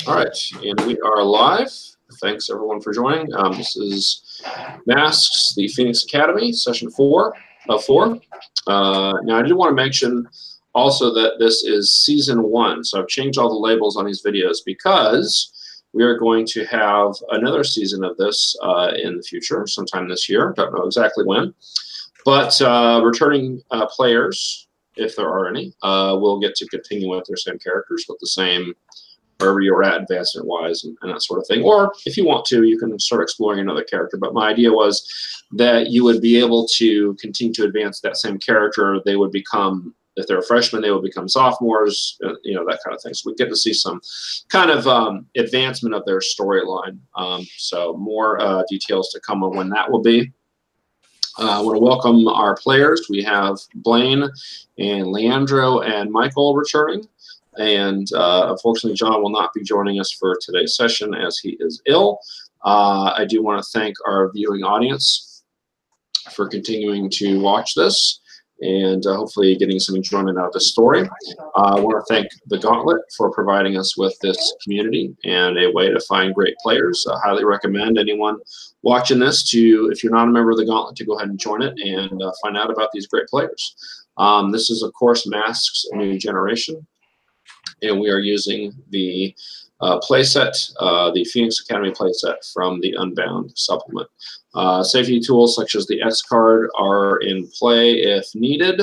All right, and we are live. Thanks everyone for joining. This is Masks, the Phoenix Academy, session 4 of 4. Now, I do want to mention also that this is season 1, so I've changed all the labels on these videos because we are going to have another season of this in the future, sometime this year. Don't know exactly when, but returning players, if there are any, will get to continue with their same characters with the same wherever you're at advancement wise and that sort of thing. Or if you want to, you can start exploring another character. But my idea was that you would be able to continue to advance that same character. They would become, if they're freshmen, they would become sophomores, that kind of thing. So we get to see some kind of advancement of their storyline. So more details to come on when that will be. I want to welcome our players. We have Blaine and Leandro and Michael returning. And unfortunately, John will not be joining us for today's session as he is ill. I do want to thank our viewing audience for continuing to watch this and hopefully getting some enjoyment out of the story. I want to thank the Gauntlet for providing us with this community and a way to find great players. I highly recommend anyone watching this to, if you're not a member of the Gauntlet, to go ahead and join it and find out about these great players. This is, of course, Masks, a New Generation. And we are using the playset, the Phoenix Academy playset from the Unbound supplement. Safety tools such as the X card are in play if needed.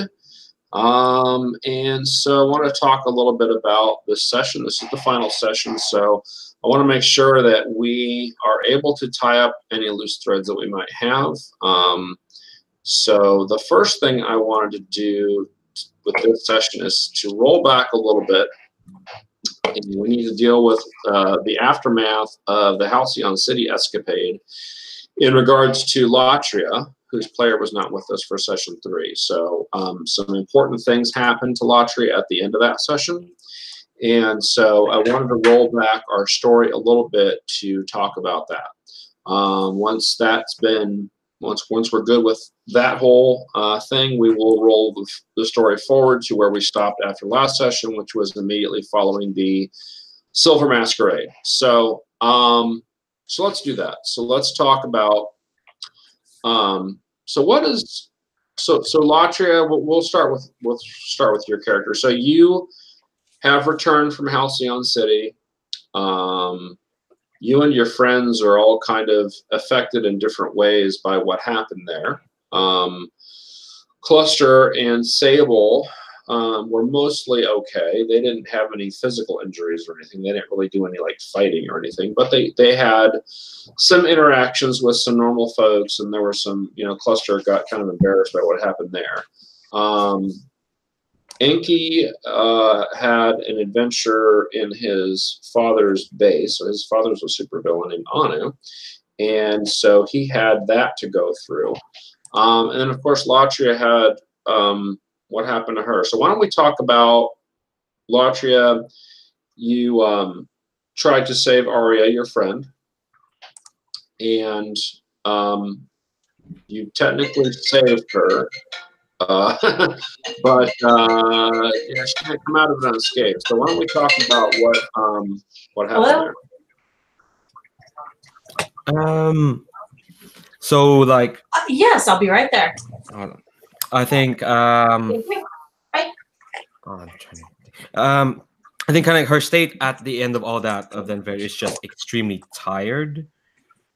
And so I want to talk a little bit about this session. This is the final session, so I want to make sure that we are able to tie up any loose threads that we might have. So the first thing I wanted to do with this session is to roll back a little bit. And we need to deal with the aftermath of the Halcyon City escapade in regards to Latria, whose player was not with us for session 3. So some important things happened to Latria at the end of that session. And so I wanted to roll back our story a little bit to talk about that. Once we're good with that whole thing, we will roll the story forward to where we stopped after last session, which was immediately following the Silver Masquerade. So, so let's do that. So let's talk about. So Latria. We'll start with your character. So you have returned from Halcyon City. You and your friends are all kind of affected in different ways by what happened there. Cluster and Sable were mostly okay. They didn't have any physical injuries or anything. They didn't really do any like fighting or anything, but they had some interactions with some normal folks, and there were some, Cluster got kind of embarrassed by what happened there. Enki had an adventure in his father's base. So his father's a supervillain named Anu, and so he had that to go through. And then, of course, Latria had what happened to her. So why don't we talk about Latria? You tried to save Arya, your friend, and you technically saved her. But yeah, she can't come out of it unscathed. So why don't we talk about what happened there? So like. Yes, I'll be right there. I think. I think kind of her state at the end of all that event is just extremely tired.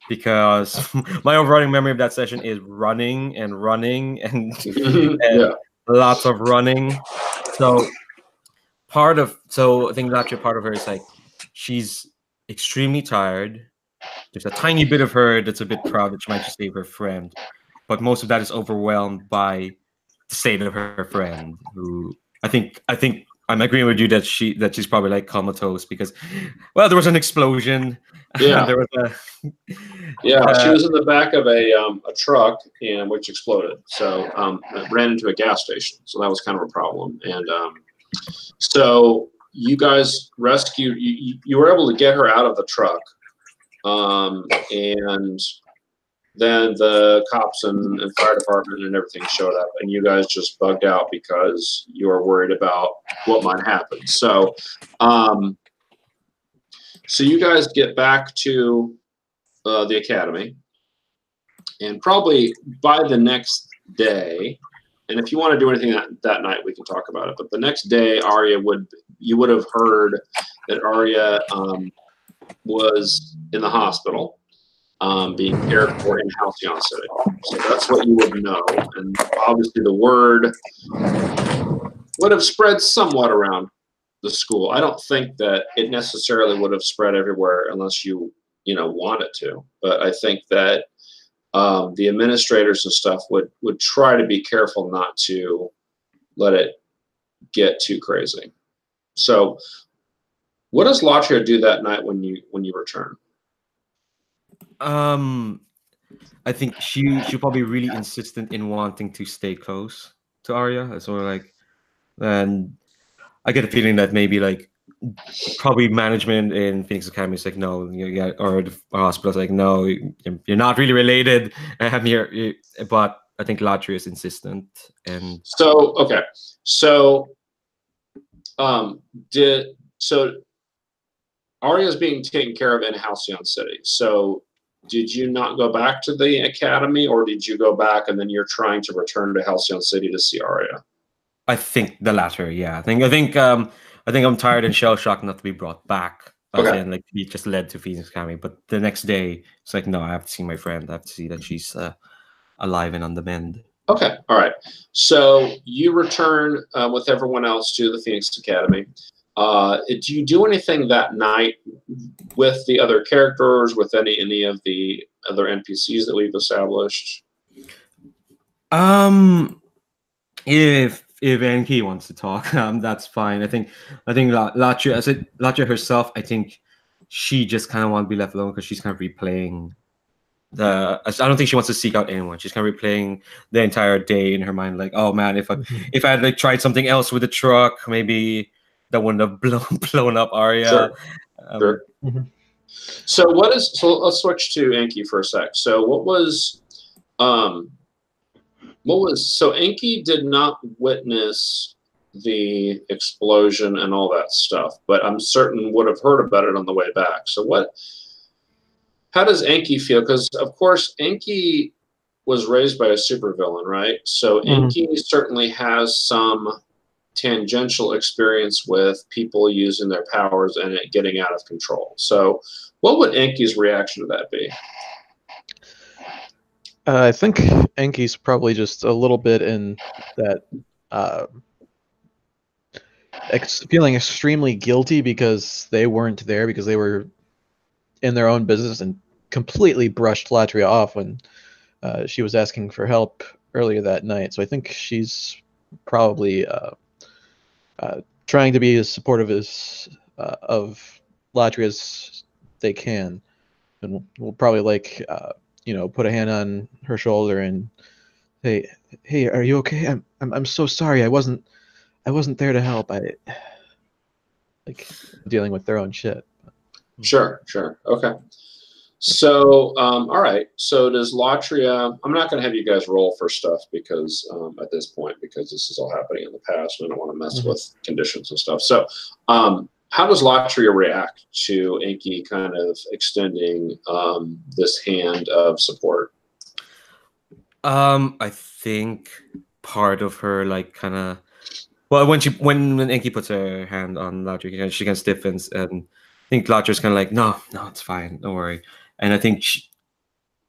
Because my overriding memory of that session is running and lots of running. So I think that's part of her is like she's extremely tired. There's a tiny bit of her that's a bit proud that she might just save her friend, but most of that is overwhelmed by the state of her friend, who I think I'm agreeing with you that she's probably like comatose because, well, there was an explosion. Yeah, there was a. Yeah, she was in the back of a truck, and which exploded. So it ran into a gas station. So that was kind of a problem. And so you guys rescued. You were able to get her out of the truck, and then the cops and fire department and everything showed up, and you guys just bugged out because you were worried about what might happen. So So you guys get back to the academy, and probably by the next day, and if you want to do anything that night, we can talk about it. But the next day, you would have heard that Arya was in the hospital, being cared for in Halcyon City. So that's what you would know. And obviously the word would have spread somewhat around the school. I don't think that it necessarily would have spread everywhere unless you want it to. But I think that the administrators and stuff would try to be careful not to let it get too crazy. So what does Latria do that night when you return? I think she'll probably really insistent in wanting to stay close to Arya. So like, and I get a feeling that maybe like probably management in Phoenix Academy is like, no, or the hospital's like, no, you're not really related. But I think Latria is insistent. And so okay, so Arya's being taken care of in Halcyon City. So did you not go back to the academy, or did you go back and then you're trying to return to Halcyon City to see Arya? I think the latter. Yeah, I think I'm tired and shell shocked not to be brought back. Okay. And like be just led to Phoenix Academy. But the next day, it's like, no, I have to see my friend. I have to see that she's alive and on the mend. Okay. All right. So you return with everyone else to the Phoenix Academy. Do you do anything that night with the other characters, with any of the other NPCs that we've established? If Anki wants to talk, that's fine. I think Latria herself, I think she just kind of wants to be left alone because she's kind of replaying I don't think she wants to seek out anyone. She's kind of replaying the entire day in her mind, like, oh man, if I had like tried something else with the truck, maybe that wouldn't have blown up Arya. Sure. Sure. So let's switch to Anki for a sec. So so Anki did not witness the explosion and all that stuff, but I'm certain would have heard about it on the way back. So how does Anki feel? Because of course Anki was raised by a supervillain, right? So Anki certainly has some tangential experience with people using their powers and it getting out of control. So what would Enki's reaction to that be? I think Enki's probably just a little bit in that feeling extremely guilty because they weren't there, because they were in their own business and completely brushed Latria off when she was asking for help earlier that night. So I think she's probably trying to be as supportive as of Latria as they can, and we'll probably like put a hand on her shoulder and hey, are you okay? I'm so sorry. I wasn't there to help. I like dealing with their own shit. Sure. Okay. So, all right. So does Latria? I'm not going to have you guys roll for stuff because at this point, because this is all happening in the past, and I don't want to mess with conditions and stuff. So, how does Latria react to Enki kind of extending this hand of support? I think part of her like kind of when Enki puts her hand on Latria, she kind of stiffens, and I think Latria's kind of like, no, it's fine, don't worry. And I think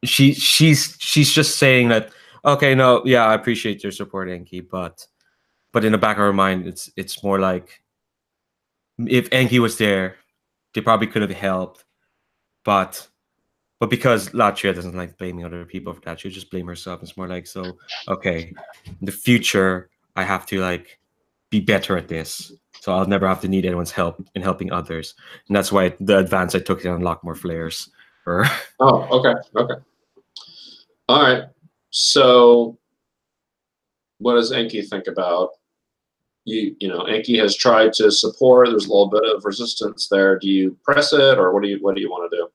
she's just saying that, okay, no, yeah, I appreciate your support, Enki, but in the back of her mind, it's more like if Enki was there, they probably could have helped, but because Latria doesn't like blaming other people for that, she'll just blame herself. It's more like, so okay, in the future, I have to like be better at this, so I'll never have to need anyone's help in helping others, and that's why the advance I took to unlock more flares. Oh, okay. All right. So, what does Enki think about Enki has tried to support. There's a little bit of resistance there. Do you press it, or what do you want to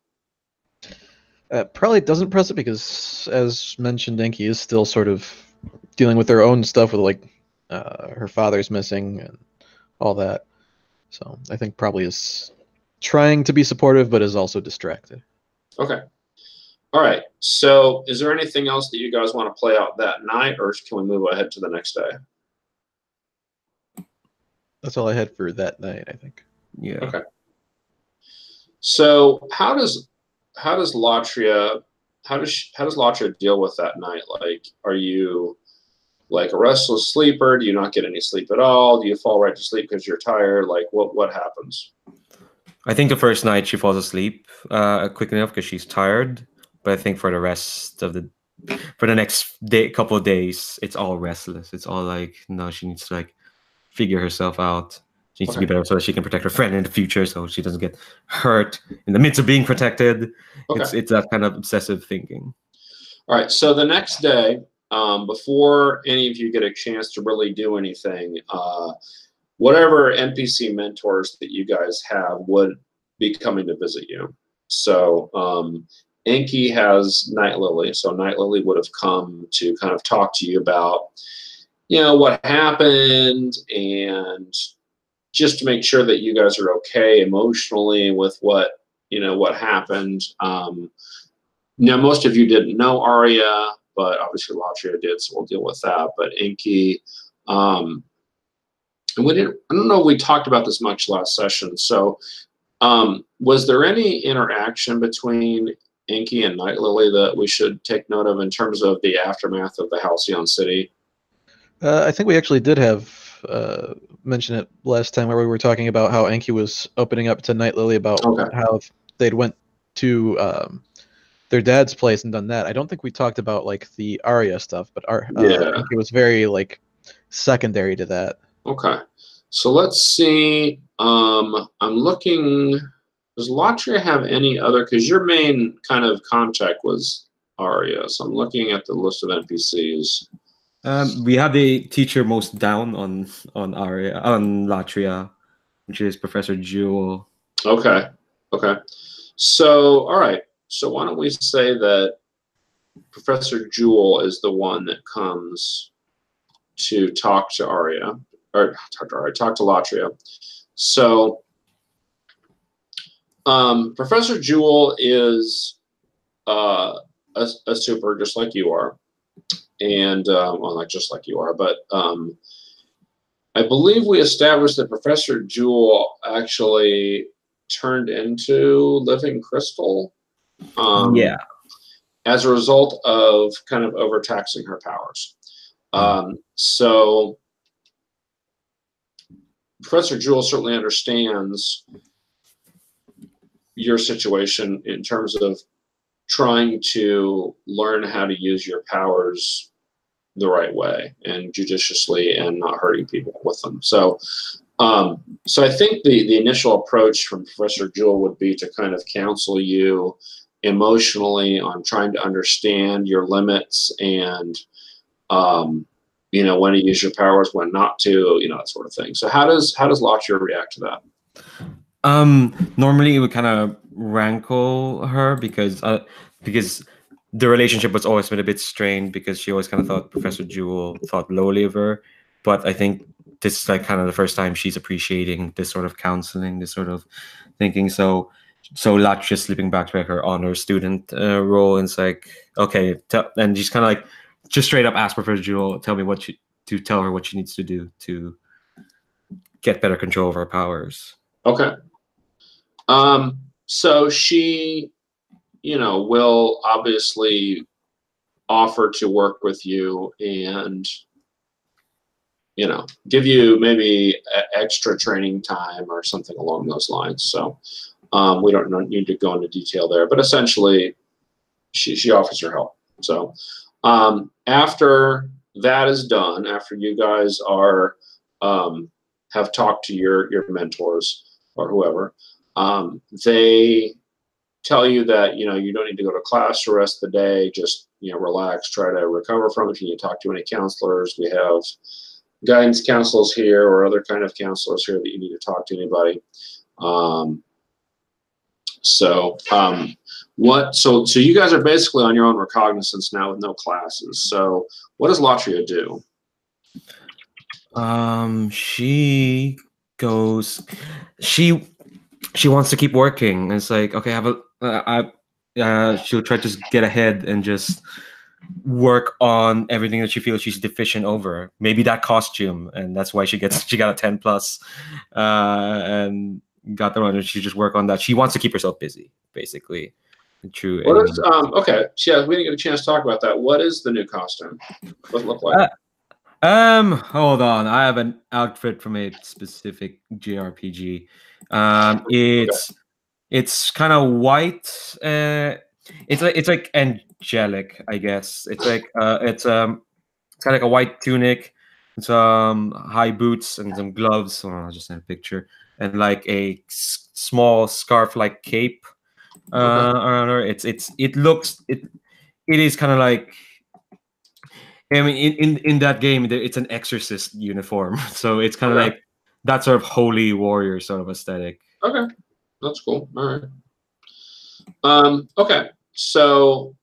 do? Probably doesn't press it because, as mentioned, Enki is still sort of dealing with their own stuff with like her father's missing and all that. So I think probably is trying to be supportive, but is also distracted. Okay. All right. So is there anything else that you guys want to play out that night, or can we move ahead to the next day? That's all I had for that night, I think. Yeah. Okay. So how does Latria deal with that night? Like, are you like a restless sleeper? Do you not get any sleep at all? Do you fall right to sleep because you're tired? Like, what happens? I think the first night she falls asleep quick enough because she's tired. But I think for the rest of for the next couple of days, it's all restless. It's all like, no, she needs to like figure herself out. She needs to be better so that she can protect her friend in the future, so she doesn't get hurt in the midst of being protected. Okay. It's that kind of obsessive thinking. All right. So the next day, before any of you get a chance to really do anything, whatever NPC mentors that you guys have would be coming to visit you. So Enki has Night Lily. So Night Lily would have come to kind of talk to you about, what happened, and just to make sure that you guys are okay emotionally with what happened. Now, most of you didn't know Arya, but obviously Latria did, so we'll deal with that. But Enki, and I don't know if we talked about this much last session. So was there any interaction between Enki and Night Lily that we should take note of in terms of the aftermath of the Halcyon City? I think we actually did have mentioned it last time, where we were talking about how Enki was opening up to Night Lily about how they'd went to their dad's place and done that. I don't think we talked about like the Arya stuff, but Enki was very like secondary to that. Okay, so let's see. I'm looking. Does Latria have any other? Because your main kind of contact was Arya, so I'm looking at the list of NPCs. We have the teacher most down on Latria, which is Professor Jewel. Okay. So, all right. So why don't we say that Professor Jewel is the one that comes to talk to Arya, or talk to Latria. So, Professor Jewel is a super, just like you are. And well, not just like you are, but I believe we established that Professor Jewel actually turned into living crystal. As a result of kind of overtaxing her powers. So Professor Jewel certainly understands your situation in terms of trying to learn how to use your powers the right way and judiciously and not hurting people with them. So so I think the initial approach from Professor Jewel would be to kind of counsel you emotionally on trying to understand your limits and when to use your powers, when not to, that sort of thing. So how does Latria react to that? Normally it would kind of rankle her because the relationship was always been a bit strained, because she always kind of thought Professor Jewel thought lowly of her. But I think this is like kind of the first time she's appreciating this sort of counseling, this sort of thinking. So Latria slipping back to like her honor student role, and it's like, okay, and she's kind of like just straight up ask Professor Jewel, tell her what she needs to do to get better control of her powers. Okay. So she, will obviously offer to work with you and, give you maybe extra training time or something along those lines. So we don't need to go into detail there, but essentially she offers her help. So after that is done, after you guys are have talked to your mentors or whoever, they tell you that you don't need to go to class the rest of the day. Just relax, try to recover from it. If you need to talk to any counselors, we have guidance counselors here or other kind of counselors here that you need to talk to anybody. So you guys are basically on your own recognizance now with no classes. So what does Latria do? She she wants to keep working. And it's like, okay, she'll try to just get ahead and just work on everything that she feels she's deficient over. Maybe that costume, and that's why she got a 10 plus, and got the run. And she just work on that. She wants to keep herself busy, basically. True. What is okay? Yeah, we didn't get a chance to talk about that. What is the new costume? What does it look like? Hold on. I have an outfit from a specific JRPG. It's kind of white. It's like angelic, I guess. It's kind of like a white tunic, and some high boots and some gloves. Oh, I'll just send a picture, and like a small scarf-like cape around her. It is kind of like. I mean, in that game, it's an exorcist uniform, so it's kind of like that sort of holy warrior sort of aesthetic. Okay, that's cool. All right. Okay, so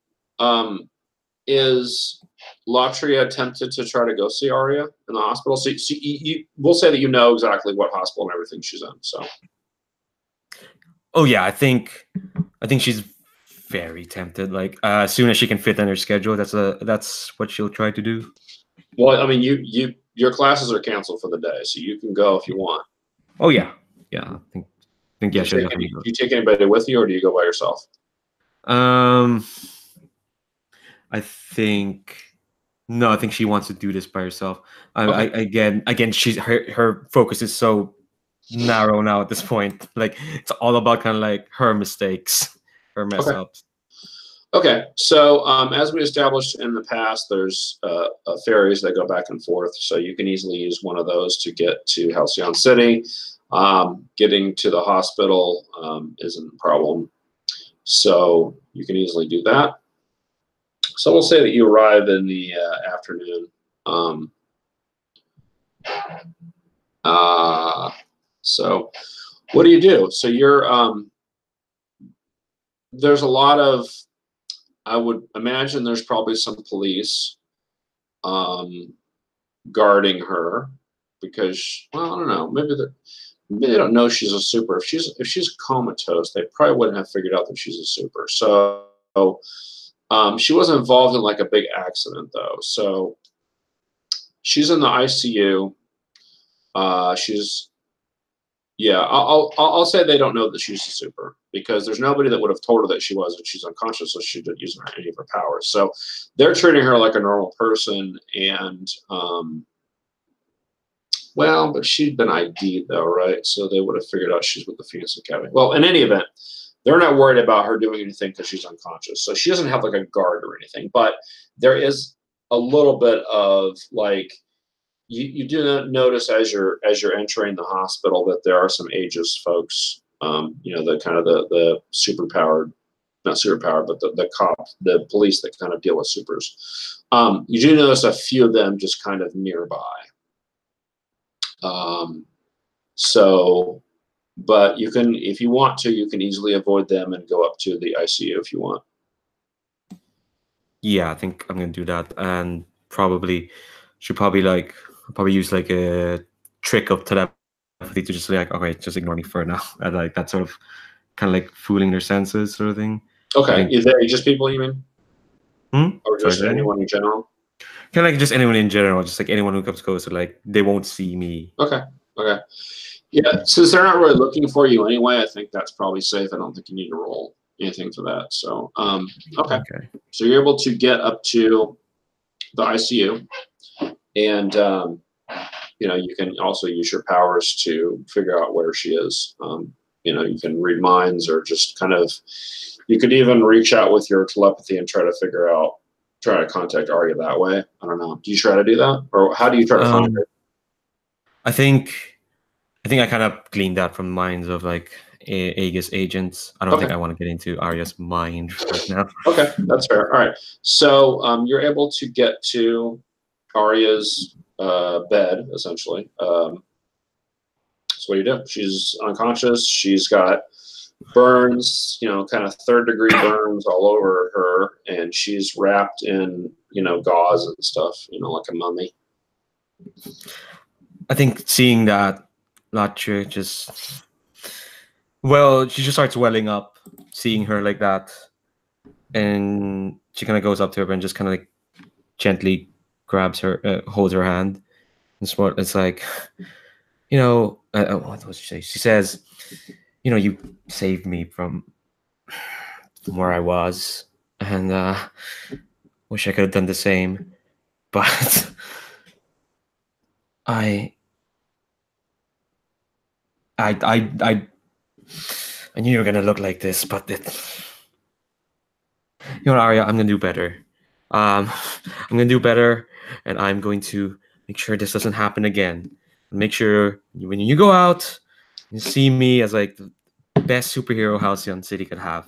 is Latria tempted to try to go see Arya in the hospital? So we'll say that you know exactly what hospital and everything she's in. So. Oh yeah, I think she's very tempted. Like as soon as she can fit in her schedule, that's what she'll try to do. Well, I mean, your classes are canceled for the day, so you can go if you want. Oh yeah. I think yeah. Do you take anybody with you, or do you go by yourself? I think she wants to do this by herself. Again, her focus is so narrow now at this point. Like it's all about kind of like her mistakes, her mess ups. Okay, so as we established in the past, there's ferries that go back and forth, so you can easily use one of those to get to Halcyon City. Getting to the hospital isn't a problem, so you can easily do that. So we'll say that you arrive in the afternoon. So what do you do? So you're there's a lot of, I would imagine there's probably some police guarding her because, well, I don't know, maybe they don't know she's a super. If she's comatose, they probably wouldn't have figured out that she's a super. So she wasn't involved in like a big accident though. So she's in the ICU. I'll say they don't know that she's a super because there's nobody that would have told her that she was, and she's unconscious, so she didn't use any of her powers. So they're treating her like a normal person, and well, but she'd been ID'd though, right? So they would have figured out she's with the Phoenix Academy. Well, in any event, they're not worried about her doing anything because she's unconscious. So she doesn't have like a guard or anything, but there is a little bit of like, you do notice as you're entering the hospital that there are some ageist folks, the kind of the superpowered, not superpowered, but the police that kind of deal with supers. You do notice a few of them just kind of nearby. But you can, if you want to, you can easily avoid them and go up to the ICU if you want. Yeah, I think I'm gonna do that, and should probably use like a trick of telepathy to just like, okay, just ignore me for now. And like that sort of kind of like fooling their senses sort of thing. Okay, is that just people you mean? Or just anyone in general? Kind of like just anyone in general, just like anyone who comes closer, like they won't see me. Okay. Yeah, since they're not really looking for you anyway, I think that's probably safe. I don't think you need to roll anything for that. So, okay. So you're able to get up to the ICU, and you can also use your powers to figure out where she is. You can read minds, or just kind of, you could even reach out with your telepathy and try to contact Arya that way. I don't know. Do you try to do that, or how do you try to find her? I think I kind of gleaned that from minds of like Aegis agents. I don't think I want to get into Arya's mind right now. Okay, that's fair. All right. So you're able to get to Arya's bed, essentially. So what do you do? She's unconscious. She's got burns, kind of third-degree burns all over her, and she's wrapped in, gauze and stuff, like a mummy. I think seeing that, Latria Well, she just starts welling up, seeing her like that, and she kind of goes up to her and just kind of like gently grabs her, holds her hand. It's like, what does she say? She says, you saved me from where I was, and wish I could have done the same, but I, I, I, I, I knew you were gonna look like this, but Arya, I'm gonna do better. I'm gonna do better, and I'm going to make sure this doesn't happen again. Make sure when you go out, you see me as like the best superhero Halcyon City could have.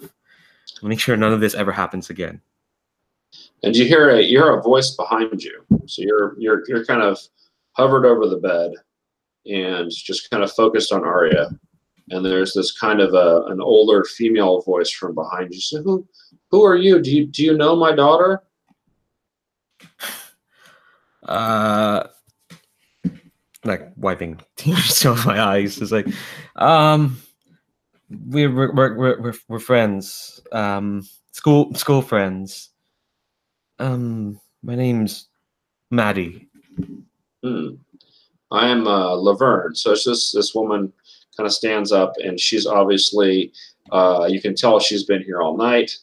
Make sure none of this ever happens again. And you hear a voice behind you. So you're kind of hovered over the bed and just kind of focused on Arya. And there's this kind of an older female voice from behind you. So who are you? Do you know my daughter? Like wiping tears off my eyes. It's like, we're friends. School friends. My name's Maddie. I am Laverne. So it's this woman kind of stands up, and she's obviously, you can tell she's been here all night.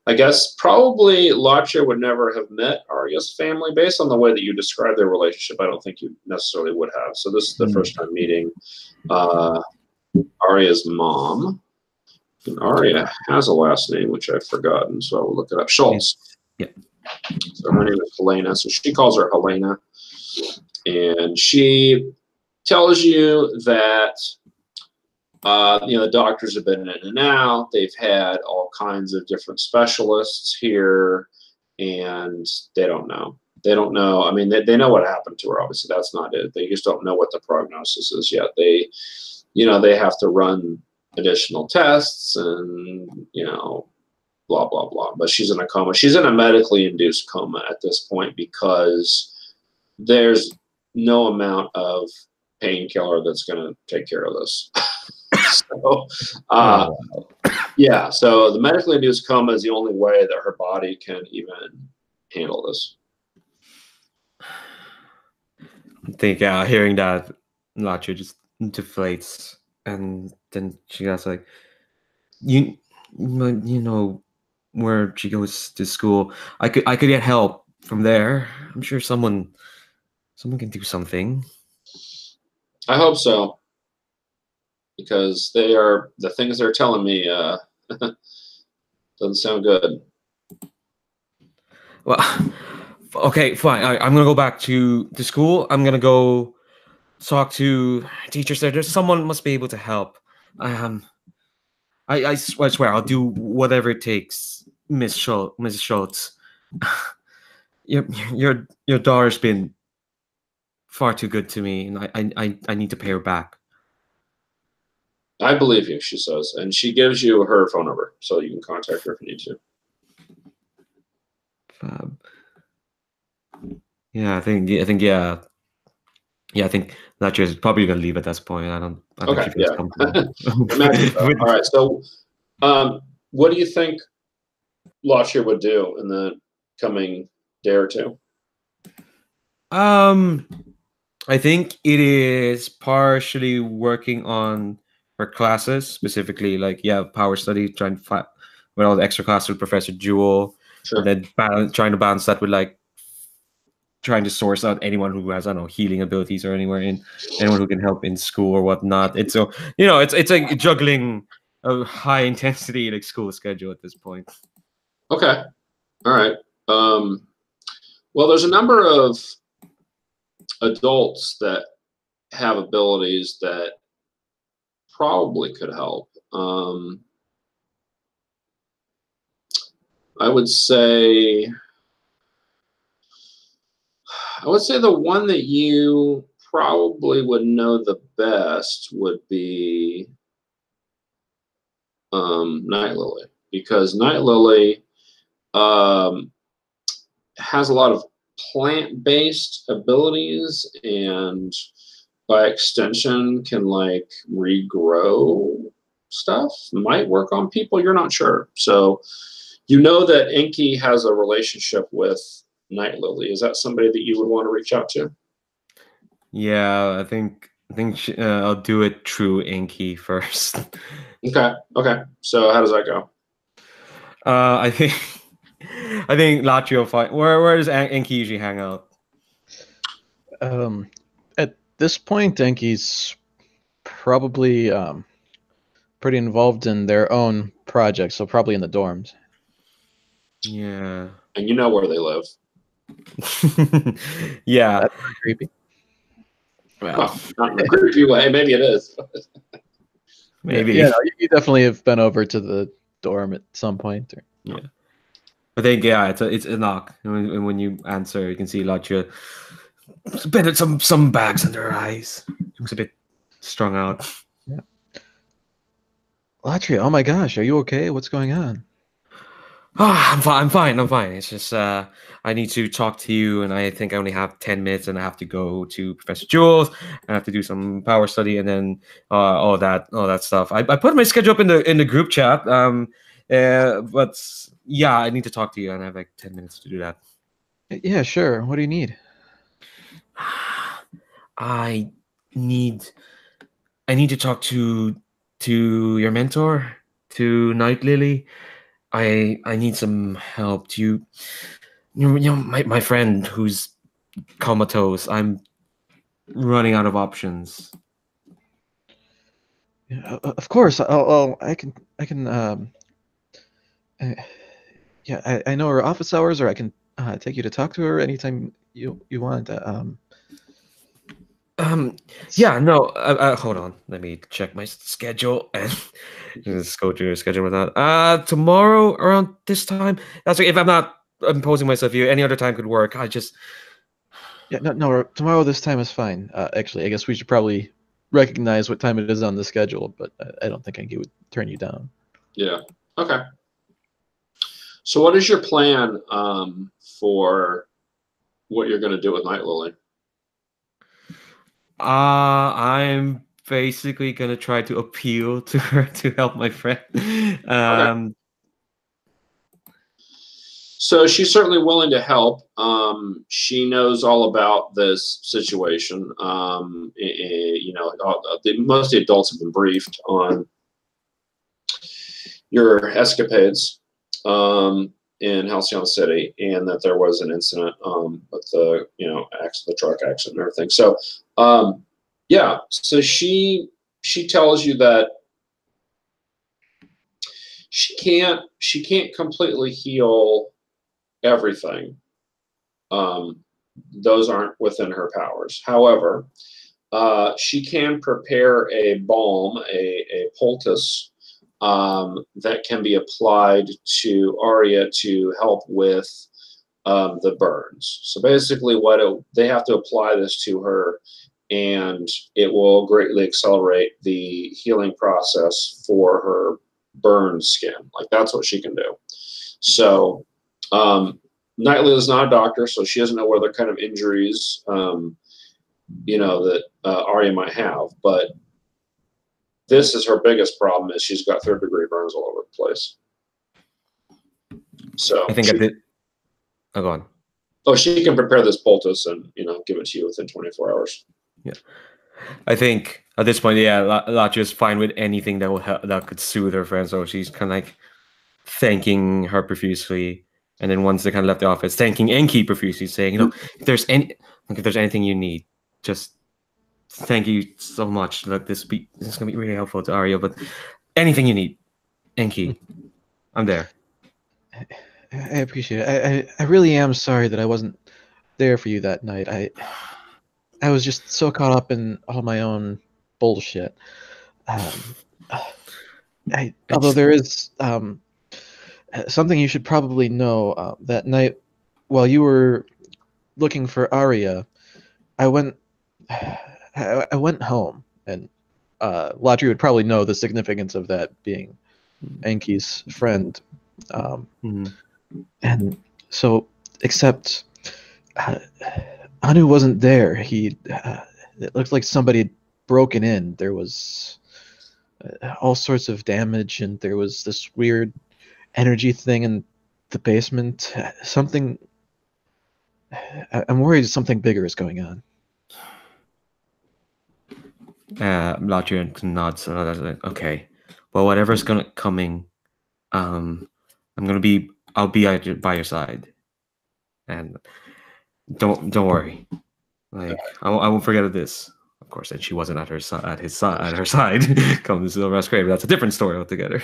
I guess probably Latria would never have met Arya's family based on the way that you described their relationship. I don't think you necessarily would have. So this is the first time meeting Arya's mom. And Arya has a last name, which I've forgotten, so I will look it up. Schultz. Yeah. So her name is Helena. So she calls her Helena. And she tells you that the doctors have been in and out. They've had all kinds of different specialists here, and they don't know. They don't know. I mean, they know what happened to her. Obviously, that's not it. They just don't know what the prognosis is yet. They have to run additional tests and, blah, blah, blah. But she's in a coma. She's in a medically induced coma at this point because there's no amount of painkiller that's going to take care of this. So, yeah. So the medically induced coma is the only way that her body can even handle this. I think, hearing that, Latria just deflates, and then she goes like, you know where she goes to school. I could get help from there. I'm sure someone can do something. I hope so, because the things they're telling me doesn't sound good. Well, okay, fine. I'm gonna go back to the school. I'm gonna go talk to teachers there. There's someone must be able to help. I swear I'll do whatever it takes, Miss Schultz. Your daughter's been far too good to me, and I need to pay her back. I believe you, she says, and she gives you her phone number so you can contact her if you need to. Yeah, I think Latria is probably gonna leave at this point. I don't think she feels comfortable. All right, so what do you think Latria would do in the coming day or two? I think it is partially working on her classes, specifically like power study, trying to find with all the extra classes with Professor Jewel, Sure. and then trying to balance that with like trying to source out anyone who has, I don't know, healing abilities or anyone who can help in school or whatnot. It's so it's like juggling a high intensity like school schedule at this point. Okay, all right. Well, there's a number of adults that have abilities that probably could help. I would say the one that you probably would know the best would be Night Lily, because Night Lily has a lot of plant-based abilities and by extension can like regrow stuff, might work on people. You're not sure. So you know that Enki has a relationship with Night Lily. Is that somebody that you would want to reach out to? Yeah, I think I'll do it through Inky first. Okay. Okay. So how does that go? I think I think Latrio fight. Where does Inky usually hang out? At this point, Denki's probably pretty involved in their own projects, so probably in the dorms. Yeah. And you know where they live. Yeah. That's creepy. Well, Not in a creepy way. Maybe it is. maybe. Yeah, no, you definitely have been over to the dorm at some point. Or... Yeah. I think it's a knock. And when you answer, you can see Latrio. A bit of some bags under her eyes. Looks a bit strung out. Yeah. Latria, oh my gosh, are you okay? What's going on? I'm fine. It's just I need to talk to you, and I think I only have 10 minutes, and I have to go to Professor Jules. I have to do some power study, and then all that stuff. I put my schedule up in the group chat. But yeah, I need to talk to you, and I have like 10 minutes to do that. Yeah, sure. What do you need? I need to talk to your mentor, to Night Lily. I need some help. Do you know my friend who's comatose. I'm running out of options. Yeah, of course. I can. Yeah, I know her office hours, or I can take you to talk to her anytime you want. Yeah, no. Hold on. Let me check my schedule and just go to your schedule with that. Tomorrow around this time. That's okay. If I'm not imposing myself here, any other time could work. Yeah, no. Tomorrow this time is fine. Actually, I guess we should probably recognize what time it is on the schedule, but I don't think Anki would turn you down. Yeah. Okay. So what is your plan for what you're going to do with Night Lily? I'm basically gonna try to appeal to her to help my friend. Okay. So she's certainly willing to help. She knows all about this situation. You know, most of the adults have been briefed on your escapades in Halcyon City, and that there was an incident with the the truck accident and everything. So yeah, so she tells you that she can't completely heal everything. Those aren't within her powers. However, she can prepare a balm, a poultice, that can be applied to Arya to help with the burns. So basically, they have to apply this to her, and it will greatly accelerate the healing process for her burned skin. Like, that's what she can do. So Knightley is not a doctor, so she doesn't know what other kind of injuries that Arya might have, but this is her biggest problem, is she's got third-degree burns all over the place. So I think I did. Oh, go on. Oh, she can prepare this poultice and give it to you within 24 hours. Yeah, I think at this point, yeah, Latria's fine with anything that will help, that could soothe her friend. So she's kind of like thanking her profusely, and then once they kind of left the office, thanking Enki profusely, saying, if there's anything you need, just thank you so much. Look, this is gonna be really helpful to Arya, but anything you need, Enki, I'm there. I appreciate it. I really am sorry that I wasn't there for you that night. I was just so caught up in all my own bullshit. Although there is something you should probably know. That night, while you were looking for Arya, I went home, and Latri would probably know the significance of that, being Enki's friend. And so, except Anu wasn't there. it looked like somebody had broken in. There was all sorts of damage, and there was this weird energy thing in the basement. Something. I'm worried something bigger is going on. Latria nods. Okay. Well, whatever's coming, I'll be by your side, and don't worry. Like I won't forget of this. Of course, and she wasn't at her side. At her side, comes the rest grave. That's a different story altogether.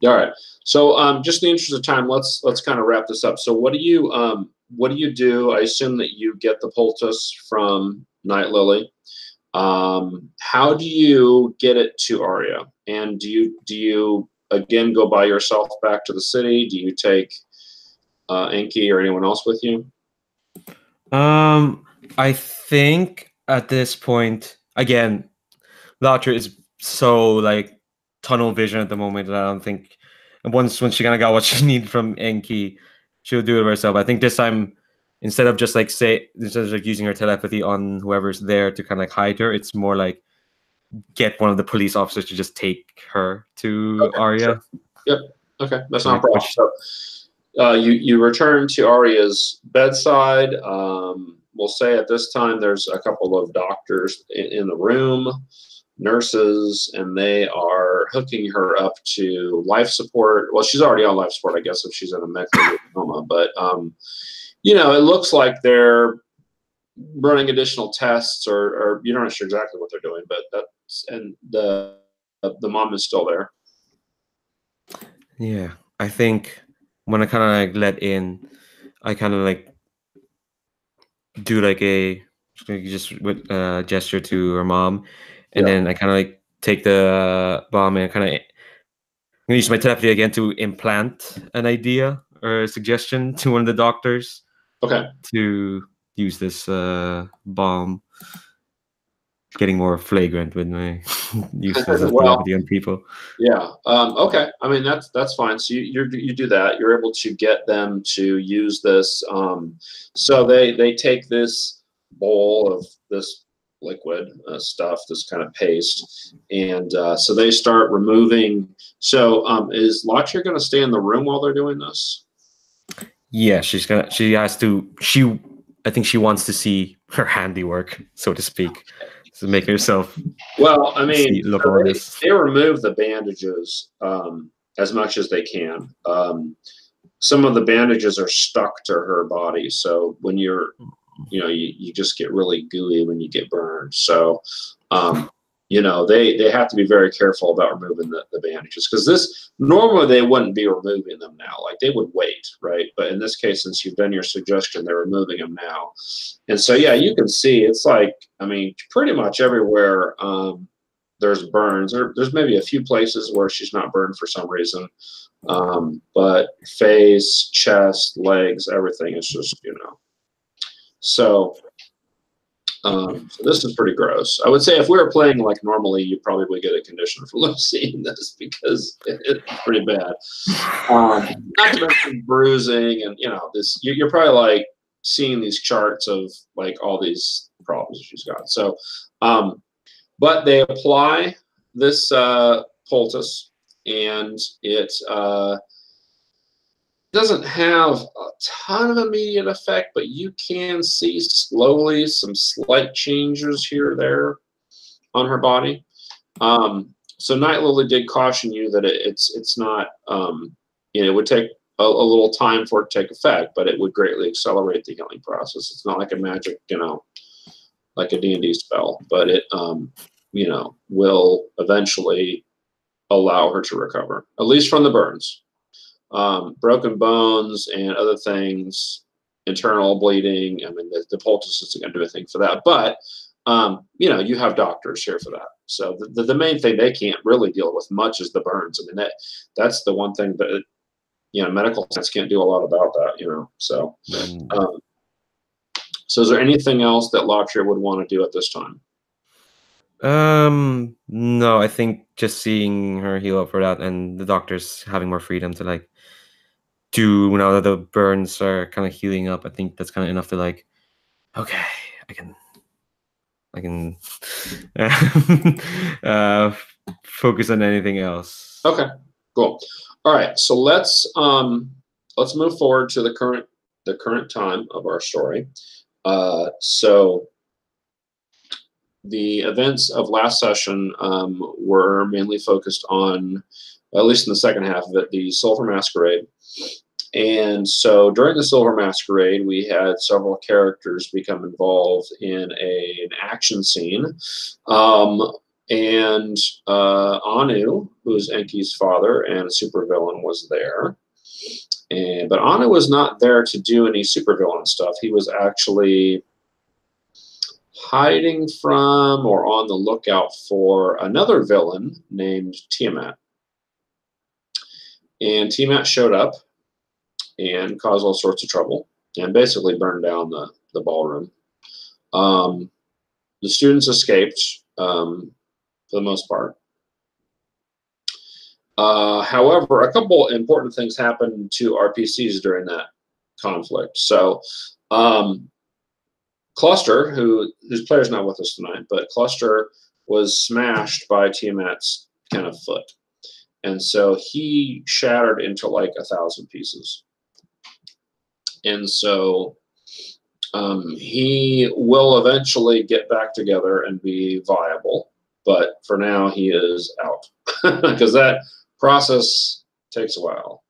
All right. So, just in the interest of time, let's kind of wrap this up. So, what do you do? I assume that you get the poultice from Night Lily. How do you get it to Arya? And do you again go by yourself back to the city? Do you take Enki or anyone else with you? I think at this point, again, Latria is so like tunnel vision at the moment that I don't think when she kind of got what she needed from Enki, she'll do it herself. I think this time, instead of using her telepathy on whoever's there to kind of like hide her, it's more like get one of the police officers to just take her to Arya. Sure. Yep. Okay, that's not a problem. So, you return to Arya's bedside. We'll say at this time there's a couple of doctors in the room, nurses, and they are hooking her up to life support. Well, she's already on life support, I guess, if she's in a medical coma. But it looks like they're running additional tests, or you're not sure exactly what they're doing, but the mom is still there. Yeah, I think when I kind of like let in, I kind of like do like a with gesture to her mom, and then I kind of like take the bomb and kind of use my telepathy again to implant an idea or a suggestion to one of the doctors. Okay. To use this bomb. Getting more flagrant with my use of telepathy on people. Yeah. Okay. I mean that's fine. So you do that. You're able to get them to use this. So they take this bowl of this liquid stuff, this kind of paste, and so they start removing. So is Latria going to stay in the room while they're doing this? Yeah, I think she wants to see her handiwork, so to speak. To make herself. Well, I mean, they remove the bandages as much as they can. Some of the bandages are stuck to her body, so when you just get really gooey when you get burned. So, they have to be very careful about removing the bandages, because normally they wouldn't be removing them now. Like they would wait, right? But in this case, since you've done your suggestion, they're removing them now. And so, yeah, you can see it's like, I mean, pretty much everywhere there's burns. There's maybe a few places where she's not burned for some reason. But face, chest, legs, everything is just, So this is pretty gross. I would say if we were playing like normally, you probably would get a condition for seeing this, because it's pretty bad. Not to mention bruising and this. You're probably like seeing these charts of like all these problems she's got. So, but they apply this poultice, and it doesn't have a ton of immediate effect, but you can see slowly some slight changes here or there on her body. So Night Lily did caution you that it's not, it would take a little time for it to take effect, but it would greatly accelerate the healing process. It's not like a magic, like a D&D spell, but it, will eventually allow her to recover, at least from the burns. Broken bones and other things, internal bleeding. I mean, the poultice isn't going to do a thing for that, but you have doctors here for that. So the main thing they can't really deal with much is the burns. I mean, that's the one thing that medical science can't do a lot about that. So so is there anything else that Latria would want to do at this time? No, I think just seeing her heal up for that, and the doctors having more freedom to like do now that the burns are kind of healing up. I think that's kind of enough to like, okay, I can I can focus on anything else. Okay, cool. All right, so let's move forward to the current time of our story. So the events of last session were mainly focused on, at least in the second half of it, the Silver Masquerade. And so during the Silver Masquerade, we had several characters become involved in an action scene. And Anu, who's Enki's father and a supervillain, was there. But Anu was not there to do any supervillain stuff. He was actually hiding from or on the lookout for another villain named Tiamat. And Tiamat showed up and caused all sorts of trouble and basically burned down the ballroom. The students escaped for the most part. However, a couple important things happened to RPCs during that conflict. So Cluster, whose player's not with us tonight, but Cluster was smashed by Tiamat's kind of foot. And so he shattered into like 1,000 pieces. And so he will eventually get back together and be viable. But for now, he is out because that process takes a while.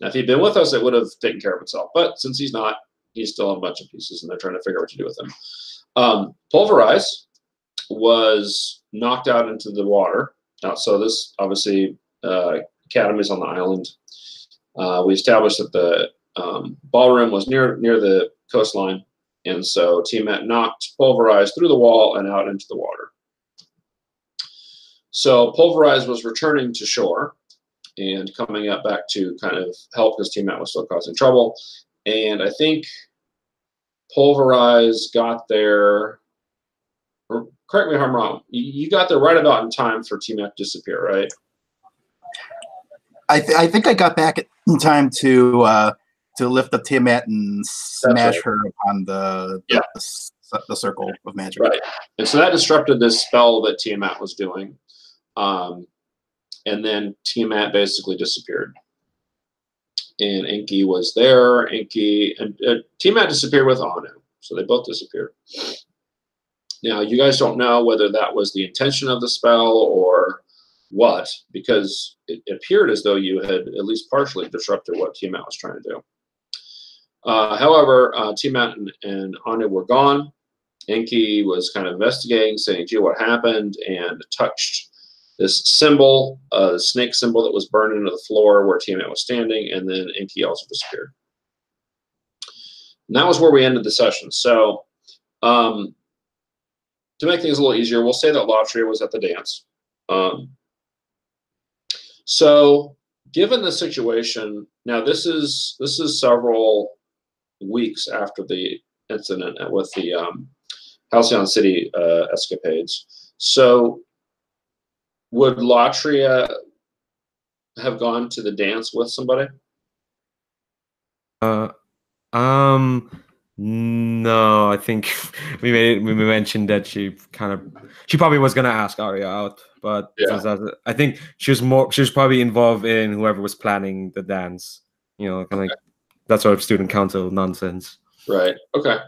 Now, if he'd been with us, it would have taken care of itself. But since he's not, he's still in a bunch of pieces, and they're trying to figure out what to do with him. Pulverize was knocked out into the water. So this, obviously, Academy is on the island. We established that the ballroom was near the coastline, and so Tiamat knocked Pulverize through the wall and out into the water. So Pulverize was returning to shore and coming up back to kind of help because Tiamat was still causing trouble. And I think Pulverize got there, or correct me if I'm wrong, you got there right about in time for Tiamat to disappear, right? I think I got back in time to lift up Tiamat and smash her on the circle of magic. Right. And so that disrupted this spell that Tiamat was doing. And then Tiamat basically disappeared. And Enki was there. Enki and Tiamat disappeared with Anu. So they both disappeared. Now, you guys don't know whether that was the intention of the spell or what, because it appeared as though you had at least partially disrupted what Tiamat was trying to do. However, Tiamat and Anu were gone. Enki was kind of investigating, saying, gee, what happened? And touched this symbol, the snake symbol that was burned into the floor where Tiamat was standing, and then Enki also disappeared. And that was where we ended the session. So to make things a little easier, we'll say that Latria was at the dance. So given the situation, now this is several weeks after the incident with the Halcyon City escapades. So would Latria have gone to the dance with somebody? No, I think we mentioned that she probably was gonna ask Arya out, but I think she was probably involved in whoever was planning the dance. You know, kind of like that sort of student council nonsense. Right. Okay.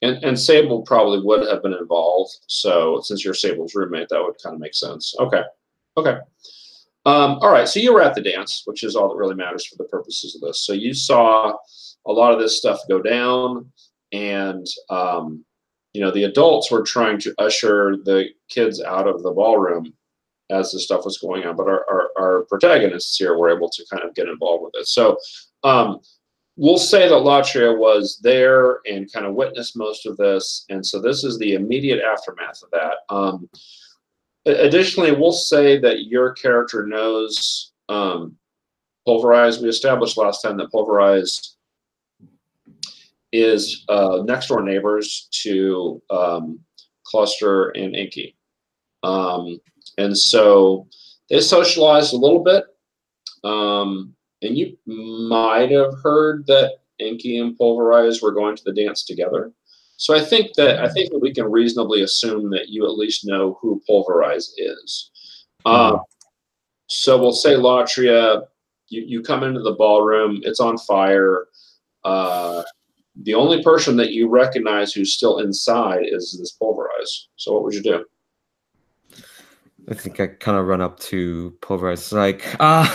And Sable probably would have been involved. So since you're Sable's roommate, that would kind of make sense. Okay. All right. So you were at the dance, which is all that really matters for the purposes of this. So you saw a lot of this stuff go down, and the adults were trying to usher the kids out of the ballroom as the stuff was going on. But our protagonists here were able to kind of get involved with it. So we'll say that Latria was there and kind of witnessed most of this, and so this is the immediate aftermath of that. Additionally, we'll say that your character knows Pulverize. We established last time that Pulverize is next door neighbors to Cluster and Enki. And so they socialized a little bit. And you might have heard that Enki and Pulverize were going to the dance together. So I think that we can reasonably assume that you at least know who Pulverize is. So we'll say Latria, you come into the ballroom, it's on fire. The only person that you recognize who's still inside is this Pulverize. So what would you do? I think I kind of run up to Pulverize, like, where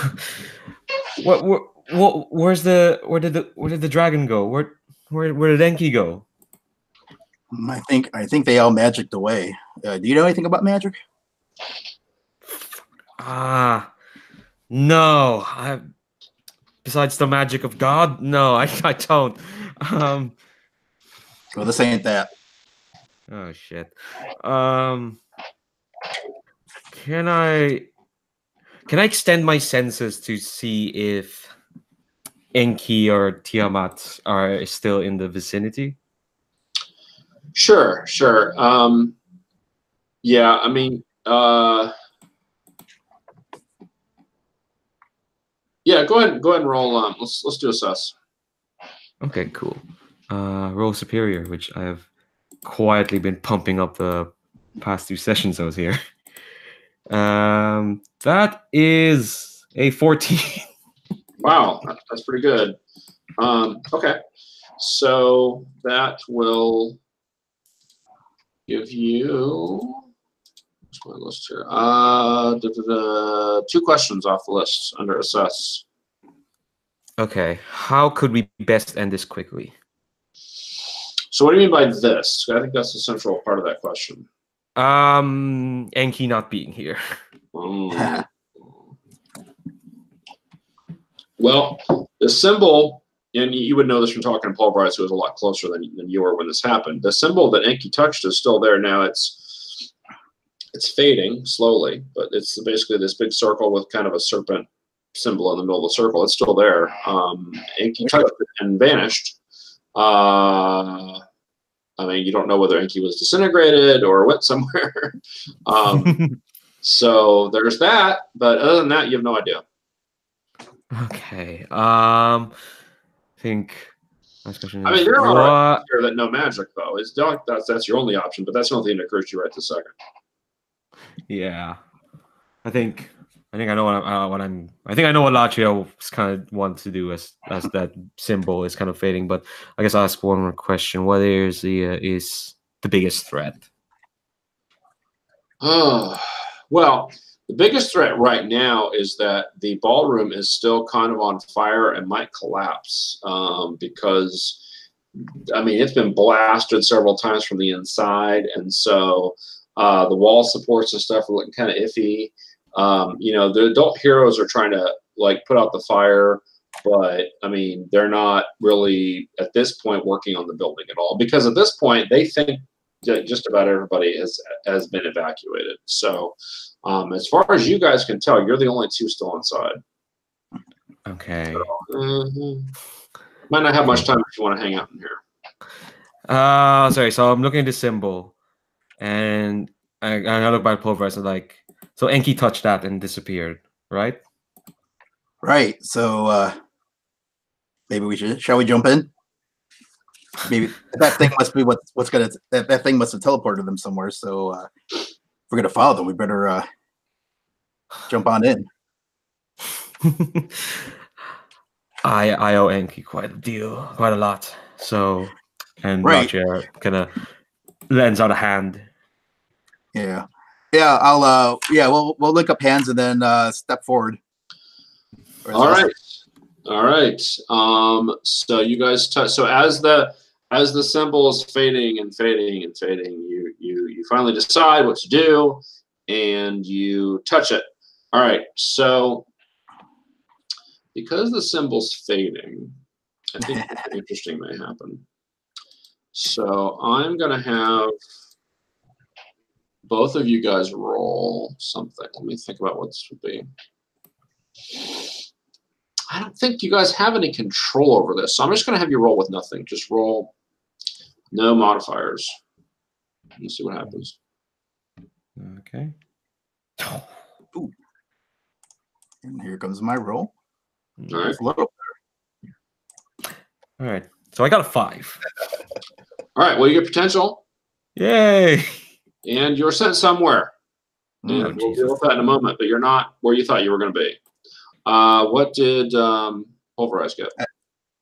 did the dragon go? Where did Enki go? I think they all magicked away. Do you know anything about magic? No. Besides the magic of God, no, I don't. Well, this ain't that. Oh shit. Can I extend my senses to see if Enki or Tiamat are still in the vicinity? Sure. Yeah, I mean, yeah, go ahead and roll. Let's do assess. Okay, cool. Roll superior, which I have quietly been pumping up the past 2 sessions I was here. That is a 14. Wow, that's pretty good. Okay, so that will give you. What's my list here? 2 questions off the list under assess. Okay, how could we best end this quickly? So what do you mean by this? I think that's the central part of that question. Enki not being here. Well, the symbol, and you would know this from talking to Paul Bryce, who was a lot closer than you were when this happened. The symbol that Enki touched is still there now. It's fading slowly, but it's basically this big circle with kind of a serpent symbol in the middle of the circle. It's still there. Enki touched it and vanished. I mean, you don't know whether Enki was disintegrated or went somewhere. So there's that, but other than that, you have no idea. Okay. I think last question is, I mean, there are here that know magic though. That's your only option, but that's the only thing that occurs to you right this second. Yeah, I think I know I think I know what Latria kind of wants to do as that symbol is kind of fading. But I guess I'll ask one more question: what is the biggest threat? Well, the biggest threat right now is that the ballroom is still kind of on fire and might collapse because, I mean, it's been blasted several times from the inside, and so the wall supports and stuff are looking kind of iffy. The adult heroes are trying to put out the fire, but I mean, they're not really at this point working on the building at all because at this point they think just about everybody has been evacuated. So as far as you guys can tell, you're the only 2 still inside. Okay. So, might not have much time if you want to hang out in here. Sorry. So I'm looking at the symbol, and I look by Pulverize and so Enki touched that and disappeared, right? Right. So maybe shall we jump in? Maybe that thing must be what's gonna that thing must have teleported them somewhere. So if we're gonna follow them, we better jump on in. I owe Enki quite a lot. So, and Right. Latria kind of lends out a hand. Yeah. I'll we'll link up hands and then step forward. All right. So you guys touch. So as the symbol is fading and fading and fading, you finally decide what to do, and you touch it. All right. So because the symbol's fading, I think something interesting may happen. So I'm gonna have both of you guys roll something. Let me think about what this would be. I don't think you guys have any control over this, so I'm just going to have you roll with nothing. Just roll no modifiers. Let's see what happens. Okay. Ooh. And here comes my roll. All right. It's a little All right. So I got a 5. All right. Well, you get potential, Yay! and you're sent somewhere. And we'll Jesus. deal with that in a moment. But you're not where you thought you were going to be. What did Pulverize get?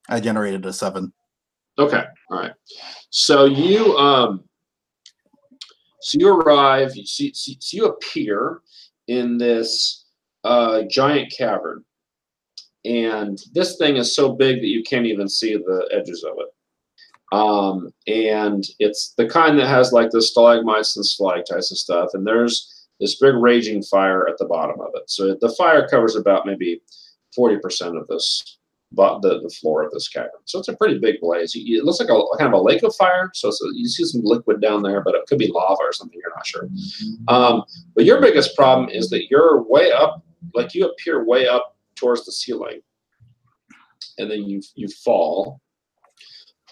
I generated a 7. Okay. All right. So you arrive. So you appear in this giant cavern, and this thing is so big that you can't even see the edges of it. And it's the kind that has like the stalagmites and stalactites and stuff. And there's this big raging fire at the bottom of it. So the fire covers about maybe 40% of this, the floor of this cavern. So it's a pretty big blaze. It looks like a kind of a lake of fire. So you see some liquid down there, but it could be lava or something. You're not sure. But your biggest problem is that you're way up, like you appear way up towards the ceiling, and then you fall.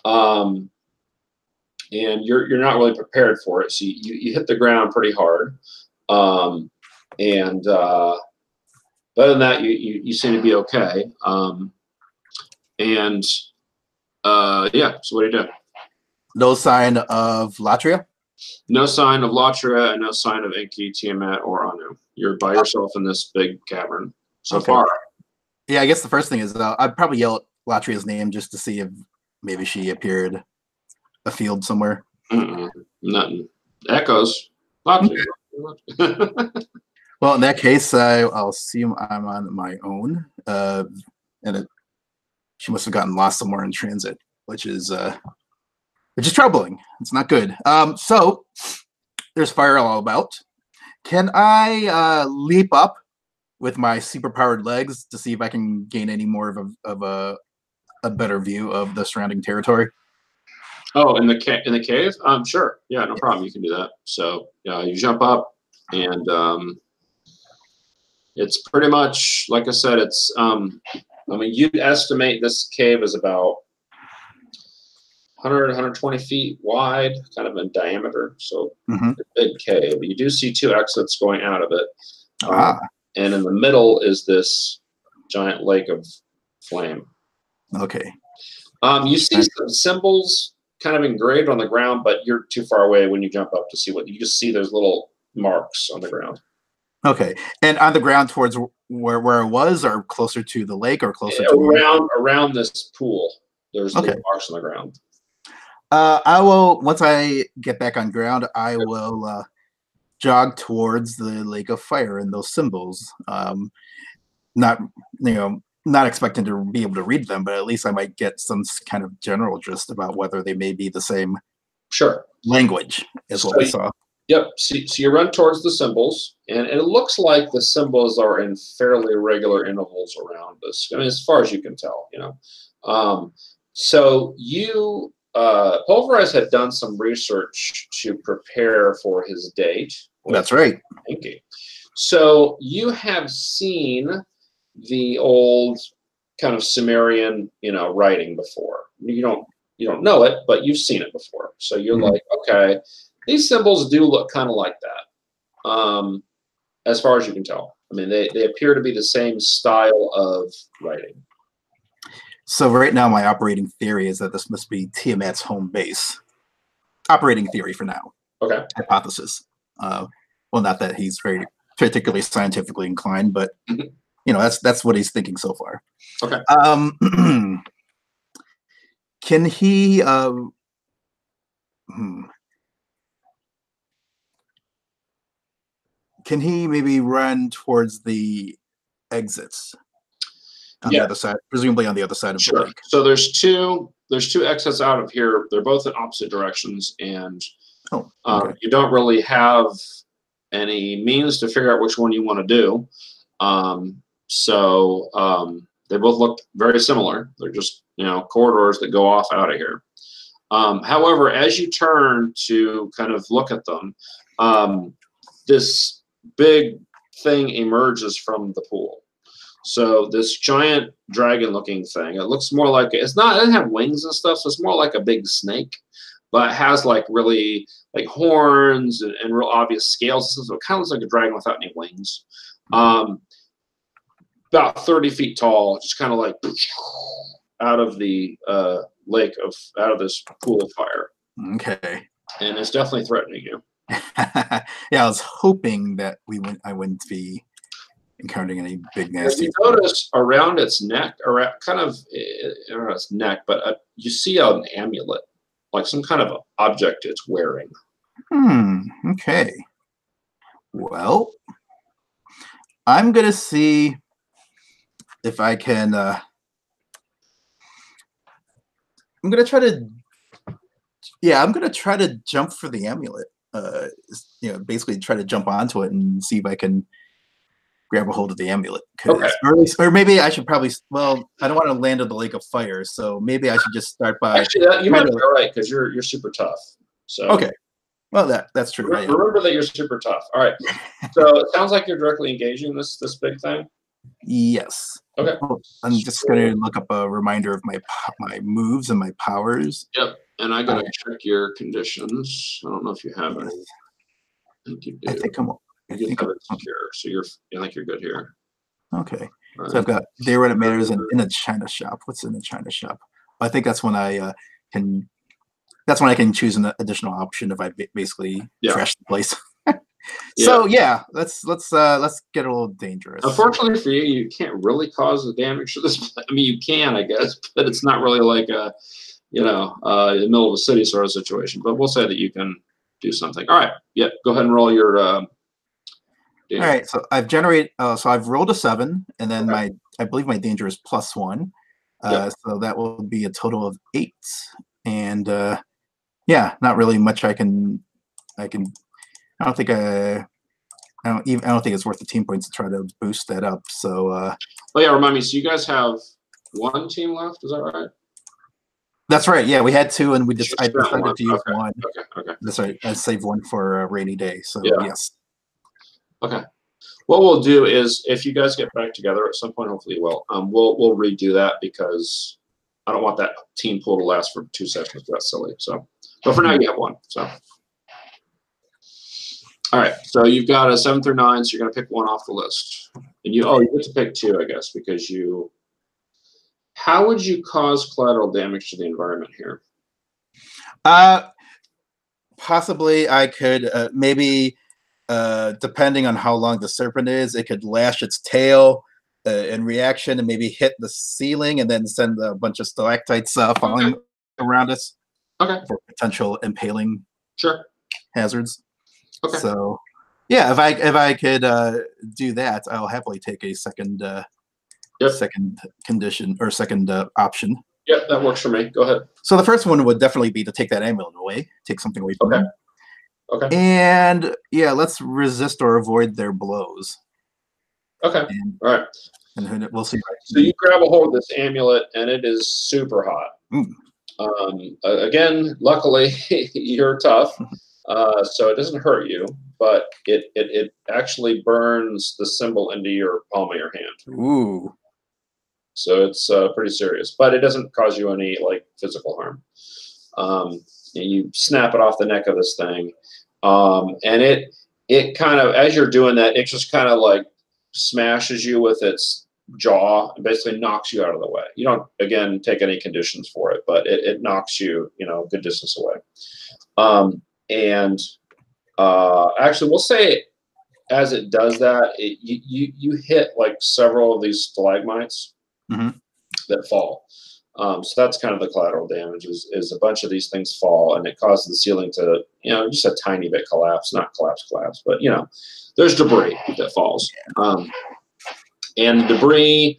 And you're not really prepared for it, so you hit the ground pretty hard, and other than that, you seem to be okay. Yeah. So what do you do? No sign of Latria? No sign of Latria, and no sign of Enki, Tiamat, or Anu. You're by yourself in this big cavern so far. Yeah, I guess the first thing is I'd probably yell at Latria's name just to see if maybe she appeared afield somewhere. Nothing. Echoes. Latria. Well, in that case, I'll assume I'm on my own, and she must have gotten lost somewhere in transit, which is troubling. It's not good. So there's fire all about. Can I leap up with my superpowered legs to see if I can gain any more of a better view of the surrounding territory? Oh, in the cave? Sure. Yeah, no problem. You can do that. So yeah, you jump up, and it's pretty much like I said. It's I mean, you'd estimate this cave is about 100, 120 feet wide, kind of in diameter. So it's a big cave. You do see 2 exits going out of it. And in the middle is this giant lake of flame. Okay. You see some symbols kind of engraved on the ground, but you're too far away when you jump up to see what you just see. There's little marks on the ground. Okay. And on the ground towards where I was, or closer to the lake, or closer to around this pool. There's little marks on the ground. I will, once I get back on ground, I will jog towards the lake of fire and those symbols. Not expecting to be able to read them, but at least I might get some kind of general gist about whether they may be the same language as what we saw. Yep. So you run towards the symbols, and it looks like the symbols are in fairly regular intervals around this. I mean, as far as you can tell, So you, Pulverize had done some research to prepare for his date. That's right. So you have seen the old kind of Sumerian, writing before. You don't know it, but you've seen it before. So you're like, okay, these symbols do look kind of like that, as far as you can tell. I mean, they appear to be the same style of writing. So right now, my operating theory is that this must be Tiamat's home base. Operating theory for now. Okay. Hypothesis. Well, not that he's very particularly scientifically inclined, but that's what he's thinking so far. Okay. Can he? Can he maybe run towards the exits on the other side, presumably on the other side of the lake? So there's two exits out of here. They're both in opposite directions, and you don't really have any means to figure out which one you want to do. They both look very similar. They're just corridors that go off out of here. However, as you turn to kind of look at them, this big thing emerges from the pool. So this giant dragon-looking thing. It looks more like it doesn't have wings and stuff. So it's more like a big snake, but it has like really like horns and real obvious scales. So it kind of looks like a dragon without any wings. About 30 feet tall, just kind of like out of the out of this pool of fire. Okay. And it's definitely threatening you. Yeah, I was hoping that I wouldn't be encountering any big nasty. You notice around its neck, around kind of around its neck, but you see an amulet, like some kind of object it's wearing. Okay. Well, I'm gonna see if I can. I'm gonna try to. Yeah, I'm gonna try to jump for the amulet. Basically try to jump onto it and see if I can grab a hold of the amulet. Okay. Or maybe I should probably. Well, I don't want to land in the lake of fire, so maybe I should just start by. Actually, you might be all right because you're super tough. So okay. Well, that's true. Remember that you're super tough. All right. So it sounds like you're directly engaging this big thing. Yes. Okay. I'm just gonna look up a reminder of my moves and my powers. Yep. And I gotta check your conditions. I don't know if you have any. I think you do. I think I'm. I think it's secure. So I think you're good here. Okay. Right. So I've got there when it matters in a China shop. What's in the China shop? I think that's when I can. That's when I can choose an additional option if I basically trash the place. So yeah, let's get a little dangerous. Unfortunately for you, you can't really cause the damage to this. I mean, you can, I guess, but it's not really like a, in the middle of a city sort of situation. But we'll say that you can do something. All right. Yeah. Go ahead and roll your. All right. So I've generated. So I've rolled a 7, and then I believe my danger is +1. So that will be a total of 8. And yeah, not really much I can. I don't think I don't think it's worth the team points to try to boost that up. So. Oh yeah, remind me. So you guys have 1 team left. Is that right? That's right. Yeah, we had 2, and I decided to use 1. Okay. That's right. I saved 1 for a rainy day. So yes. Okay. What we'll do is, if you guys get back together at some point, hopefully you will. We'll redo that because I don't want that team pool to last for 2 sessions. That's silly. So, but for now you have 1. So. All right, so you've got a 7 through 9, so you're going to pick 1 off the list. And you get to pick 2, I guess, because you. How would you cause collateral damage to the environment here? Possibly I could maybe, depending on how long the serpent is, it could lash its tail in reaction and maybe hit the ceiling and then send a bunch of stalactites falling around us. Okay. For potential impaling. Hazards. Okay. So, yeah, if I could do that, I'll happily take a second condition or second option. Yep, that works for me. Go ahead. So the first one would definitely be to take that amulet away, take something away from them. Okay. And yeah, let's resist or avoid their blows. Okay. All right. And we'll see. So you grab a hold of this amulet, and it is super hot. Again, luckily you're tough. So it doesn't hurt you, but it actually burns the symbol into your palm of your hand. Ooh. So it's pretty serious, but it doesn't cause you any physical harm. And you snap it off the neck of this thing, and it kind of, as you're doing that, it just kind of smashes you with its jaw and basically knocks you out of the way. You don't again take any conditions for it, but it knocks you a good distance away. And actually, we'll say as it does that, you hit several of these stalagmites that fall. So that's kind of the collateral damage is a bunch of these things fall, and it causes the ceiling to just a tiny bit collapse, not collapse, but there's debris that falls, and the debris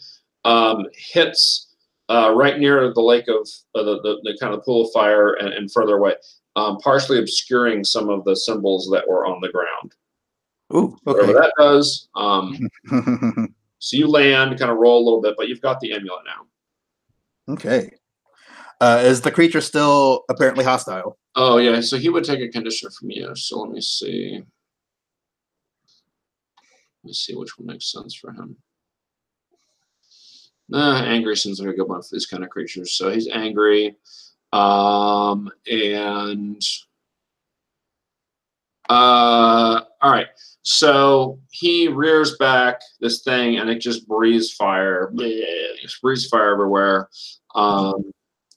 hits right near the lake of the kind of pool of fire and further away. Partially obscuring some of the symbols that were on the ground. Ooh, okay. Whatever that does. So you land, kind of roll a little bit, but you've got the amulet now. Okay. Is the creature still apparently hostile? Oh, yeah. So he would take a condition from you. So let me see. Let me see which one makes sense for him. Angry seems like a good one for these kind of creatures. So he's angry. All right, so he rears back this thing and it just breathes fire. It breathes fire everywhere.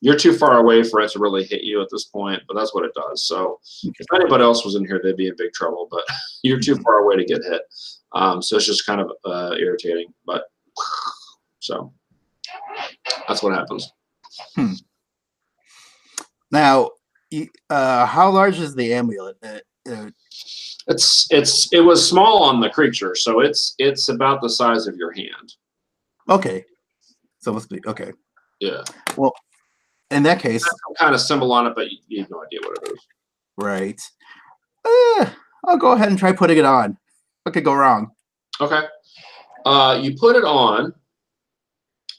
You're too far away for it to really hit you at this point, but that's what it does. So if anybody else was in here, they'd be in big trouble, but you're too far away to get hit. So it's just kind of irritating, but so that's what happens. Now, how large is the amulet? It was small on the creature, so it's about the size of your hand. Okay, so it must be okay. Yeah. Well, in that case, some kind of symbol on it, but you have no idea what it is. Right. I'll go ahead and try putting it on. What could go wrong? Okay. You put it on,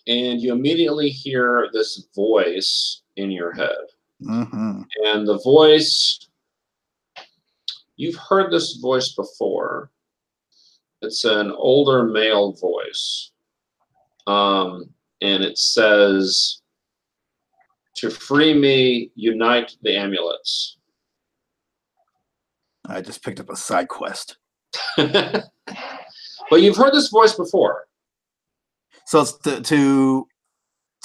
and you immediately hear this voice in your head. Mm-hmm. And the voice, you've heard this voice before. It's an older male voice. And it says, "To free me, unite the amulets." I just picked up a side quest. But you've heard this voice before. So it's to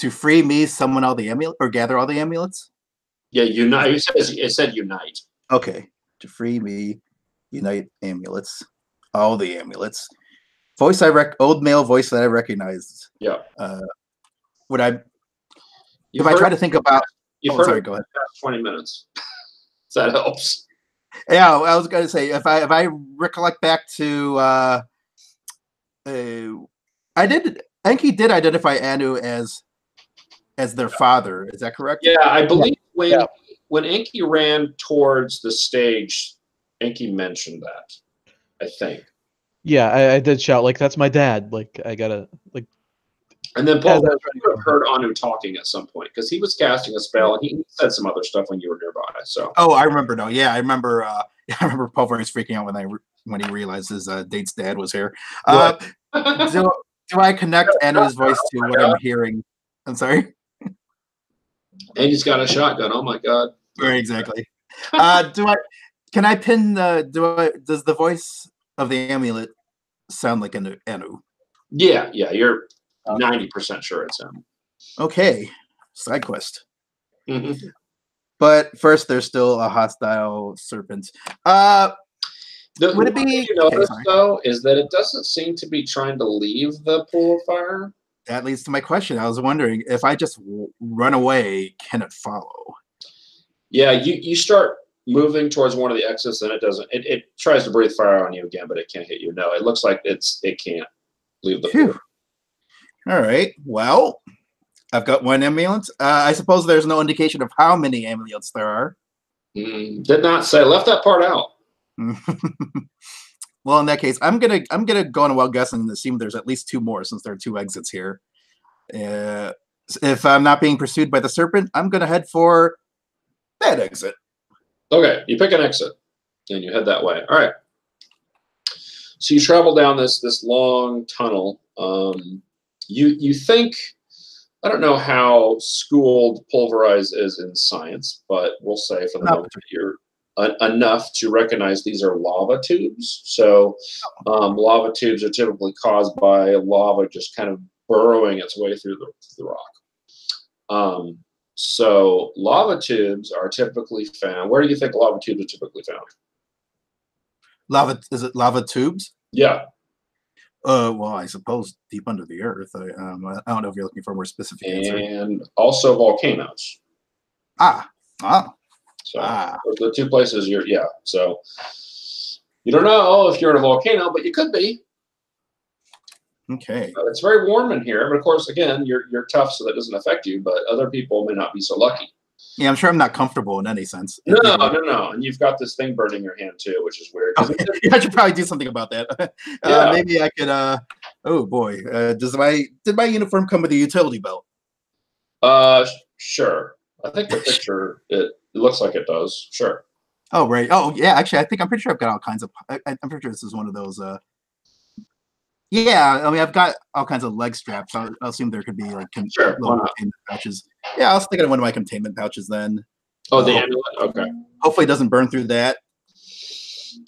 free me, summon all the amulets, or gather all the amulets? Yeah, unite. It said unite. Okay. To free me, unite amulets. All the amulets. Voice old male voice that I recognized. Yeah. Would I if I try to think about sorry, go ahead. 20 minutes. So that helps. Yeah, I was gonna say if I recollect back to Enki did identify Anu as their father. Is that correct? Yeah, I believe when Enki ran towards the stage, Enki mentioned that. I think. Yeah, I did shout like that's my dad. Like I gotta like. And then Paul heard Anu talking at some point because he was casting a spell and he said some other stuff when you were nearby. So. Oh, I remember now. Yeah, I remember. I remember Pulverized freaking out when he realized his date's dad was here. Do I connect Anu's voice to what I'm hearing? I'm sorry. And he's got a shotgun. Oh my god. Right, exactly. Can I pin does the voice of the amulet sound like Anu? Yeah, you're 90% sure it's him. Okay. Side quest. Mm-hmm. But first there's still a hostile serpent. Would it be though is that it doesn't seem to be trying to leave the pool of fire? That leads to my question. I was wondering if I just run away, can it follow? Yeah, you start moving towards one of the exits, and it doesn't. It tries to breathe fire on you again, but it can't hit you. No, it looks like it can't leave the pool. All right. Well, I've got one amulet. I suppose there's no indication of how many amulets there are. Did not say. Left that part out. Well, in that case, I'm gonna go on a wild guess and assume there's at least two more since there are two exits here. If I'm not being pursued by the serpent, I'm gonna head for that exit. Okay, you pick an exit and you head that way. All right. So you travel down this long tunnel. You think, I don't know how schooled Pulverize is in science, but we'll say for the moment you're enough to recognize these are lava tubes. So lava tubes are typically caused by lava just kind of burrowing its way through the rock. So lava tubes are typically found. Where do you think lava tubes are typically found? Is it lava tubes? Yeah. Well, I suppose deep under the earth. I don't know if you're looking for a more specific answer. And also volcanoes. So the two places so you don't know if you're in a volcano, but you could be. Okay. It's very warm in here, but of course, again, you're tough, so that doesn't affect you. But other people may not be so lucky. Yeah, I'm sure I'm not comfortable in any sense. No. And you've got this thing burning your hand too, which is weird. Okay. I should probably do something about that. Maybe I could. Oh boy, did my uniform come with a utility belt? Sure. I think the picture it looks like it does. Sure. Oh right. Oh yeah. Actually, I'm pretty sure I've got all kinds of. I'm pretty sure this is one of those. Yeah, I mean, I've got all kinds of leg straps. I'll assume there could be like little containment pouches. Yeah, I'll stick it in one of my containment pouches then. Oh, the amulet. Okay. Hopefully, it doesn't burn through that.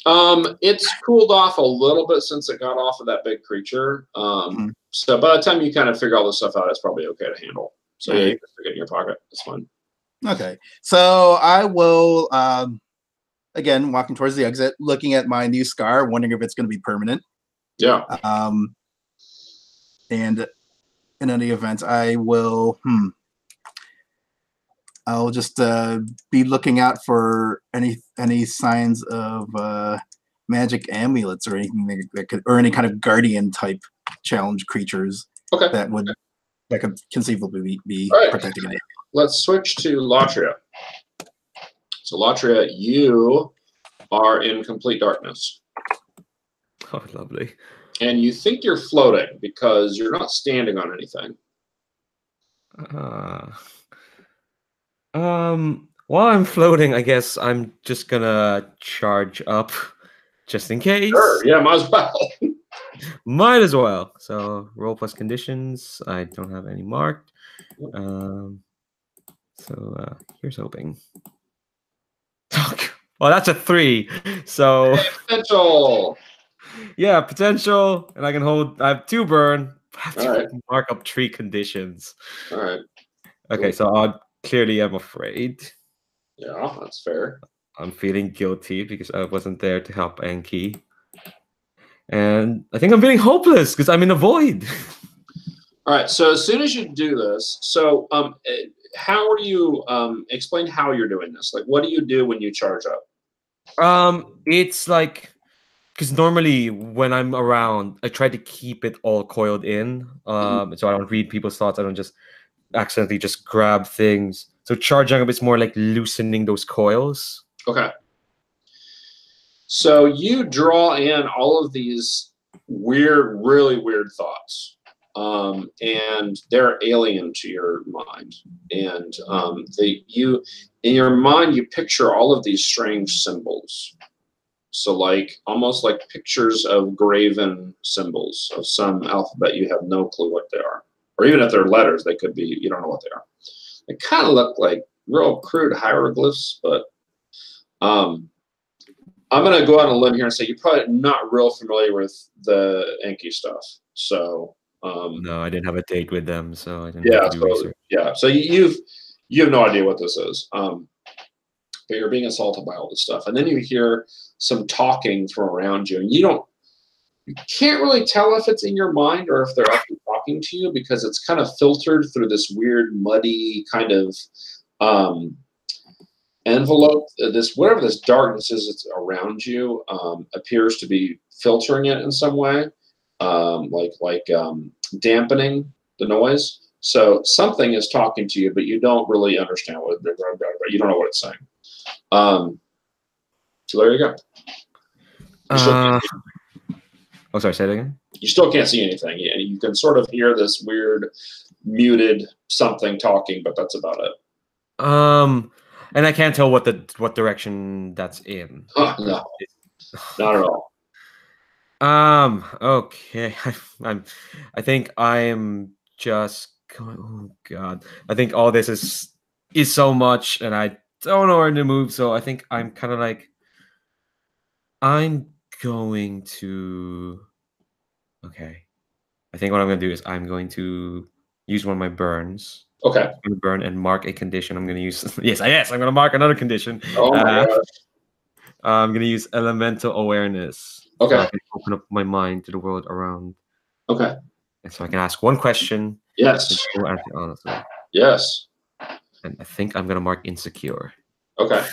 It's cooled off a little bit since it got off of that big creature. So by the time you kind of figure all this stuff out, it's probably okay to handle. So yeah, you can stick it in your pocket. That's fine. Okay. So I will again walking towards the exit, looking at my new scar, wondering if it's going to be permanent. Yeah. And in any event, I will. I'll just be looking out for any signs of magic amulets or anything that could, or any kind of guardian type challenge creatures that could conceivably be protecting an amulet. Let's switch to Latria. So Latria, you are in complete darkness. Oh, lovely. And you think you're floating because you're not standing on anything. While I'm floating, I guess I'm just gonna charge up just in case. Sure, yeah, might as well. Might as well. So roll plus conditions. I don't have any marked. Here's hoping. Well, that's a 3. So potential. Yeah, potential, and I can hold. I have 2 burn. I have to mark up 3 conditions. All right. Okay, so I clearly am afraid. Yeah, that's fair. I'm feeling guilty because I wasn't there to help Anki. And I think I'm feeling hopeless because I'm in a void. All right, so as soon as you do this, so how are you, explain how you're doing this. Like, what do you do when you charge up? It's like, because normally when I'm around, I try to keep it all coiled in. So I don't read people's thoughts. I don't just accidentally just grab things. So charging up is more like loosening those coils. Okay. So you draw in all of these weird, really weird thoughts, and they're alien to your mind. And in your mind, you picture all of these strange symbols. So like almost like pictures of graven symbols of some alphabet you have no clue what they are, or even if they're letters, they could be, you don't know what they are. They kind of look like real crude hieroglyphs, but I'm going to go out on a limb here and say you're probably not real familiar with the Enki stuff. So no, I didn't have a date with them, so I didn't have to do research. Yeah, so you have no idea what this is. But you're being assaulted by all this stuff, and then you hear some talking from around you, and you can't really tell if it's in your mind or if they're actually talking to you because it's kind of filtered through this weird, muddy kind of envelope. Whatever this darkness is that's around you appears to be filtering it in some way, like dampening the noise. So something is talking to you, but you don't really understand what they're talking about. You don't know what it's saying. So there you go. Oh, sorry, say it again. You still can't see anything. You can sort of hear this weird, muted something talking, but that's about it. And I can't tell what direction that's in. No, not at all. Okay. I think I am just going. Oh God. I think all this is so much, and I don't know where to move. So I think I'm kind of like, I'm going to. Okay. I think what I'm going to do is I'm going to use one of my burns. Okay. I'm going to burn and mark a condition. I'm going to use yes. I'm going to mark another condition. Oh my gosh. I'm going to use elemental awareness. Okay. So I can open up my mind to the world around. Okay. And so I can ask one question. Yes. And answer honestly. Yes. And I think I'm going to mark insecure. Okay.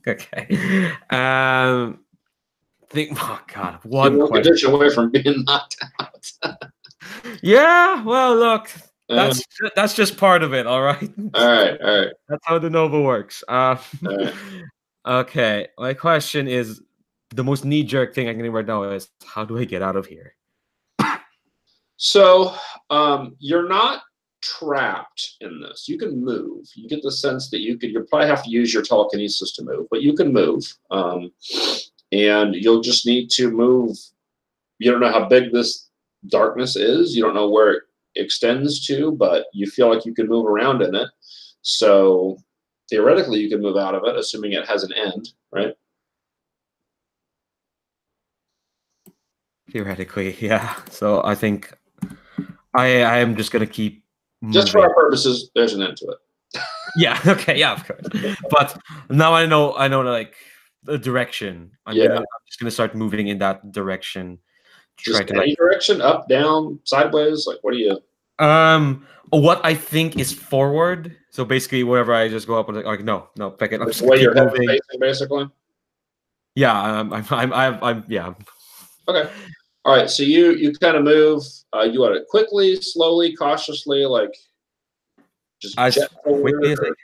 Okay. Oh God, one condition away from being knocked out. Yeah. Well, look. That's just part of it, all right? All right. That's how the Nova works. Right. Okay, my question is, the most knee-jerk thing I can do right now is, how do I get out of here? So, you're not trapped in this. You can move. You get the sense that you'll probably have to use your telekinesis to move, but you can move. And you'll just need to move. You don't know how big this darkness is. You don't know where it extends to, but you feel like you can move around in it. So theoretically, you can move out of it, assuming it has an end, right? Theoretically, yeah. So I think I am just gonna keep Just for our purposes, there's an end to it. Yeah. Okay. Yeah. Of course. But now I know like the direction. I'm just gonna start moving in that direction. Just any direction, up, down, sideways. Like, what do you? What I think is forward. So basically, wherever I just go up and like, no, back it. I'm just The way keep your head moving. is facing, basically. Yeah. I'm. Yeah. Okay. All right. So you kind of move. You want it quickly, slowly, cautiously, like just as jet quickly as I forward.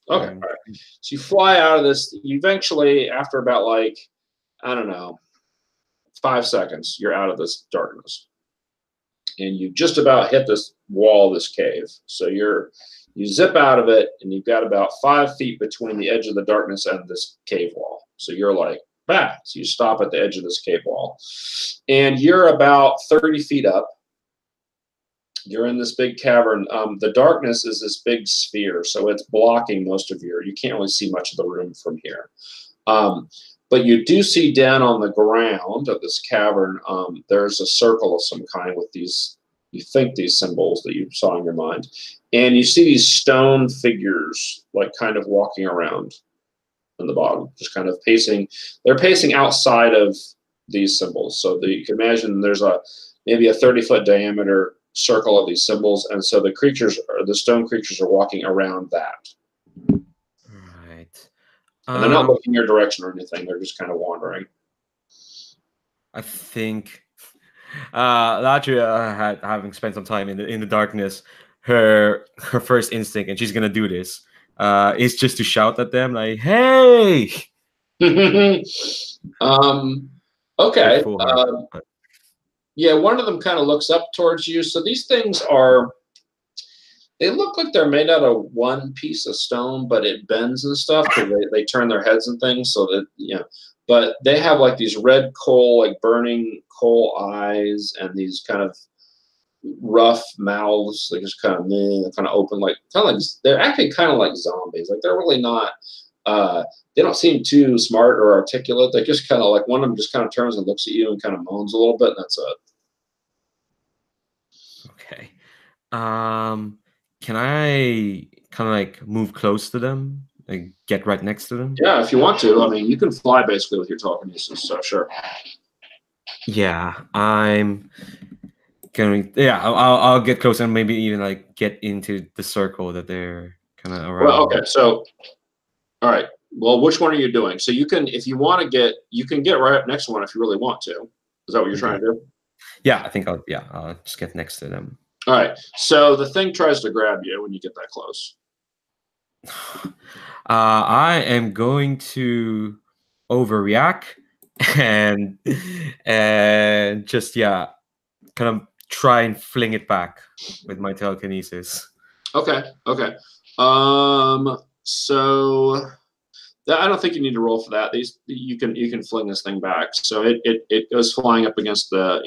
can. Okay. All right. So you fly out of this. You eventually, after about like, I don't know, 5 seconds, you're out of this darkness, and you just about hit this wall, this cave. So you zip out of it, and you've got about 5 feet between the edge of the darkness and this cave wall. So you're like, bah. So you stop at the edge of this cave wall, and you're about 30 feet up. You're in this big cavern. The darkness is this big sphere, so it's blocking most of you can't really see much of the room from here. But you do see down on the ground of this cavern, there's a circle of some kind with these, you think these symbols that you saw in your mind. And you see these stone figures, like kind of walking around in the bottom, just kind of pacing. They're pacing outside of these symbols. So you can imagine there's maybe a 30-foot diameter circle of these symbols. And so the stone creatures are walking around that. Right. And they're not looking your direction or anything. They're just kind of wandering. I think Latria, having spent some time in the darkness, her first instinct, and she's gonna do this, is just to shout at them like, "Hey!" Okay. Yeah, one of them kind of looks up towards you. So these things they look like they're made out of one piece of stone, but it bends and stuff because they turn their heads and things. So that, but they have like these red coal, like burning coal eyes, and these kind of rough mouths. They just kind of open, like they're acting kind of like zombies. Like they're really not. They don't seem too smart or articulate. They just kind of like one of them just kind of turns and looks at you and kind of moans a little bit, and that's it. Okay. Can I kind of like move close to them, like get right next to them? Yeah, if you want to. I mean, you can fly basically with your telekinesis, so sure. Yeah, I'm going. Yeah, I'll get close and maybe even like get into the circle that they're kind of around. Well, okay, so all right. Well, which one are you doing? So you can, if you want to get, you can get right up next to one if you really want to. Is that what you're trying to do? Yeah, I think I'll just get next to them. All right. So the thing tries to grab you when you get that close. I am going to overreact and just kind of try and fling it back with my telekinesis. Okay. Okay. So I don't think you need to roll for that. You can fling this thing back. So it goes flying up against the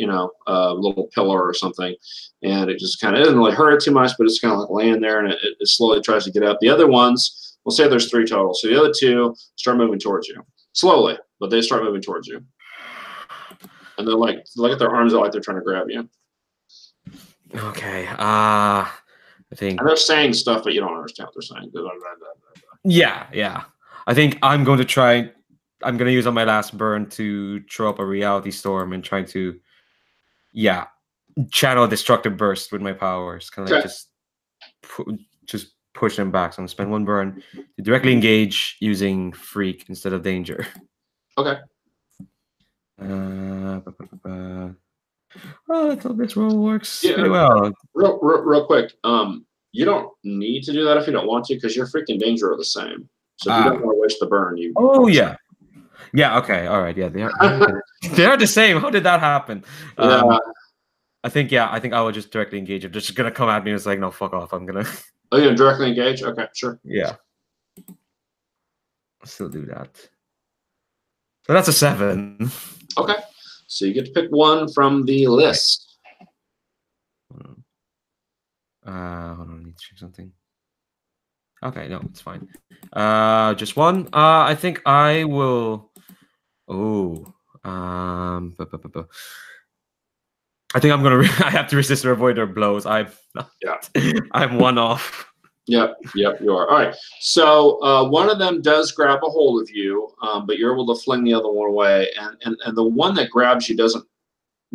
little pillar or something, and it just kind of doesn't really hurt it too much, but it's kind of like laying there, and it slowly tries to get up. The other ones, we'll say there's 3 total. So the other 2 start moving towards you slowly, but they start moving towards you, and they're like, look at their arms out like they're trying to grab you. Okay. I think. And they're saying stuff, but you don't understand what they're saying. Yeah. I think I'm going to use on my last burn to throw up a reality storm and try to, channel a destructive burst with my powers. Kind of like just push them back. So I'm going to spend 1 burn to directly engage using Freak instead of Danger. Okay. I thought this roll works pretty well. Real quick. You don't need to do that if you don't want to, because your freaking Danger are the same. So if you don't want to waste the burn, you. Oh yeah. Yeah. Okay. All right. Yeah. They are the same. How did that happen? Yeah. I think I would just directly engage. If they're just gonna come at me, and it's like, no, fuck off. I'm gonna. Oh, you're gonna directly engage? Okay, sure. Yeah. I'll still do that. So that's a 7. Okay. So you get to pick one from the list. Hold on. I need to check something. Okay, no, it's fine. Just one. I think I will. Oh, I think I'm gonna. I have to resist or avoid their blows. Yeah. I'm one off. Yep, you are. All right. So one of them does grab a hold of you, but you're able to fling the other one away. And the one that grabs you doesn't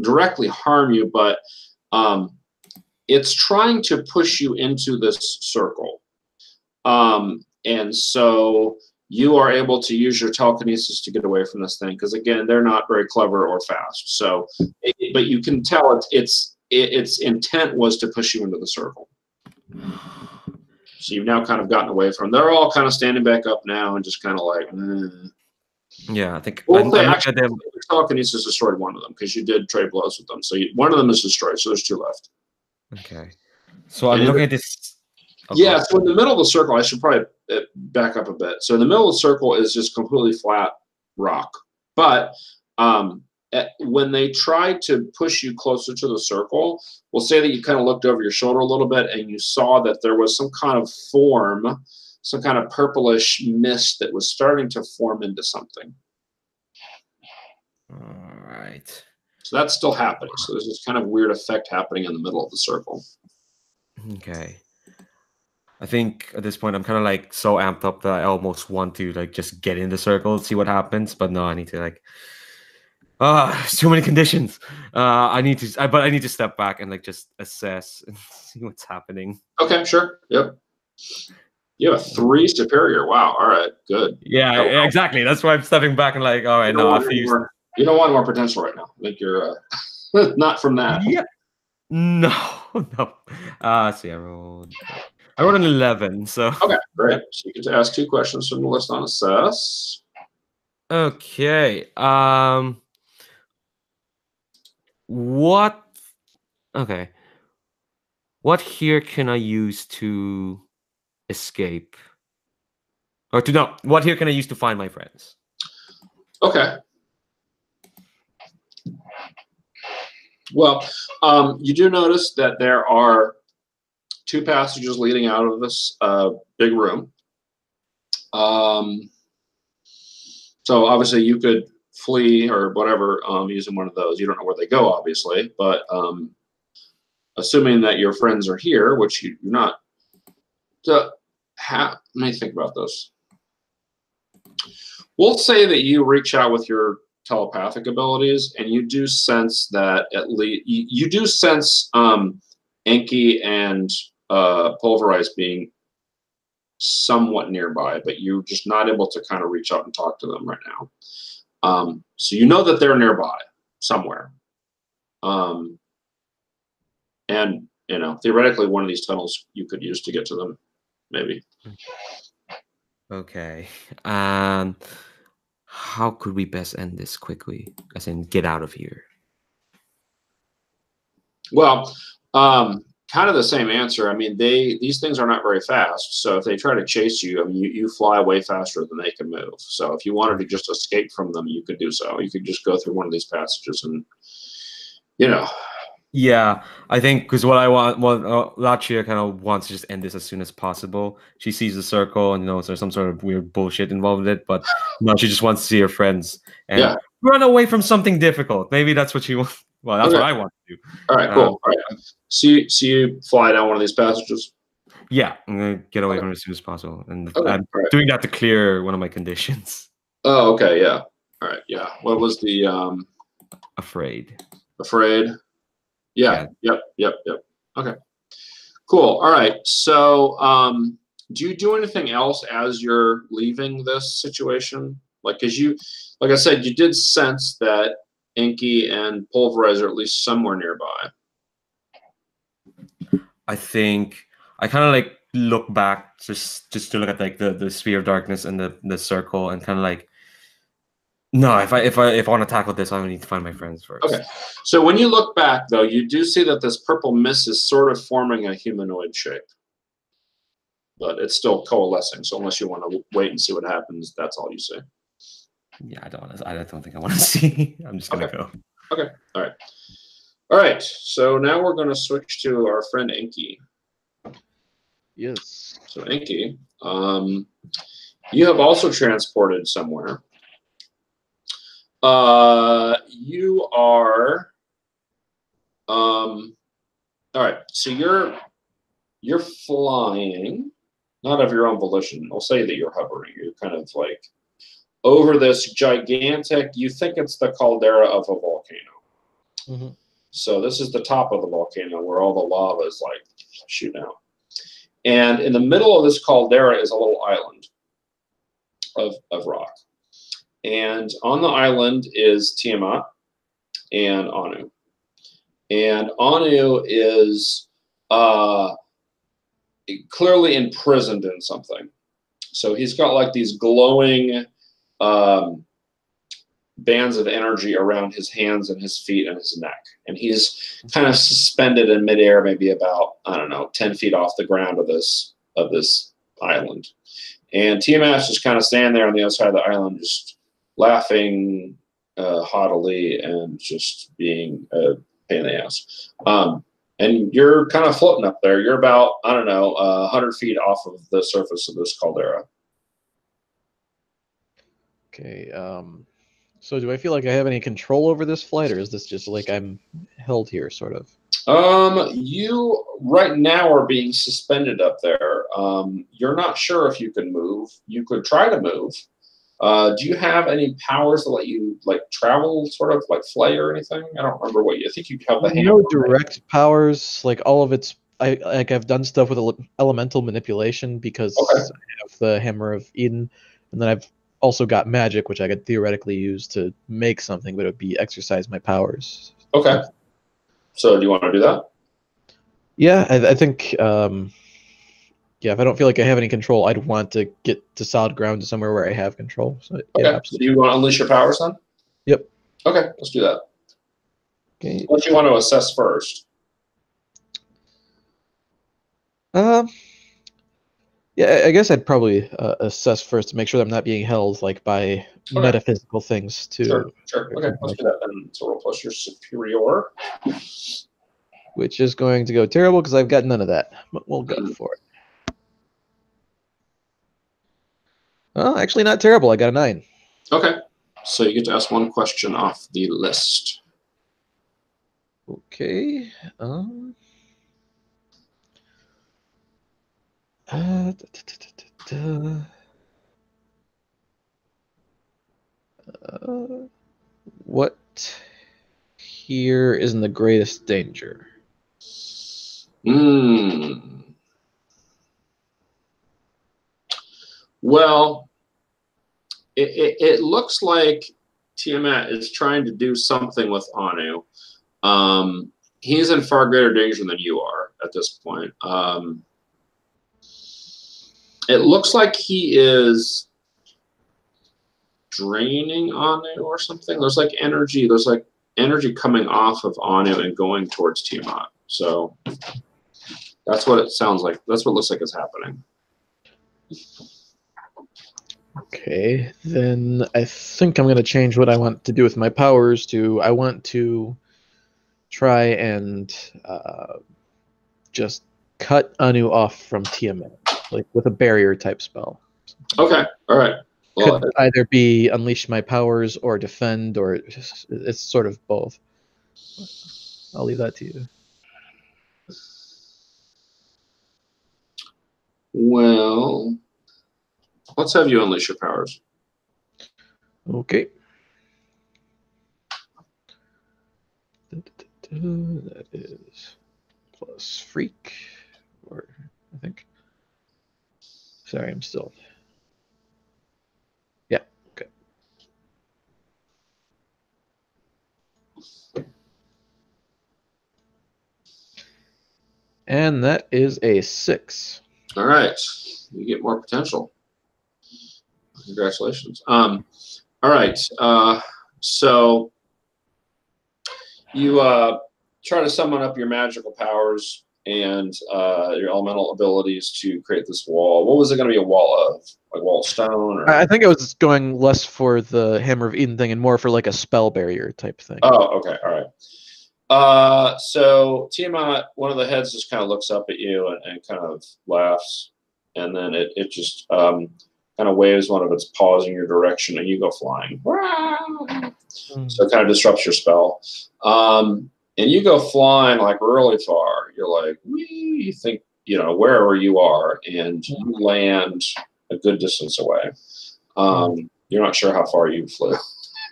directly harm you, but it's trying to push you into this circle. And so you are able to use your telekinesis to get away from this thing, because again, they're not very clever or fast. So, but you can tell its intent was to push you into the circle. So you've now kind of gotten away from them. They're all kind of standing back up now and just kind of like, Yeah, I think. Well, telekinesis destroyed one of them because you did trade blows with them. So one of them is destroyed. So there's 2 left. Okay. So I'm looking at this. Okay. Yeah, so in the middle of the circle, I should probably back up a bit. So in the middle of the circle is just completely flat rock. But when they tried to push you closer to the circle, we'll say that you kind of looked over your shoulder a little bit and you saw that there was some kind of form, some kind of purplish mist that was starting to form into something. All right. So that's still happening. So there's this kind of weird effect happening in the middle of the circle. Okay. I think at this point I'm kind of like so amped up that I almost want to like just get in the circle and see what happens, but no, I need to like there's too many conditions. I need to step back and like just assess and see what's happening. Okay, sure. Yep. You have a 3 superior. Wow. All right. Good. Yeah, exactly. That's why I'm stepping back and like, all right, you don't want more potential right now. Like you're not from that. Yeah. No. See, I rolled an 11, so. Okay, great. So you get to ask 2 questions from the list on assess. Okay. What here can I use to escape? What here can I use to find my friends? Okay. Well, you do notice that there are 2 passages leading out of this big room. So obviously you could flee or whatever using one of those. You don't know where they go, obviously, but assuming that your friends are here, which you're not. Let me think about this. We'll say that you reach out with your telepathic abilities, and you do sense that at least you do sense Enki and Pulverize being somewhat nearby, but you're just not able to kind of reach out and talk to them right now. So you know that they're nearby somewhere, and you know theoretically one of these tunnels you could use to get to them, maybe. Okay. How could we best end this quickly? As in, get out of here. Well, kind of the same answer. I mean, these things are not very fast. So if they try to chase you, I mean, you fly way faster than they can move. So if you wanted to just escape from them, you could do so. You could just go through one of these passages and, you know. Yeah, I think because what I want, Lachia kind of wants to just end this as soon as possible. She sees the circle and knows there's some sort of weird bullshit involved with it, but no, she just wants to see her friends and run away from something difficult. Maybe that's what she wants. Well, that's what I want to do. All right, cool. All right. So you fly down one of these passages? Yeah, I'm going to get away from it as soon as possible. And I'm doing that to clear one of my conditions. Oh, okay, yeah. All right, yeah. What was the... Afraid. Afraid? Yeah. Yep. Okay. Cool. All right. So do you do anything else as you're leaving this situation? Like, because like I said, you did sense that Enki and Pulverize are at least somewhere nearby. I think I kind of like look back just to look at like the sphere of darkness and the circle and kind of like, no, if I want to tackle this, I need to find my friends first. Okay. So when you look back, though, you do see that this purple mist is sort of forming a humanoid shape, but it's still coalescing. So unless you want to wait and see what happens, that's all you see. Yeah, I don't think I want to see. I'm just gonna go. Okay. All right. All right. So now we're going to switch to our friend Enki. Yes. So Enki, you have also transported somewhere. You are All right. So you're flying, not of your own volition. I'll say that you're hovering. You're kind of like over this gigantic. You think it's the caldera of a volcano. Mm-hmm. So this is the top of the volcano where all the lava is like shooting out. And in the middle of this caldera is a little island of rock. And on the island is Tiamat and Anu. And Anu is clearly imprisoned in something. So he's got like these glowing bands of energy around his hands and his feet and his neck. And he's kind of suspended in midair, maybe about, I don't know, 10 feet off the ground of this island. And Tiamat's just kind of standing there on the other side of the island, just laughing haughtily and just being a pain in the ass. And you're kind of floating up there. You're about, I don't know, 100 feet off of the surface of this caldera. Okay. So do I feel like I have any control over this flight, or is this just like I'm held here, sort of? You right now are being suspended up there. You're not sure if you can move. You could try to move. Do you have any powers that let you like travel, sort of like fly or anything? I don't remember what you. I think you have the No direct powers. Like all of it's. I've done stuff with elemental manipulation because Okay. I have the Hammer of Eden, and then I've also got magic, which I could theoretically use to make something, but it would be exercise my powers. Okay. So do you want to do that? Yeah, I think. Yeah, if I don't feel like I have any control, I'd want to get to solid ground to somewhere where I have control. So Okay. yeah, So absolutely. do you want to unleash your powers then? Yep. Okay, let's do that. Okay. What do you want to assess first? Yeah, I guess I'd probably assess first to make sure that I'm not being held like by metaphysical things too. Sure. Okay, let's do that then. So roll plus your superior. Which is going to go terrible because I've got none of that. But we'll go for it. Oh, actually not terrible. I got a 9. Okay. So you get to ask one question off the list. Okay. What here is in the greatest danger? Well, it looks like Tiamat is trying to do something with Anu. He's in far greater danger than you are at this point. It looks like he is draining Anu or something. There's like energy. There's like energy coming off of Anu and going towards Tiamat. So that's what it sounds like. That's what it looks like is happening. Okay, then I think I'm going to change what I want to do with my powers to I want to try and just cut Anu off from Tiamat, like with a barrier type spell. Okay, all right. Well, Could either be unleash my powers or defend, or it's sort of both. I'll leave that to you. Well, let's have you unleash your powers. Okay. That is plus freak, or I think. Sorry, I'm still. Yeah. Okay. And that is a 6. All right, you get more potential. Congratulations. All right, so you try to summon up your magical powers and your elemental abilities to create this wall. What was it going to be a wall of? Like a wall of stone? Or? I think I was going less for the Hammer of Eden thing and more for like a spell barrier type thing. Oh, okay, all right. So Tiamat, one of the heads just kind of looks up at you and kind of laughs, and then it just kind of waves one of its paws in your direction, and you go flying. So it kind of disrupts your spell. and you go flying like really far. You're like, wee, you think, wherever you are, and you land a good distance away. You're not sure how far you flew,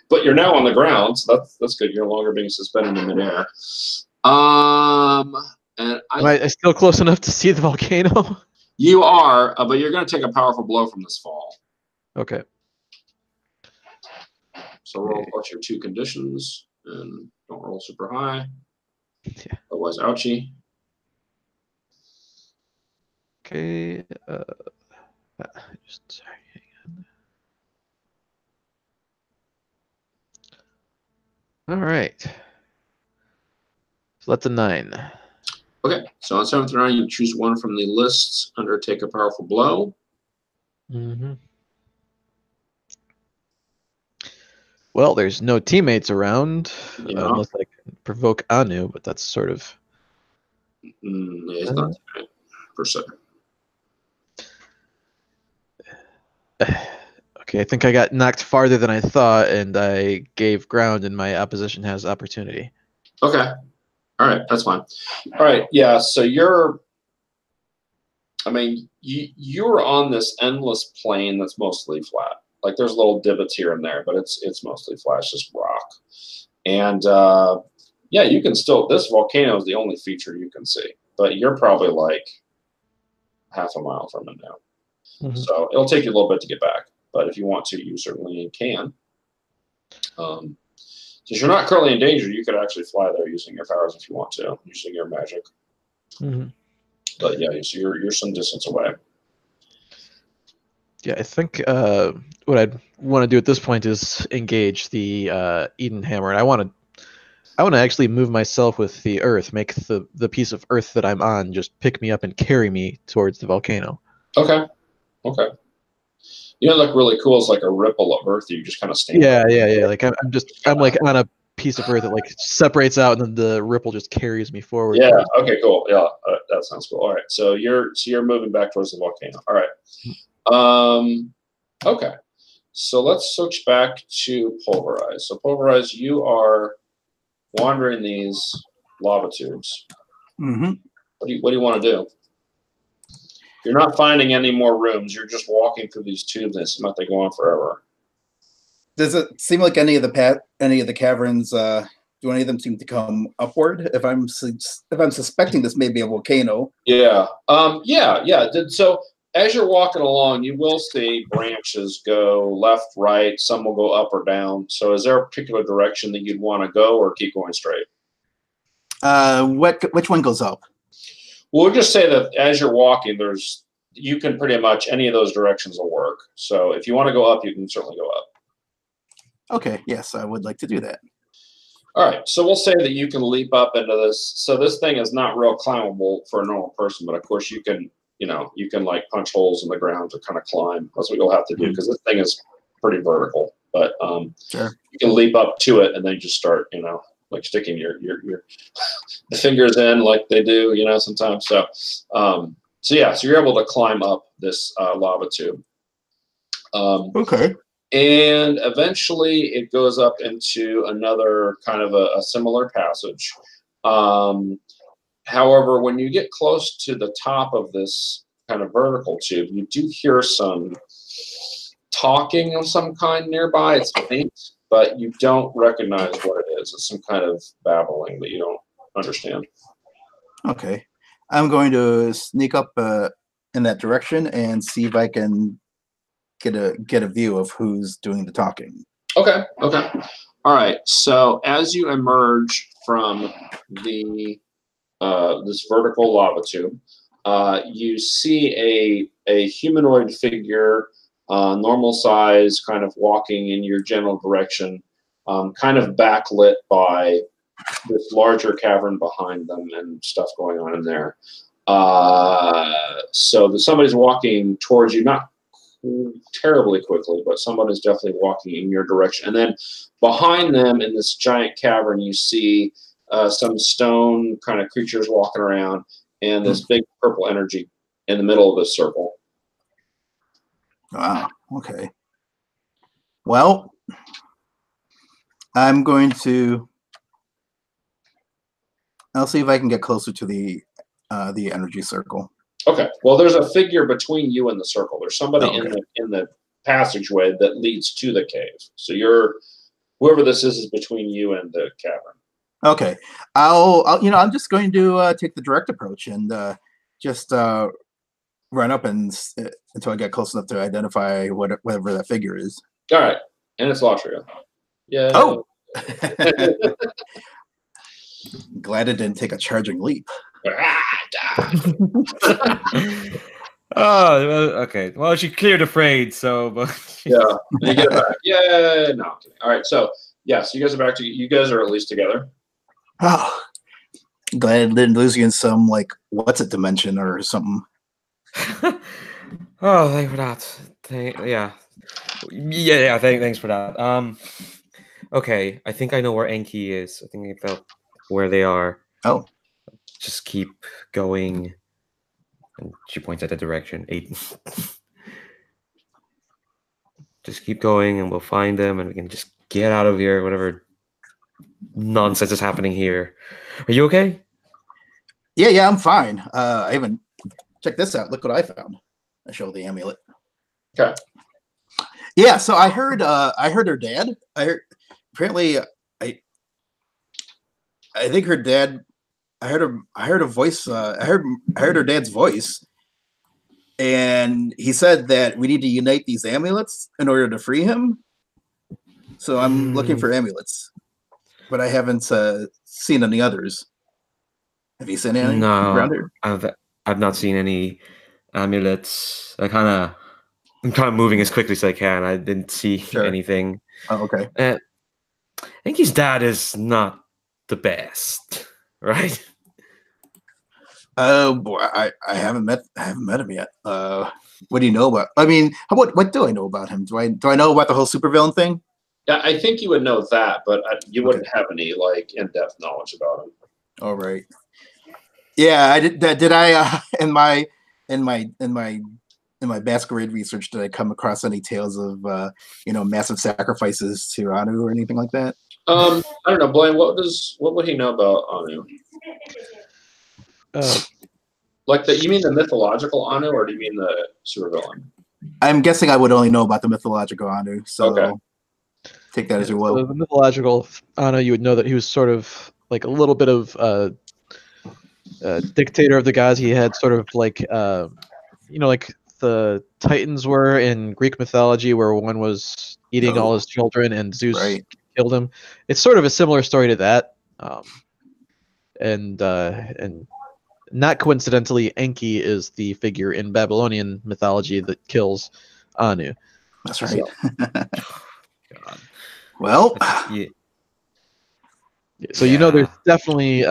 but you're now on the ground, so that's good. You're no longer being suspended in midair. And Am I still close enough to see the volcano? You are, but you're going to take a powerful blow from this fall. Okay. So roll what's your 2 conditions, and don't roll super high. Yeah. Otherwise, ouchie. Okay. Sorry. Hang on. All right. So that's a 9. Okay, so on 7 through 9, you choose one from the lists under take a powerful blow. Mm-hmm. Well, there's no teammates around unless I can provoke Anu, but that's sort of. Yeah, he's not teammate, per se. Okay, I think I got knocked farther than I thought, and I gave ground, and my opposition has opportunity. Okay. All right, that's fine. All right, yeah, so you're on this endless plain that's mostly flat. Like there's little divots here and there, but it's mostly flat, it's just rock. And yeah, you can still, this volcano is the only feature you can see, but you're probably like half a mile from it now. Mm-hmm. So it'll take you a little bit to get back, but if you want to, you certainly can. Since you're not currently in danger, you could actually fly there using your powers if you want to, using your magic. Mm-hmm. But yeah, so you're some distance away. Yeah, I think what I'd want to do at this point is engage the Eden Hammer, and I want to actually move myself with the Earth, make the piece of Earth that I'm on just pick me up and carry me towards the volcano. Okay. Okay. You know, look really cool. It's like a ripple of Earth. You just kind of stand. Yeah. Like I'm like on a piece of Earth that like separates out, and then the ripple just carries me forward. Yeah. Okay. Cool. Yeah. That sounds cool. All right. So you're moving back towards the volcano. All right. Okay. So let's switch back to Pulverize. So Pulverize, you are wandering these lava tubes. Mm-hmm. What do you want to do? You're not finding any more rooms. You're just walking through these tubes, and it's not they go on forever. Does it seem like any of the caverns? Do any of them seem to come upward? If I'm suspecting this may be a volcano. Yeah. Yeah. So as you're walking along, you will see branches go left, right. Some will go up or down. So is there a particular direction that you'd want to go, or keep going straight? Which one goes up? We'll just say that as you're walking, you can pretty much any of those directions will work. So if you want to go up, you can certainly go up. Okay. Yes, I would like to do that. All right. So we'll say that you can leap up into this. So this thing is not real climbable for a normal person, but of course you can like punch holes in the ground to kind of climb. That's what you'll have to do because this thing is pretty vertical. But sure. You can leap up to it and then just start, like sticking your the fingers in like they do, sometimes. So yeah, so you're able to climb up this lava tube. Okay. And eventually it goes up into another kind of a similar passage. However, when you get close to the top of this kind of vertical tube, you do hear some talking of some kind nearby. It's faint, but you don't recognize what it is. It's some kind of babbling that you don't understand. Okay. I'm going to sneak up in that direction and see if I can get a view of who's doing the talking. Okay. All right. So as you emerge from the this vertical lava tube, you see a humanoid figure, normal size, kind of walking in your general direction, kind of backlit by this larger cavern behind them and stuff going on in there. So somebody's walking towards you, not terribly quickly, but someone is definitely walking in your direction. And then behind them in this giant cavern, you see some stone kind of creatures walking around and this big purple energy in the middle of this circle. Wow. Okay. Well, I'm going to I'll see if I can get closer to the energy circle. Okay. Well, there's a figure between you and the circle. There's somebody Oh, okay. in the passageway that leads to the cave. So whoever this is between you and the cavern. Okay. I'll I'm just going to take the direct approach and just run up until I get close enough to identify whatever that figure is. All right. And it's Latria. Yeah. Oh. Glad it didn't take a charging leap. Oh, okay. Well, she cleared afraid, so. But Yeah. You get it back. Yeah. No. I'm kidding. All right. So you guys are back to you guys are at least together. Oh, glad I didn't lose you in some what's it dimension or something. Oh, thanks for that. Yeah. Thanks for that. Okay, I think I know where Enki is. I think I felt where they are. Oh, just keep going. And she points at the direction. 8. Just keep going, and we'll find them, and we can just get out of here. Whatever nonsense is happening here. Are you okay? Yeah, I'm fine. I haven't check this out. Look what I found. I show the amulet. Okay. Yeah, so I heard her dad. Apparently I think her dad. I heard a voice. I heard her dad's voice, and he said that we need to unite these amulets in order to free him. So I'm looking for amulets, but I haven't seen any others. Have you seen any around here? I've not seen any amulets. I'm kind of moving as quickly as I can. I didn't see anything. Oh, okay. I think his dad is not the best, right? Oh boy, I haven't met him yet. What do you know about? I mean, what do I know about him? Do I know about the whole supervillain thing? Yeah, I think you would know that, but you wouldn't have any in-depth knowledge about him. All right. Yeah, I did. Did I in my masquerade research, did I come across any tales of massive sacrifices to Anu or anything like that? I don't know, Blaine. What would he know about Anu? You mean the mythological Anu, or do you mean the supervillain? I'm guessing I would only know about the mythological Anu, so take that as you will. So the mythological Anu, you would know that he was sort of like a little bit of dictator of the gods. He had sort of like the Titans were in Greek mythology, where one was eating all his children and Zeus killed him. It's sort of a similar story to that, and not coincidentally, Enki is the figure in Babylonian mythology that kills Anu. That's right. God. Well, so there's definitely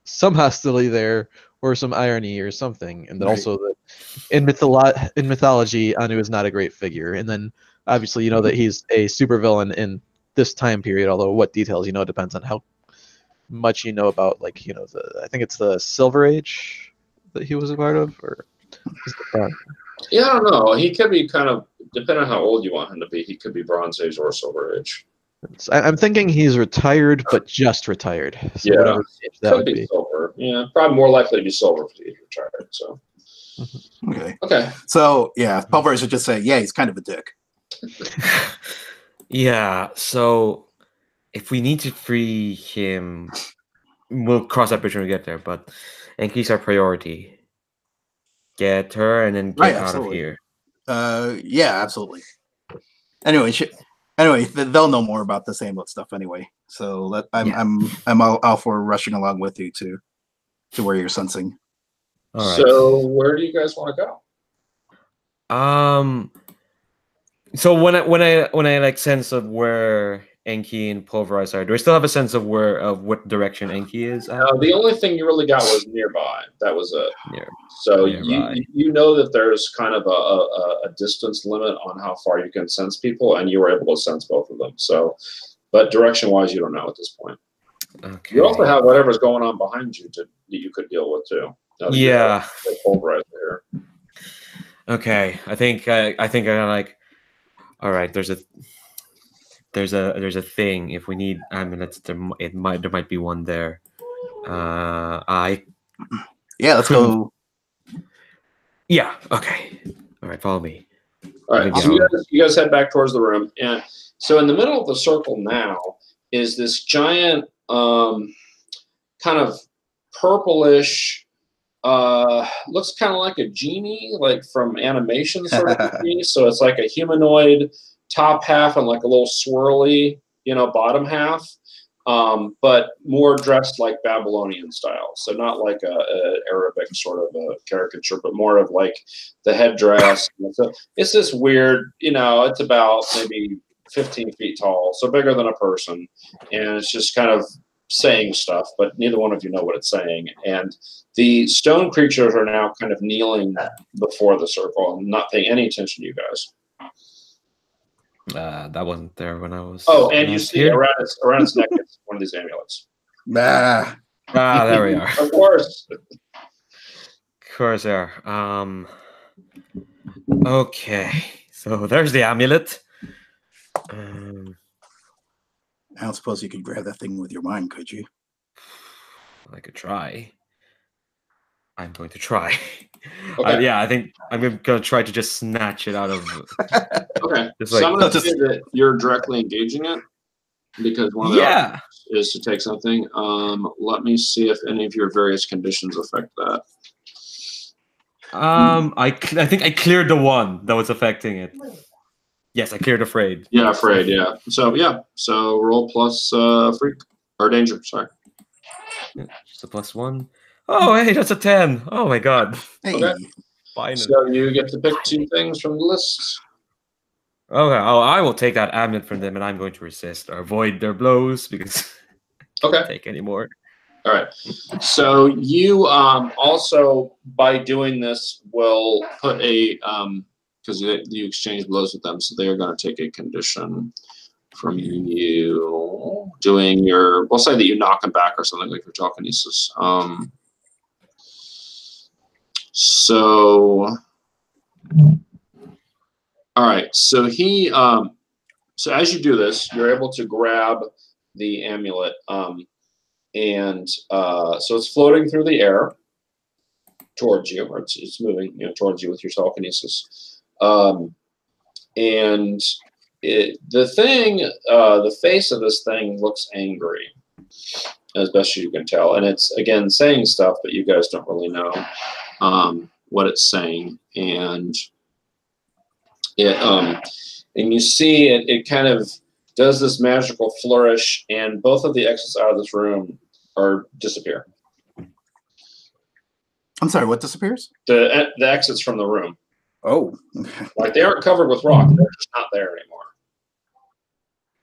some hostility there, or some irony, or something, and then also that in mythology, Anu is not a great figure. And then obviously that he's a supervillain in this time period. Although what details depends on how much about I think it's the Silver Age that he was a part of, or yeah, I don't know. He could be kind of, depending on how old you want him to be, he could be Bronze Age or Silver Age. I'm thinking he's retired, but just retired. So yeah, that could be silver. Yeah, probably more likely to be silver if he's retired. So okay. So yeah, Pulverizer would just say, yeah, he's kind of a dick. Yeah. So if we need to free him, we'll cross that bridge when we get there. But Enki's our priority. Get her and then get out of here. Yeah, absolutely. Anyway, they'll know more about this amulet stuff anyway. So I'm all for rushing along with you to where you're sensing. All right. So where do you guys want to go? So when I sense of where Enki and Pulverize are, do I still have a sense of what direction Enki is at? The only thing you really got was nearby. That was it. So you know that there's kind of a distance limit on how far you can sense people, and you were able to sense both of them. So, but direction-wise, you don't know at this point. Okay. You also have whatever's going on behind you that you could deal with too. Yeah. Pulverize there. Okay, I think I like. All right, there's a thing. If we need amulets, there might be one there. I Yeah, let's go. Yeah. Okay. All right. Follow me. All right, so you guys head back towards the room, and so in the middle of the circle now is this giant, kind of purplish, looks kind of like a genie, like from animation, sort of a genie. So it's like a humanoid top half and like a little swirly, bottom half, but more dressed like Babylonian style. So not like a Arabic sort of a caricature, but more of like the headdress. So it's this weird, it's about maybe 15 feet tall, so bigger than a person, and it's just kind of saying stuff, but neither one of you know what it's saying. And the stone creatures are now kind of kneeling before the circle and not paying any attention to you guys. That wasn't there when I was. Oh, and you see here. around its neck is one of these amulets. Ah, There we are. Of course. Of course, there. Okay, so there's the amulet. I don't suppose you could grab that thing with your mind, could you? I could try. I'm going to try. Okay. Yeah, I think I'm going to try to just snatch it out of. Okay. Just So I'm like, going to say that you're directly engaging it because one of the options is to take something. Let me see if any of your various conditions affect that. I think I cleared the one that was affecting it. Yes, I cleared afraid. Yeah, afraid. Yeah. So roll plus freak or danger. Sorry. Yeah, just a +1. Oh, hey, that's a 10. Oh my god. Hey. Okay. Finally. So you get to pick 2 things from the list. Okay. Oh, I will take that amulet from them, and I'm going to resist or avoid their blows because I can't take any more. All right. So you also, by doing this, will put a because you exchange blows with them, so they are going to take a condition from you doing your. We'll say that you knock them back or something like your telekinesis. So, all right. So he. So as you do this, you're able to grab the amulet. And so it's floating through the air towards you, or it's moving, towards you with your telekinesis. And the face of this thing looks angry, as best you can tell, and it's again saying stuff, but you guys don't really know what it's saying, and and you see it kind of does this magical flourish, and both of the exits out of this room disappear. I'm sorry, what disappears? The exits from the room. Oh. Like they aren't covered with rock. They're just not there anymore.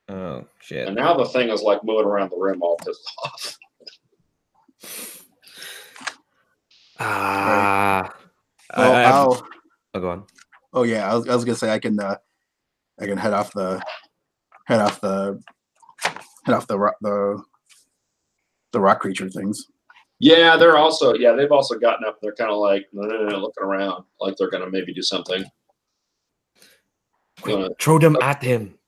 Oh, shit. And now the thing is like moving around the room all pissed off. Oh, go on. Oh yeah, I was gonna say I can head off the rock creature things. Yeah, they've also gotten up. They're kind of like looking around, like they're gonna maybe do something. Throw them at him.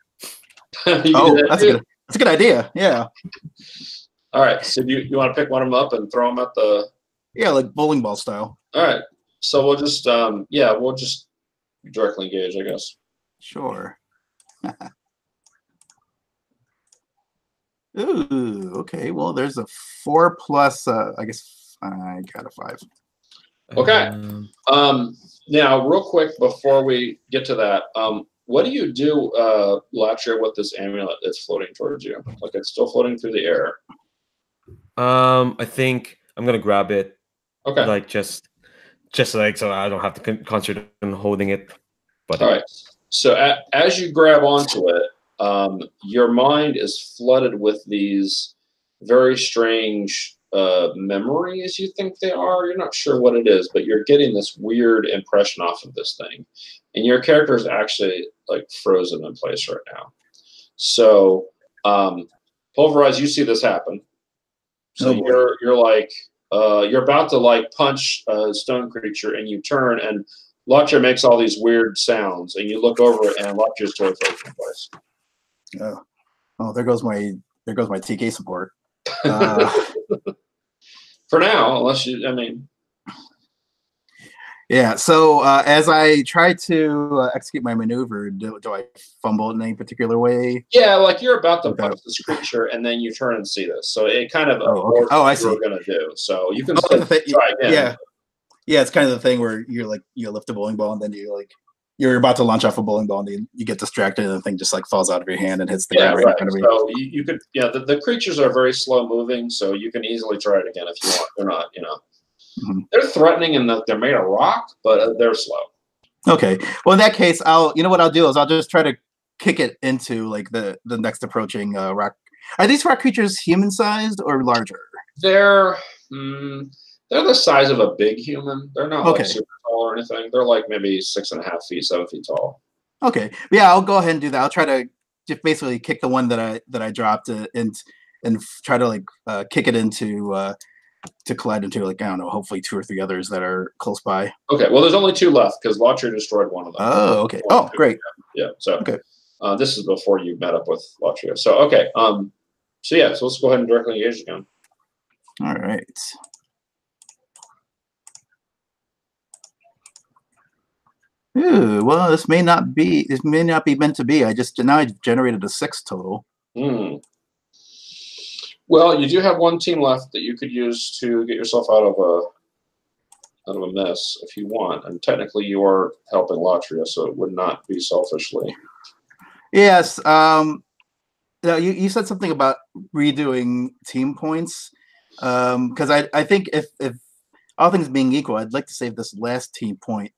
That's a good idea. Yeah. All right. So you want to pick one of them up and throw them at the? Yeah, like bowling ball style. All right. So we'll just we'll just directly engage, I guess. Sure. Ooh, okay. Well, there's a 4 plus. I guess I got a 5. Okay. Now, real quick before we get to that, what do you do, Latria, with this amulet that's floating towards you? Like it's still floating through the air. I think I'm gonna grab it. Okay. Like just like so I don't have to concentrate on holding it. But all right. So as you grab onto it, your mind is flooded with these very strange memories. You think they are. You're not sure what it is, but you're getting this weird impression off of this thing, and your character is actually like frozen in place right now. So, Pulverize, you see this happen. So you're like you're about to like punch a stone creature, and you turn, and Latria makes all these weird sounds, and you look over it, and Latria's totally frozen in place. Oh, there goes my TK support. For now, unless you, I mean. Yeah. So as I try to execute my maneuver, do I fumble in any particular way? Yeah, like you're about to Without- punch this creature, and then you turn and see this. So it kind of Oh, okay. aborts Oh, I what you were see. going to do. So you can Oh, still the thing- try again. yeah. Yeah, it's kind of the thing where you're like you lift a bowling ball and then you're about to launch off a bowling ball and you get distracted and the thing just like falls out of your hand and hits the Yeah, ground right. in front of me. So you could, yeah, the creatures are very slow moving, so you can easily try it again if you want. They're not, they're threatening and they're made of rock, but they're slow. Okay. Well, in that case, I'll do is I'll just try to kick it into like the next approaching rock. Are these rock creatures human sized or larger? They're the size of a big human. They're not Okay. like super tall or anything. They're like maybe 6.5 feet, 7 feet tall. Okay. Yeah, I'll go ahead and do that. I'll try to just basically kick the one that I dropped and try to like kick it into to collide into like I don't know, hopefully 2 or 3 others that are close by. Okay. Well, there's only 2 left because Latria destroyed one of them. Oh, okay. Oh, great. Yeah. So okay. This is before you met up with Latria. So okay. So yeah. So let's go ahead and directly engage again. All right. Ooh, well, this may not be meant to be. I generated a 6 total. Well, you do have 1 team left that you could use to get yourself out of a mess if you want, and technically you are helping Latria, so it would not be selfishly. Yes. You said something about redoing team points, because I think if all things being equal, I'd like to save this last team point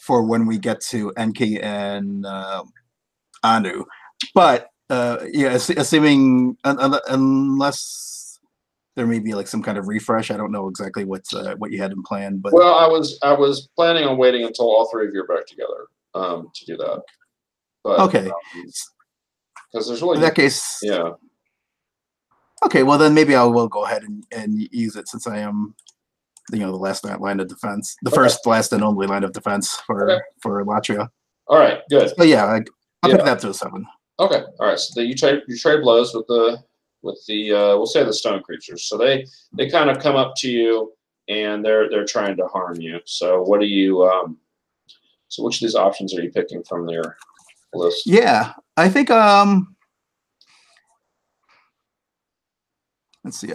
for when we get to Enki and Anu, but yeah, assuming unless there may be like some kind of refresh, I don't know exactly what you had in plan. But well, I was planning on waiting until all 3 of you are back together to do that. But, okay, because there's really in that case, yeah. Okay, well then maybe I will go ahead and use it since I am, the last line of defense, the first, last, and only line of defense for Latria. All right, good. But yeah, I'll pick that to a 7. Okay, all right. So you trade blows with the we'll say the stone creatures. So they kind of come up to you and they're trying to harm you. So what do you so which of these options are you picking from their list? Yeah, I think let's see.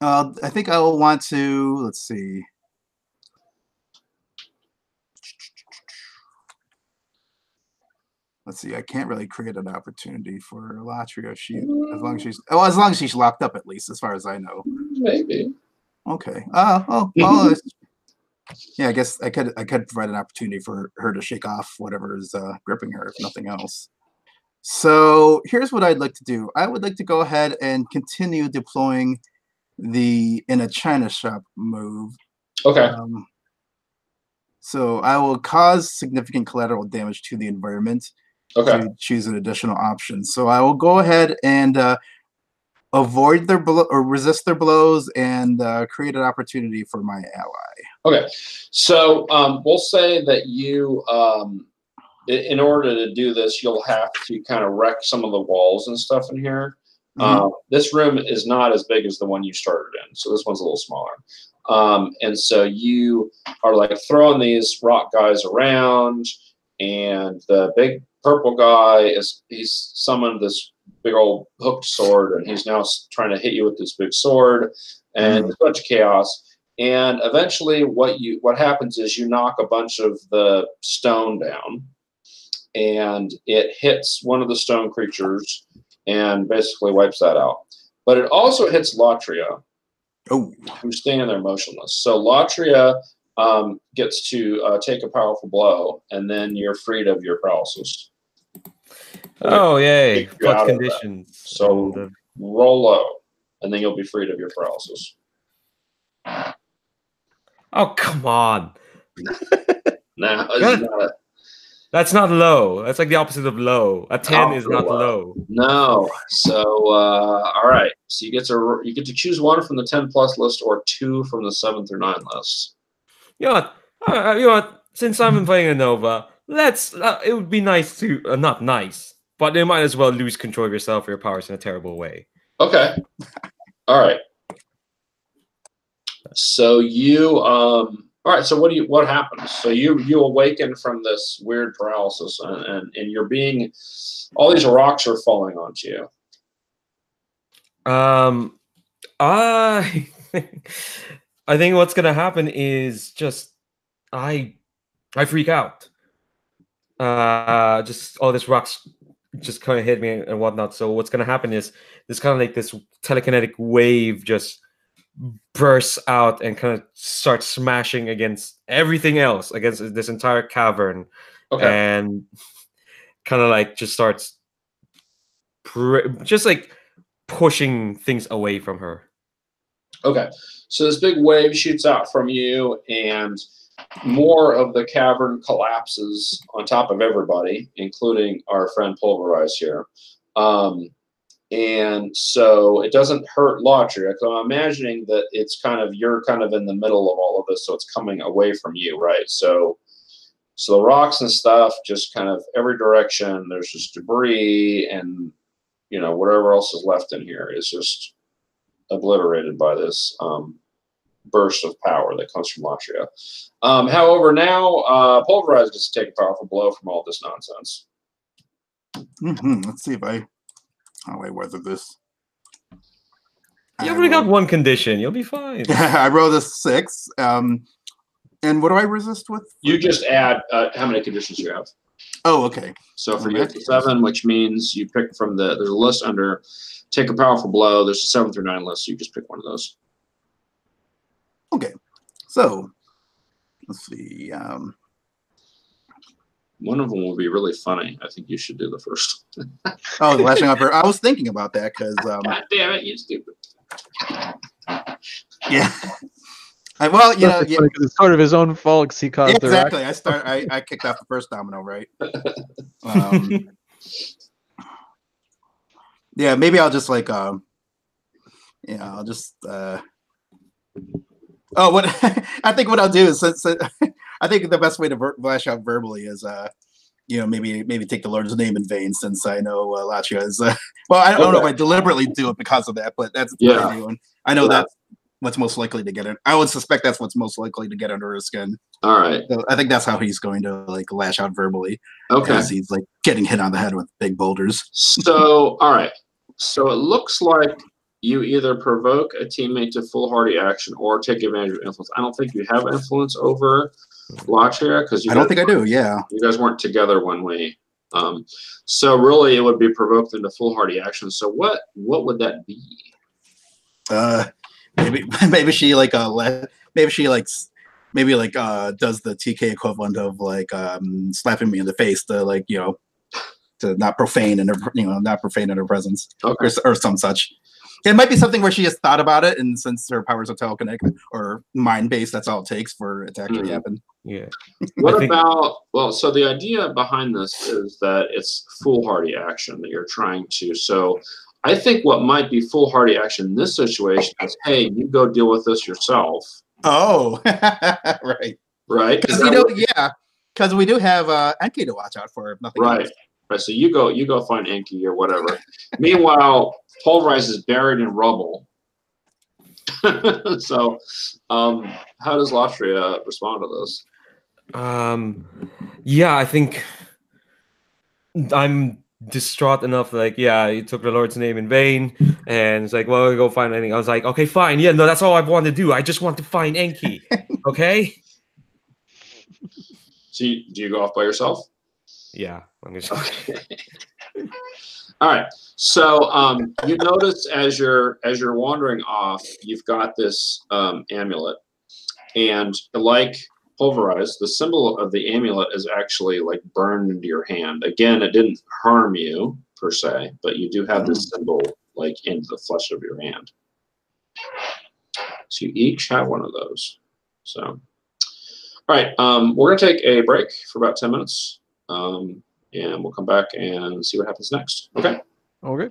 I think I will want to. Let's see. Let's see. I can't really create an opportunity for Latria. As long as she's locked up, at least as far as I know. Maybe. Okay. Yeah. I guess I could provide an opportunity for her to shake off whatever is gripping her, if nothing else. So here's what I'd like to do. I would like to go ahead and continue deploying the in a China shop move. Okay. So I will cause significant collateral damage to the environment. Okay. To choose an additional option. So I will go ahead and avoid their or resist their blows and create an opportunity for my ally. Okay. So we'll say that you in order to do this, you'll have to kind of wreck some of the walls and stuff in here. This room is not as big as the one you started in, so this one's a little smaller. And so you are like throwing these rock guys around, and the big purple guy he's summoned this big old hooked sword, and he's now trying to hit you with this big sword, and there's a bunch of chaos. And eventually, what happens is you knock a bunch of the stone down, and it hits one of the stone creatures and basically wipes that out. But it also hits Latria, who's standing there motionless. So Latria gets to take a powerful blow, and then you're freed of your paralysis. Oh, yay. What conditions? So roll low, and then you'll be freed of your paralysis. Oh, come on. That's not low. That's like the opposite of low. A 10 is not low. No. So, all right. So you get to choose one from the 10+ list or 2 from the 7 through 9 lists. You know what? Since I'm playing a Nova, it would be nice to not nice, but you might as well lose control of yourself or your powers in a terrible way. Okay. All right. So you all right, so what happens? So you awaken from this weird paralysis and you're being all these rocks are falling onto you. I I think what's gonna happen is just I I freak out. Just all this rocks just kind of hit me and whatnot. So what's gonna happen is this kind of like this telekinetic wave just bursts out and kind of starts smashing against everything else, against this entire cavern, Okay. and kind of like just starts just like pushing things away from her. Okay. So this big wave shoots out from you, and more of the cavern collapses on top of everybody, including our friend Pulverize here. And so it doesn't hurt Latria. So I'm imagining that you're kind of in the middle of all of this, so it's coming away from you, right? So the rocks and stuff just kind of every direction. There's just debris, and whatever else is left in here is just obliterated by this burst of power that comes from Latria. However, now Pulverize gets to take a powerful blow from all this nonsense. Let's see how I weather this. You already got one condition. You'll be fine. I rolled a 6. And what do I resist with? You just add how many conditions you have. Oh, okay. So for you, it's 7, which means you pick from there's a list under take a powerful blow. There's a 7 through 9 list, so you just pick one of those. Okay. So let's see. One of them will be really funny. I think you should do the first. Oh, lashing out I was thinking about that because God damn it, you stupid. Yeah. Well, it's sort of his own fault because he caused the rock. Exactly. I kicked off the first domino, right? Yeah, maybe I'll just like I'll just what I think what I'll do is since I think the best way to lash out verbally is maybe take the Lord's name in vain, since I know Latria is well, I don't know if I deliberately do it because of that, but that's what I do, and I know that's what's most likely to get it. I would suspect that's what's most likely to get under his skin. All right. So I think that's how he's going to like lash out verbally. Okay. Because he's like getting hit on the head with big boulders. So all right. So it looks like you either provoke a teammate to foolhardy action or take advantage of influence. I don't think you have influence over Latria because I don't think I do. Yeah. You guys weren't together when we. So really, it would be provoked into foolhardy action. So what would that be? Maybe she like does the TK equivalent of like slapping me in the face to to not profane in her presence, okay. or some such. It might be something where she has thought about it, and since her powers are telekinetic or mind based, that's all it takes for it to actually happen. Yeah. What about so the idea behind this is that it's foolhardy action that you're trying to. So I think what might be foolhardy action in this situation is, hey, you go deal with this yourself. Oh, right. Right. Because because we do have Enki to watch out for, if nothing else. Right. So you go find Enki or whatever. Meanwhile, Pulverize is buried in rubble. So, how does Latria respond to this? Yeah, I think I'm distraught enough. Like, yeah, you took the Lord's name in vain, and it's like, well, go find Enki. I was like, okay, fine. Yeah, no, that's all I want to do. I just want to find Enki. Okay. So, do you go off by yourself? Yeah, I'm just. Okay. All right. So you notice as you're wandering off, you've got this amulet, and like Pulverize, the symbol of the amulet is actually like burned into your hand. Again, it didn't harm you per se, but you do have this symbol like into the flesh of your hand. So you each have one of those. So, all right, we're gonna take a break for about 10 minutes. And we'll come back and see what happens next. Okay? Okay.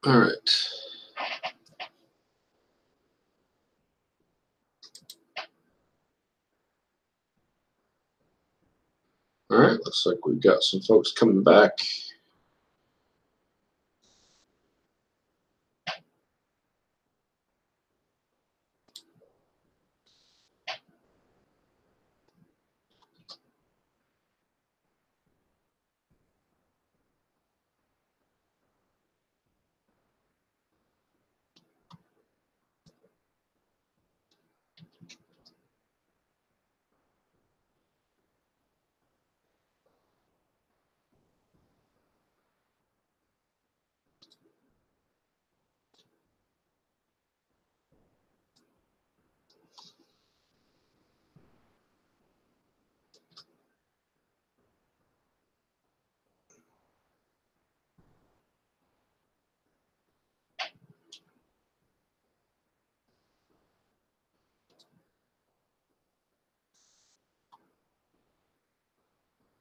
All right. All right, looks like we've got some folks coming back.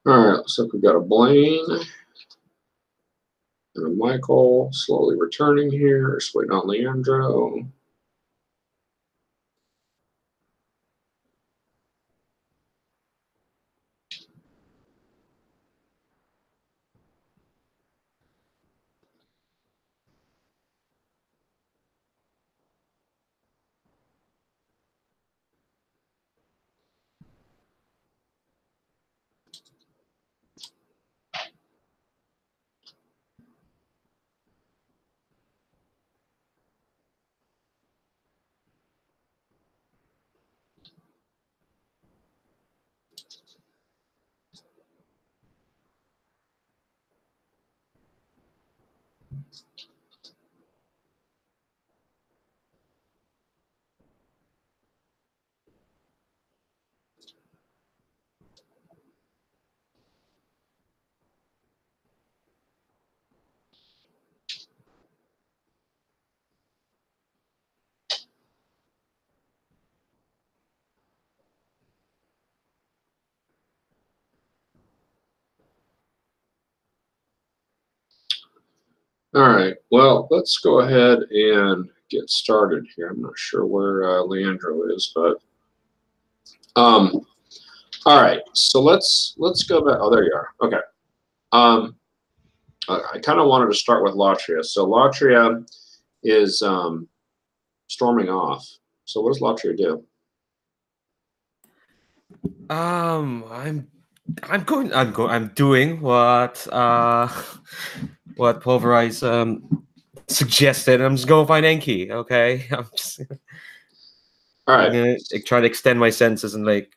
All right, looks like we've got a Blaine and a Michael slowly returning here. Just waiting on Leandro. All right, well, let's go ahead and get started here. I'm not sure where Leandro is, but all right. So let's go back. Oh, there you are. Okay. I kind of wanted to start with Latria. So Latria is storming off. So what does Latria do? I'm doing what what Pulverize suggested. I'm just going to find Enki. Okay, I'm just All right. I'm gonna try to extend my senses and like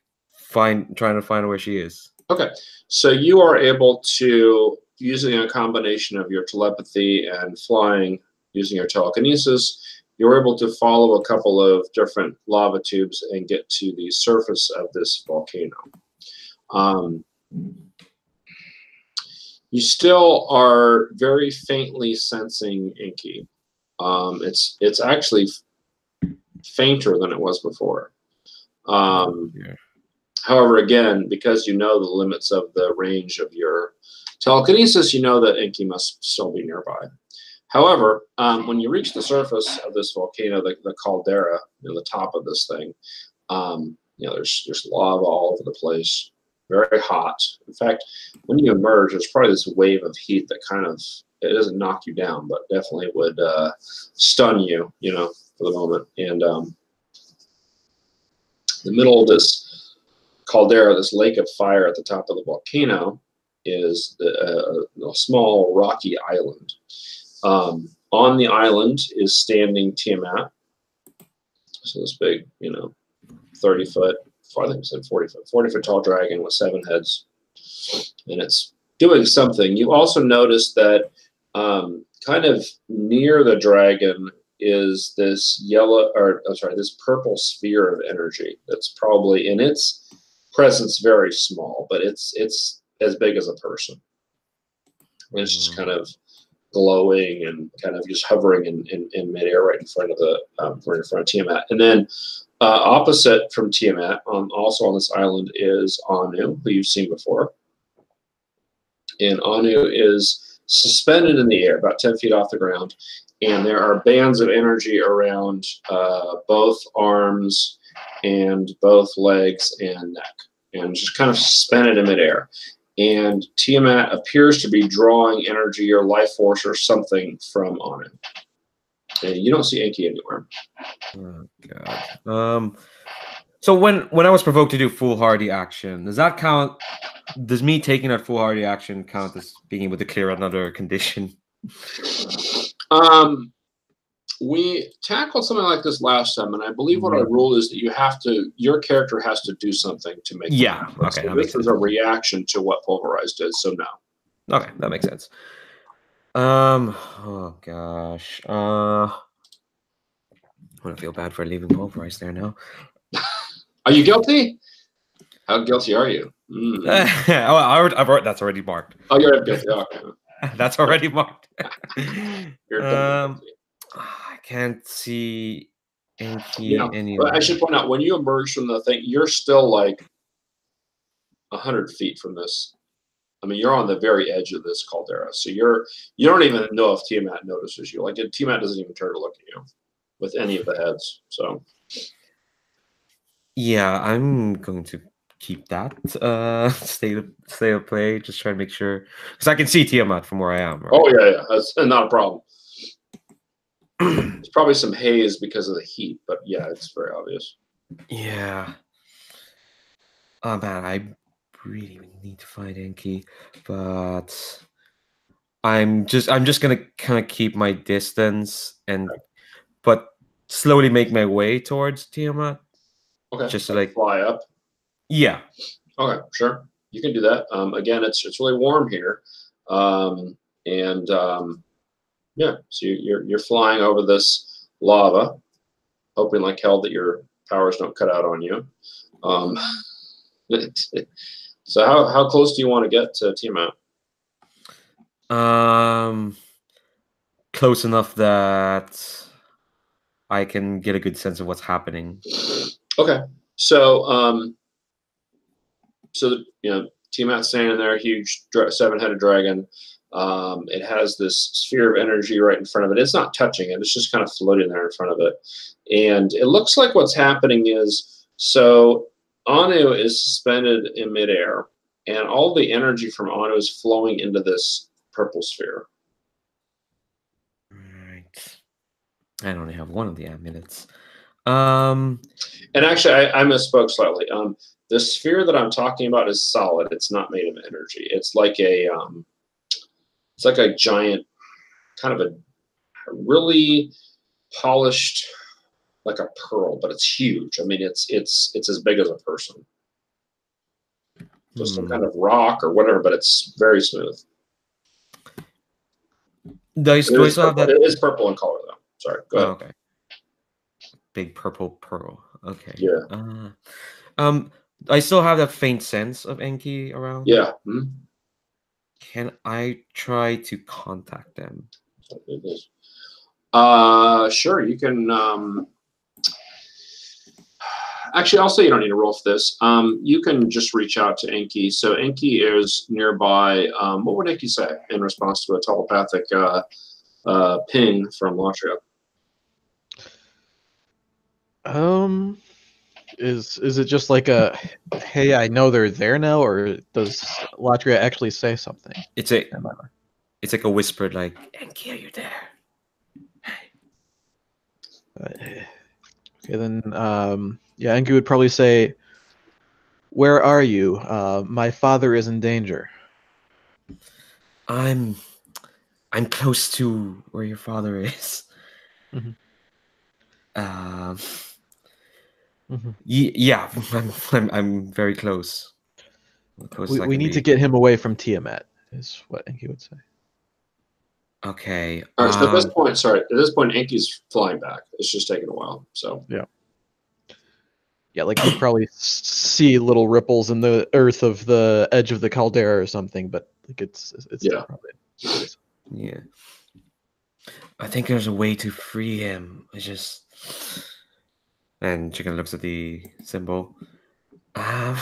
trying to find where she is. Okay. So you are able to, using a combination of your telepathy and flying, using your telekinesis, you're able to follow a couple of different lava tubes and get to the surface of this volcano. You still are very faintly sensing Inky. It's actually fainter than it was before. However, again, because you know the limits of the range of your telekinesis, you know that Inky must still be nearby. However, when you reach the surface of this volcano, the caldera, the top of this thing, there's lava all over the place, very hot. In fact, when you emerge, there's probably this wave of heat that kind of, it doesn't knock you down, but definitely would stun you, for the moment. And the middle of this caldera, this lake of fire at the top of the volcano, is a small rocky island. On the island is standing Tiamat. So this big, 30-foot, I think it said 40-foot, 40-foot tall dragon with 7 heads. And it's doing something. You also notice that kind of near the dragon is this this purple sphere of energy that's probably, in its presence, very small, but it's as big as a person. And it's just kind of glowing and kind of just hovering in midair right in front of right in front of Tiamat. And then opposite from Tiamat, also on this island, is Anu, who you've seen before. And Anu is suspended in the air, about 10 feet off the ground, and there are bands of energy around both arms and both legs and neck, and just kind of suspended in midair. And Tiamat appears to be drawing energy or life force or something from Anu. And you don't see Enki anywhere. Oh god. So when I was provoked to do foolhardy action, does that count? Does me taking that foolhardy action count as being able to clear another condition? We tackled something like this last time, and I believe what our rule is that your character has to do something to make it happen. Okay, so that this makes sense. is a reaction to what Pulverized did, so no. Okay, that makes sense. Oh gosh. I feel bad for leaving Pulverized there now. Are you guilty? How guilty are you? I've already, that's already marked. Oh, you're guilty. Okay. That's already marked. You're guilty. I can't see Enki anywhere. But I should point out, when you emerge from the thing, you're still like 100 feet from this. I mean, you're on the very edge of this caldera, so you don't even know if Tiamat notices you. Like, Tiamat doesn't even turn to look at you with any of the heads. So, yeah, I'm going to keep that stay of play. Just try to make sure, because I can see Tiamat from where I am. Right? Oh yeah, that's not a problem. There's probably some haze because of the heat, but yeah, it's very obvious. Yeah. Oh man, I really need to find Enki, but I'm just gonna kind of keep my distance but slowly make my way towards Tiamat. Okay. Just like fly up. Yeah. Okay, sure. You can do that. Again, it's really warm here, yeah. So you're flying over this lava, hoping like hell that your powers don't cut out on you. So how close do you want to get to Tiamat? Close enough that I can get a good sense of what's happening. Okay. So Tiamat's standing there, huge 7-headed dragon. It has this sphere of energy right in front of it. It's not touching it. It's just kind of floating there in front of it. And it looks like what's happening is, so Anu is suspended in midair, and all the energy from Anu is flowing into this purple sphere. Right. I only have one of the amulets. And actually, I misspoke slightly. The sphere that I'm talking about is solid. It's not made of energy. It's like a giant, kind of a really polished, like a pearl, but it's huge. I mean, it's as big as a person. Just some kind of rock or whatever, but it's very smooth. Do I still have that? It is purple in color, though. Sorry, go ahead. Okay. Big purple pearl. Okay. Yeah. I still have that faint sense of Enki around. Yeah. Can I try to contact them? Sure. You can. Actually, I'll say you don't need to roll for this. You can just reach out to Enki. So Enki is nearby. What would Enki say in response to a telepathic ping from Latria? Is it just like a, hey, I know they're there now, or does Latria actually say something? It's like a whispered, like, Enki, are you there? Okay, then yeah, Enki would probably say, where are you? My father is in danger. I'm close to where your father is. Mm-hmm. Yeah, I'm very close. We need to get him away from Tiamat, is what Enki would say. Okay. All right. So at this point, Enki's flying back. It's just taking a while. So yeah, like you'd probably see little ripples in the earth of the edge of the caldera or something, but like it's probably yeah. I think there's a way to free him. And she kind of looks at the symbol. And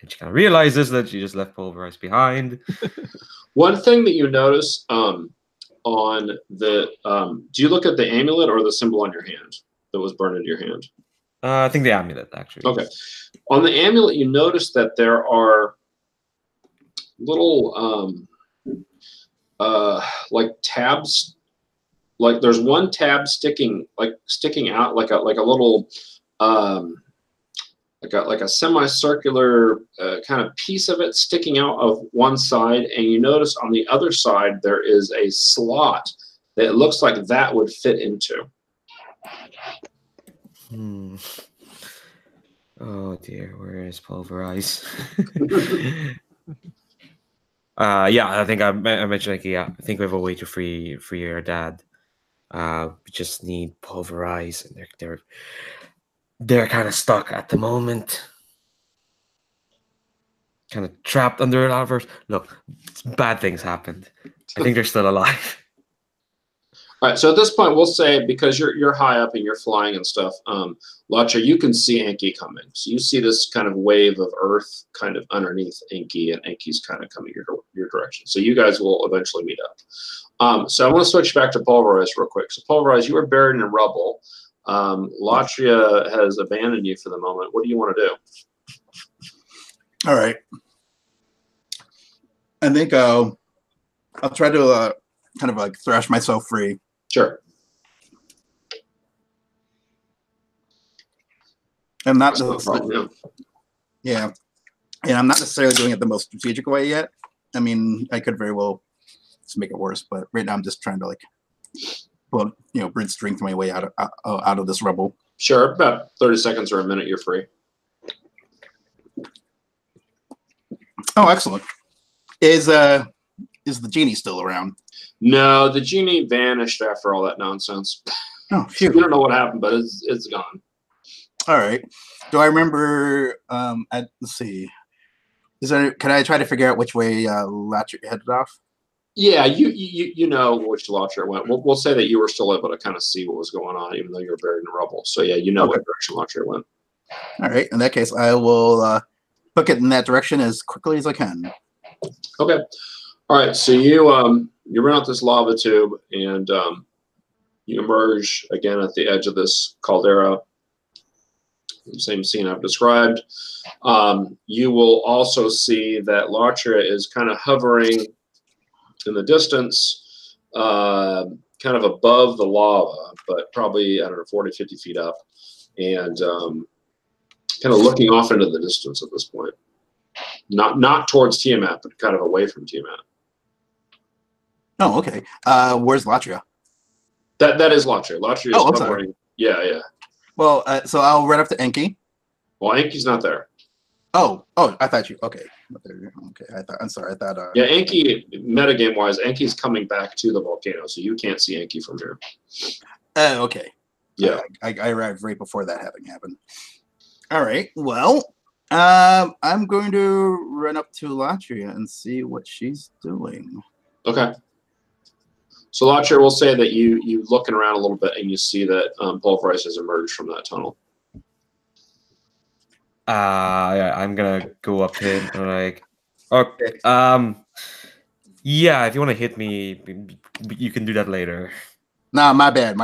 she kind of realizes that she just left Pulverized behind. one thing that you notice, on the. Do you look at the amulet or the symbol on your hand that was burned into your hand? I think the amulet actually. Okay. On the amulet, you notice that there are little like tabs. Like there's one tab sticking out like a little like a semicircular kind of piece of it sticking out of one side, and you notice on the other side there is a slot that it looks like that would fit into. Oh dear, where is Pulverize? Yeah, I think I mentioned like, yeah, I think we have a way to free your dad. We just need Pulverize, and they're kind of stuck at the moment. Kind of trapped under a lot of look, bad things happened. I think they're still alive. All right, so at this point, we'll say because you're high up and you're flying and stuff, Latria, you can see Enki coming. So you see this kind of wave of Earth kind of underneath Enki, and Enki's kind of coming your direction. So you guys will eventually meet up. So I want to switch back to Pulverize real quick. So Pulverize, you were buried in rubble. Latria has abandoned you for the moment. What do you want to do? All right. I think I'll try to kind of like thrash myself free. Sure. I'm not Yeah. And I'm not necessarily doing it the most strategic way yet. I mean, I could very well just make it worse, but right now I'm just trying to like, well, breed strength my way out of this rubble. Sure. About 30 seconds or a minute, you're free. Oh, excellent. Is the genie still around? No, the genie vanished after all that nonsense. Oh, phew. We don't know what happened, but it's gone. All right. Do I remember? Let's see. Can I try to figure out which way Latria headed off? Yeah, you know which Latria went. We'll say that you were still able to kind of see what was going on, even though you were buried in rubble. So yeah, you know what direction Latria went. All right. In that case, I will book it in that direction as quickly as I can. Okay. All right. So you run out this lava tube and you emerge again at the edge of this caldera. Same scene I've described. You will also see that Latria is kind of hovering in the distance, kind of above the lava, but probably, I don't know, 40, 50 feet up, and kind of looking off into the distance at this point. Not towards Tiamat, but kind of away from Tiamat. Oh, okay. Where's Latria? That is Latria. Latria is hovering. Yeah. Well, so I'll run up to Enki. Well, Enki's not there. Oh, I thought you. Okay. Okay. I'm sorry. I thought. Yeah, Enki, metagame wise, Enki's coming back to the volcano, so you can't see Enki from here. Okay. Yeah. I arrived right before that happened. All right. Well, I'm going to run up to Latria and see what she's doing. Okay. So Latria will say that you looking around a little bit and you see that Pulverize has emerged from that tunnel. Yeah, I'm gonna go up to him and like, okay, yeah, if you want to hit me, you can do that later. Nah, my bad.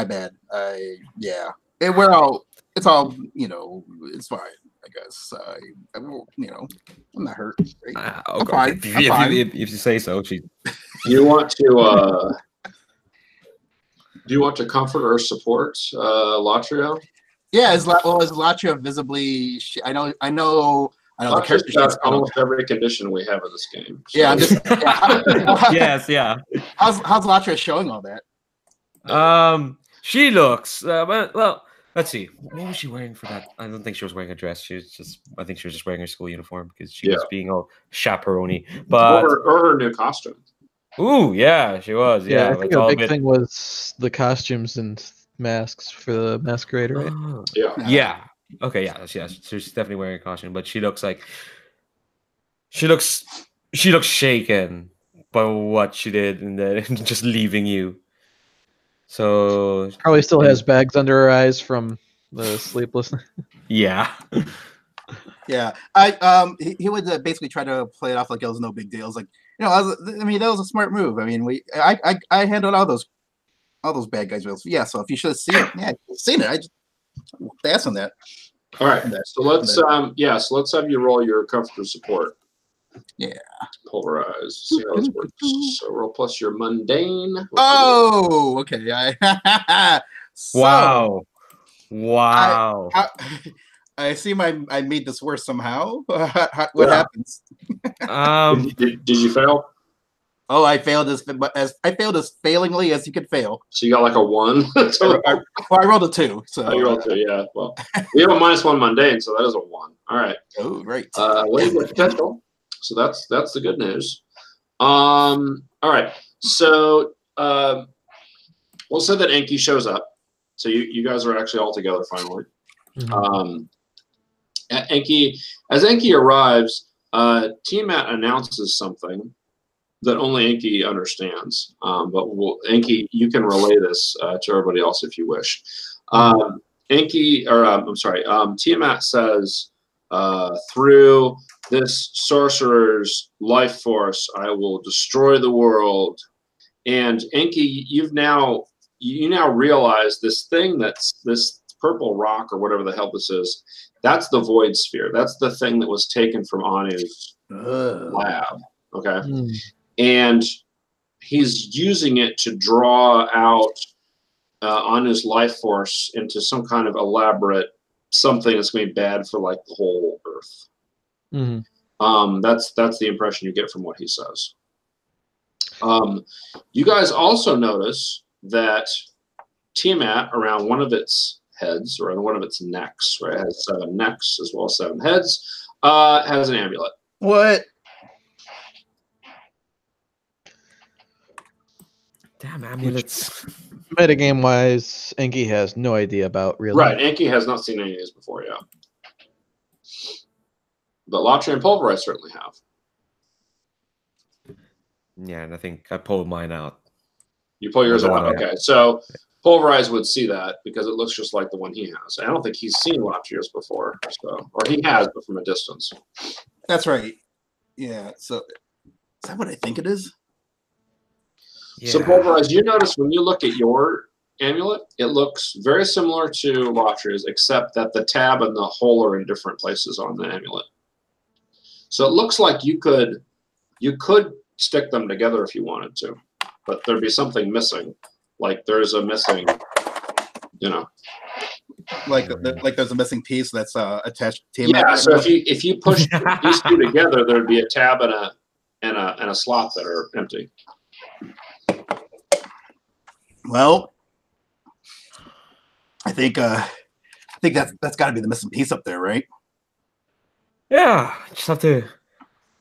Yeah, it's all, it's fine. I guess I'm not hurt. Right? Okay. I'm fine. If you say so. Do you want to? Do you want to comfort or support Latria? Yeah, is Latria visibly? I know. The character got almost every condition we have in this game. So. Yeah, I'm just. Yeah. Yes, yeah. How's Latria showing all that? She looks. Well, let's see. What was she wearing for that? I don't think she was wearing a dress. I think she was just wearing her school uniform because she was being all chaperone. But or her new costume. Ooh, yeah, she was. Yeah, I think the big thing was the costumes and masks for the masquerader, right? Yeah. Okay, yeah. So she's definitely wearing a costume, but she looks shaken by what she did and then just leaving you. So probably still has bags under her eyes from the sleeplessness. Yeah. Yeah, he would basically try to play it off like it was no big deal. It's like, I mean, that was a smart move. I mean, I handled all those bad guys. Yeah, so if you should have seen it, yeah, seen it. I just asked on that. All right, so let's have you roll your comforter support. Yeah. Pulverize. See how this works. So roll plus your mundane. Oh, okay. Wow. Wow. I assume I made this worse somehow. What happens? Did you fail? Oh, I failed as failingly as you could fail. So you got like a 1. I rolled a 2. So you rolled 2, yeah. Well, we have a -1 mundane, so that is a 1. All right. Oh, right. Way to potential. So that's the good news. All right. So we'll say that Enki shows up. So you guys are actually all together finally. Mm-hmm. As Enki arrives, Tiamat announces something that only Enki understands. But Enki, you can relay this to everybody else if you wish. Tiamat says, through this sorcerer's life force, I will destroy the world. And Enki, you now realize this thing that's this purple rock or whatever the hell this is. That's the void sphere. That's the thing that was taken from Anu's lab. Okay. And he's using it to draw out Anu's life force into some kind of elaborate something that's going to be bad for like the whole Earth. That's the impression you get from what he says. You guys also notice that Tiamat, around one of its heads, or on one of its necks, right? It has 7 necks as well as 7 heads, has an amulet. What? Damn amulets. Metagame wise, Enki has no idea about really. Right, Enki has not seen any of these before, yeah. But Latria and Pulverize certainly have. Yeah, and I think I pulled mine out. You pull yours out? Okay, so Pulverize would see that because it looks just like the one he has. I don't think he's seen Latria's before, or he has, but from a distance. That's right. Yeah, so is that what I think it is? Yeah. So Pulverize, you notice when you look at your amulet, it looks very similar to Latria's, except that the tab and the hole are in different places on the amulet. So it looks like you could stick them together if you wanted to, but there'd be something missing. Like there's a missing, like there's a missing piece that's attached to him. Yeah. So if you push these two together, there'd be a tab and a slot that are empty. Well, I think that's got to be the missing piece up there, right? Yeah, just have to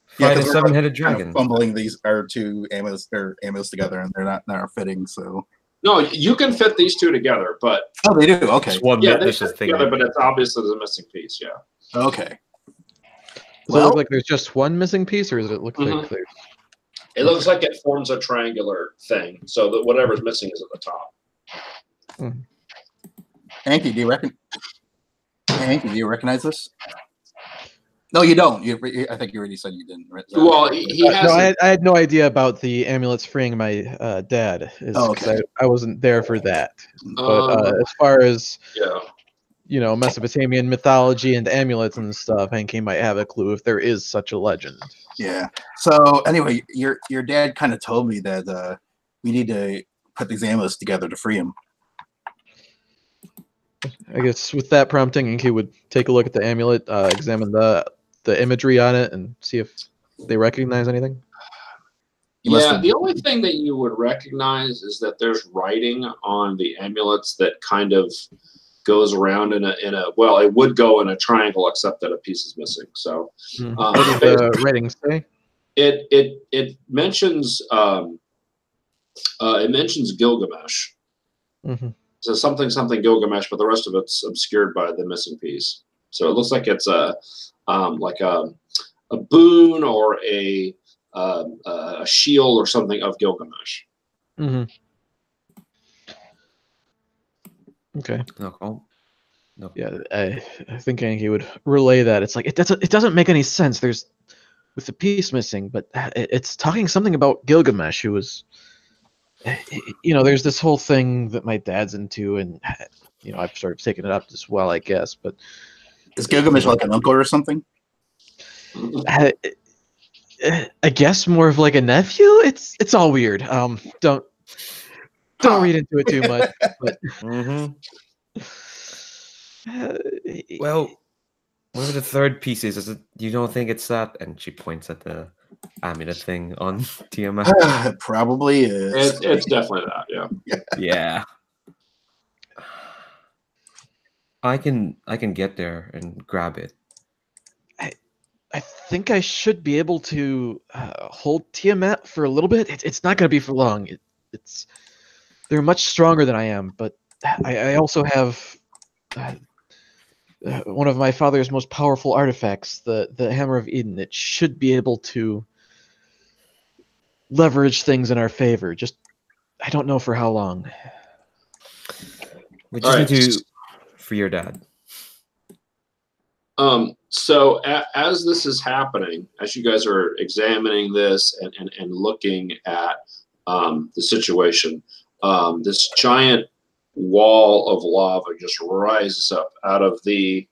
fight a 7-headed dragon. Fumbling these are 2 amulets together, and they're not fitting. So no, you can fit these 2 together, but they do. Okay, yeah, they fit together, but it's obvious there's a missing piece. Yeah. Okay. Does it look like there's just one missing piece, or does it look like there's? It looks like it forms a triangular thing, so that whatever's missing is at the top. Enki, do you recognize this? No, you don't. I think you already said you didn't. Right? Well, he has. No, I had no idea about the amulets freeing my dad. Okay. I wasn't there for that. But as far as Mesopotamian mythology and amulets and stuff, Enki might have a clue if there is such a legend. Yeah. So anyway, your dad kind of told me that we need to put these amulets together to free him. I guess with that prompting, Enki would take a look at the amulet, examine the imagery on it, and see if they recognize anything. Yeah, the only thing that you would recognize is that there's writing on the amulets that kind of goes around in a well, it would go in a triangle except that a piece is missing. So what does the writing say? It mentions Gilgamesh. So something Gilgamesh, but the rest of it's obscured by the missing piece. So it looks like it's a boon or a shield or something of Gilgamesh. Okay. No. Yeah, I think Enki would relay that. It's like it doesn't make any sense. There's with the piece missing, but it's talking something about Gilgamesh, who was, there's this whole thing that my dad's into, and I've sort of taken it up as well, I guess. But is Gilgamesh like an uncle or something? I guess more of like a nephew. It's all weird. Don't read into it too much. But well, whatever the third piece is it? You don't think it's that? And she points at the amulet thing on Tiamat. Probably is. It's definitely that. Yeah. Yeah. I can get there and grab it. I think I should be able to hold Tiamat for a little bit. It's not going to be for long. They're much stronger than I am, but I also have one of my father's most powerful artifacts, the Hammer of Eden. It should be able to leverage things in our favor. Just, I don't know for how long. We just need to free your dad. So as this is happening, as you guys are examining this and looking at the situation, this giant wall of lava just rises up out of the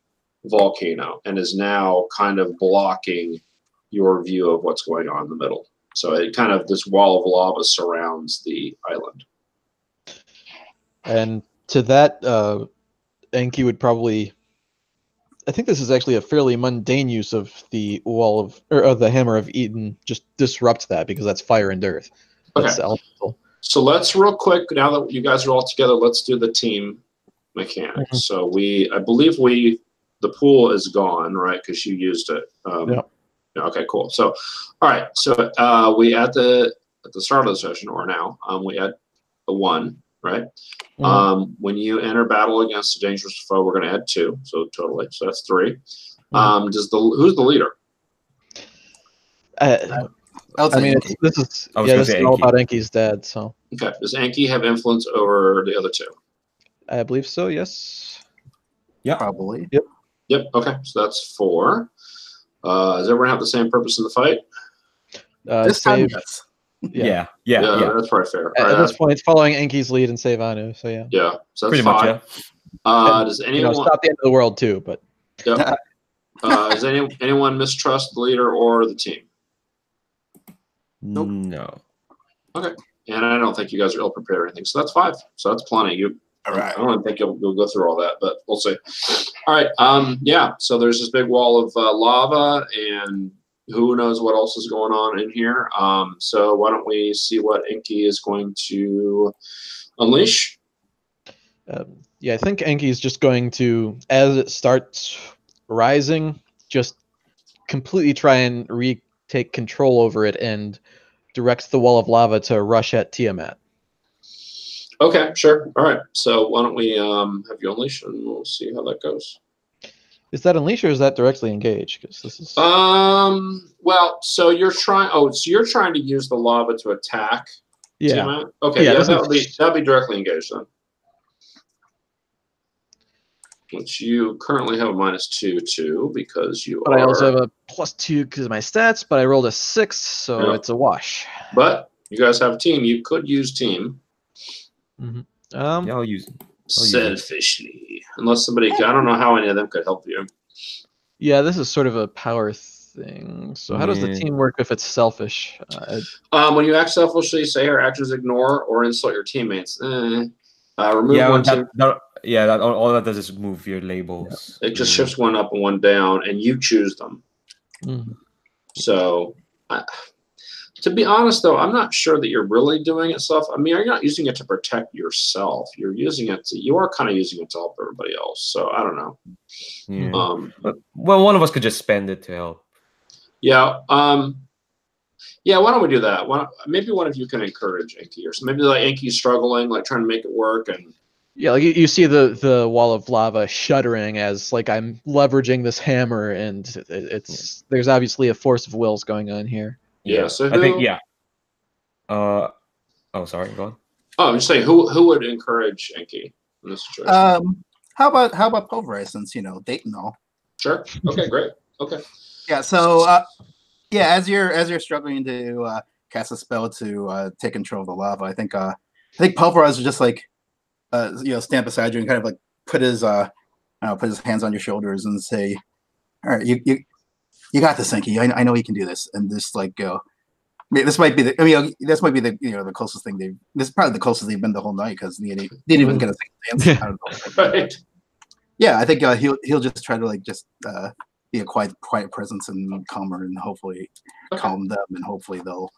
volcano and is now kind of blocking your view of what's going on in the middle. So this wall of lava surrounds the island. And to that, Enki would probably, I think this is actually a fairly mundane use of the of the Hammer of Eden. Just disrupt that, because that's fire and earth. That's elemental. So let's real quick, now that you guys are all together, let's do the team mechanic. Mm-hmm. So I believe the pool is gone, right? Because you used it. Yeah. Okay, cool. So, all right. So we at the start of the session, or now, we add a 1, right? Mm-hmm. When you enter battle against a dangerous foe, we're going to add 2. So totally, so that's 3. Mm-hmm. Who's the leader? This is all about Enki's dad. So okay, does Enki have influence over the other 2? I believe so. Yes. Yeah. Probably. Yep. Okay, so that's 4. Does everyone have the same purpose in the fight? This time, yes. Yeah. That's probably fair. At this point, it's following Enki's lead and save Anu. So yeah. Yeah. So that's pretty 5. much. Yeah. Does anyone stop the end of the world too? But yep. Does anyone mistrust the leader or the team? Nope. No. Okay. And I don't think you guys are ill prepared or anything. So that's 5. So that's plenty. All right. I don't think you'll go through all that, but we'll see. All right. Yeah. So there's this big wall of lava, and who knows what else is going on in here. So why don't we see what Enki is going to unleash? I think Enki is just going to, as it starts rising, just completely try and retake control over it and direct the wall of lava to rush at Tiamat. Okay, sure. All right. So why don't we have you unleash, and we'll see how that goes. Is that unleash or is that directly engage? Because this is. Well, so you're trying. Oh, so you're trying to use the lava to attack. Yeah. Tiamat? Okay. Yeah, that'll be directly engaged then. Which you currently have a -2 because you. But I also have a +2 because of my stats. But I rolled a 6, so it's a wash. But you guys have a team. You could use team. Mm-hmm. Yeah, I'll use it. Selfishly, unless somebody. I don't know how any of them could help you. Yeah, this is sort of a power thing. So how does the team work if it's selfish? When you act selfishly, say or actions ignore or insult your teammates. Remove one. All that does is move your labels. Yeah. It just shifts one up and one down, and you choose them. Mm-hmm. So, to be honest, though, I'm not sure that you're really doing it self. I mean, you're not using it to protect yourself. You are kind of using it to help everybody else. So I don't know. Yeah. Well, one of us could just spend it to help. Yeah. Yeah. Why don't we do that? Maybe one of you can encourage Enki, or maybe like Enki's struggling, like trying to make it work, and. Yeah, like you see the wall of lava shuddering as like I'm leveraging this hammer, and there's obviously a force of wills going on here. Yeah, so I think sorry, go on. Oh, I'm just saying, who would encourage Enki in this situation? How about Pulverize, since Dayton all. Sure. Okay, great. Okay. Yeah. So Yeah, as you're struggling to cast a spell to take control of the lava, I think Pulverize will just like stand beside you and kind of like put his hands on your shoulders and say, "All right, you got this, Enki. I know you can do this." And just like go. This might be the closest thing they've. This is probably the closest they've been the whole night because they didn't even get a second dance. Out of Right. Yeah, I think he'll just try to like just be a quiet presence and calmer and hopefully calm them and hopefully they'll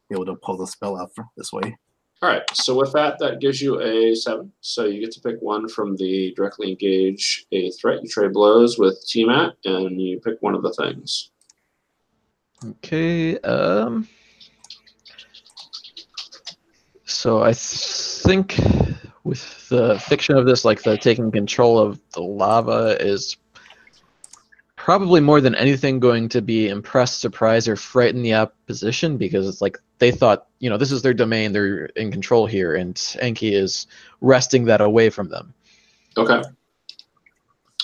be able to pull the spell out this way. All right. So with that gives you a 7. So you get to pick one from the directly engage a threat. You trade blows with T-Mat, and you pick one of the things. Okay. So I think with the fiction of this, like the taking control of the lava is probably more than anything going to be impress, surprise, or frighten the opposition because it's like they thought, this is their domain, they're in control here, and Enki is wresting that away from them. Okay.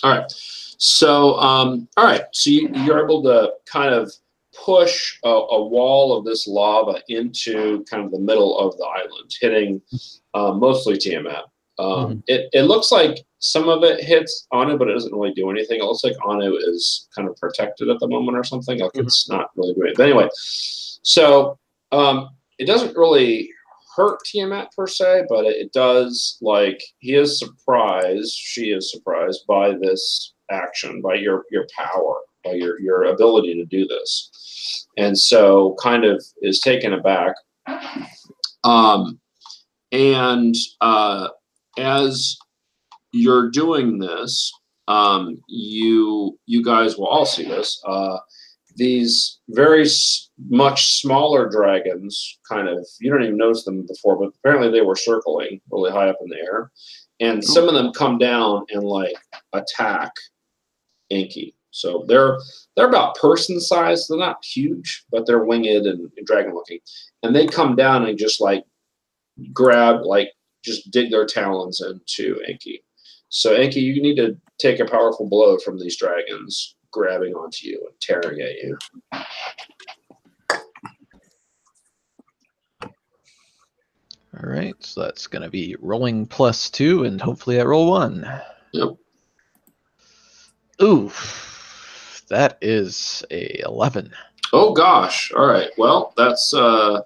All right. So, all right. So you're able to kind of push a wall of this lava into kind of the middle of the island, hitting mostly Tiamat. It looks like some of it hits Anu, but it doesn't really do anything. It looks like Anu is kind of protected at the moment or something. Like it's not really doing it. But anyway, so it doesn't really hurt Tiamat per se, but it does, like, she is surprised by this action, by your power, by your ability to do this. And so kind of is taken aback. As you're doing this, you guys will all see this. These very much smaller dragons, kind of, you don't even notice them before, but apparently they were circling really high up in the air. And some of them come down and like attack Enki. So they're about person size. They're not huge, but they're winged and dragon looking. And they come down and just like grab, like just dig their talons into Enki. So Enki, you need to take a powerful blow from these dragons grabbing onto you and tearing at you. All right, so that's going to be rolling +2, and hopefully I roll 1. Yep. Ooh, that is a 11. Oh gosh! All right. Well, that's you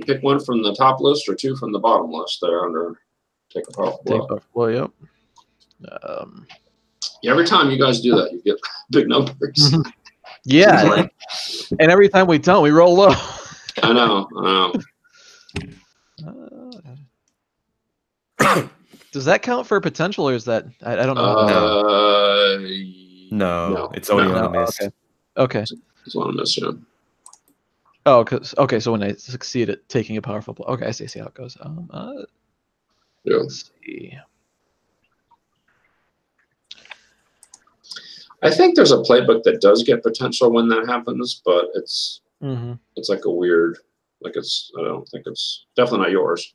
pick one from the top list or 2 from the bottom list. There under take a powerful blow. Take a blow, yep. Yeah, every time you guys do that, you get big numbers. Yeah, and every time we don't, we roll low. I know. Does that count for potential, or is that I don't know? No, it's only on a miss. Okay. It's on a miss, yeah. Oh, okay. So when I succeed at taking a powerful blow, okay, I see how it goes. Yeah. Let's see. I think there's a playbook that does get potential when that happens, but it's like a weird, like I don't think it's definitely not yours.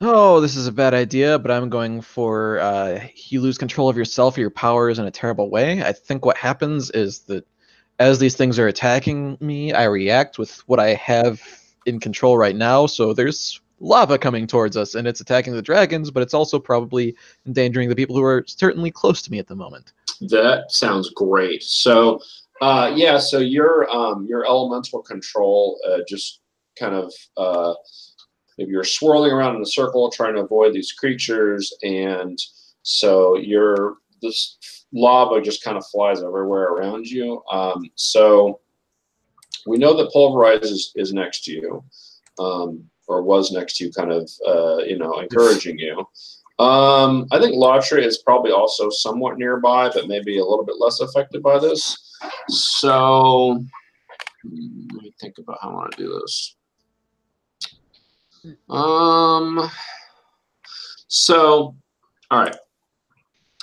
Oh, this is a bad idea, but I'm going for you lose control of yourself or your powers in a terrible way. I think what happens is that as these things are attacking me, I react with what I have in control right now. So there's lava coming towards us, and it's attacking the dragons, but it's also probably endangering the people who are certainly close to me at the moment. That sounds great. So, yeah, so your elemental control just kind of maybe you're swirling around in a circle trying to avoid these creatures, and so this lava just kind of flies everywhere around you. So we know that Pulverize is next to you, or was next to you, kind of encouraging you. I think Latria is probably also somewhat nearby, but maybe a little bit less affected by this. So let me think about how I want to do this. So, all right.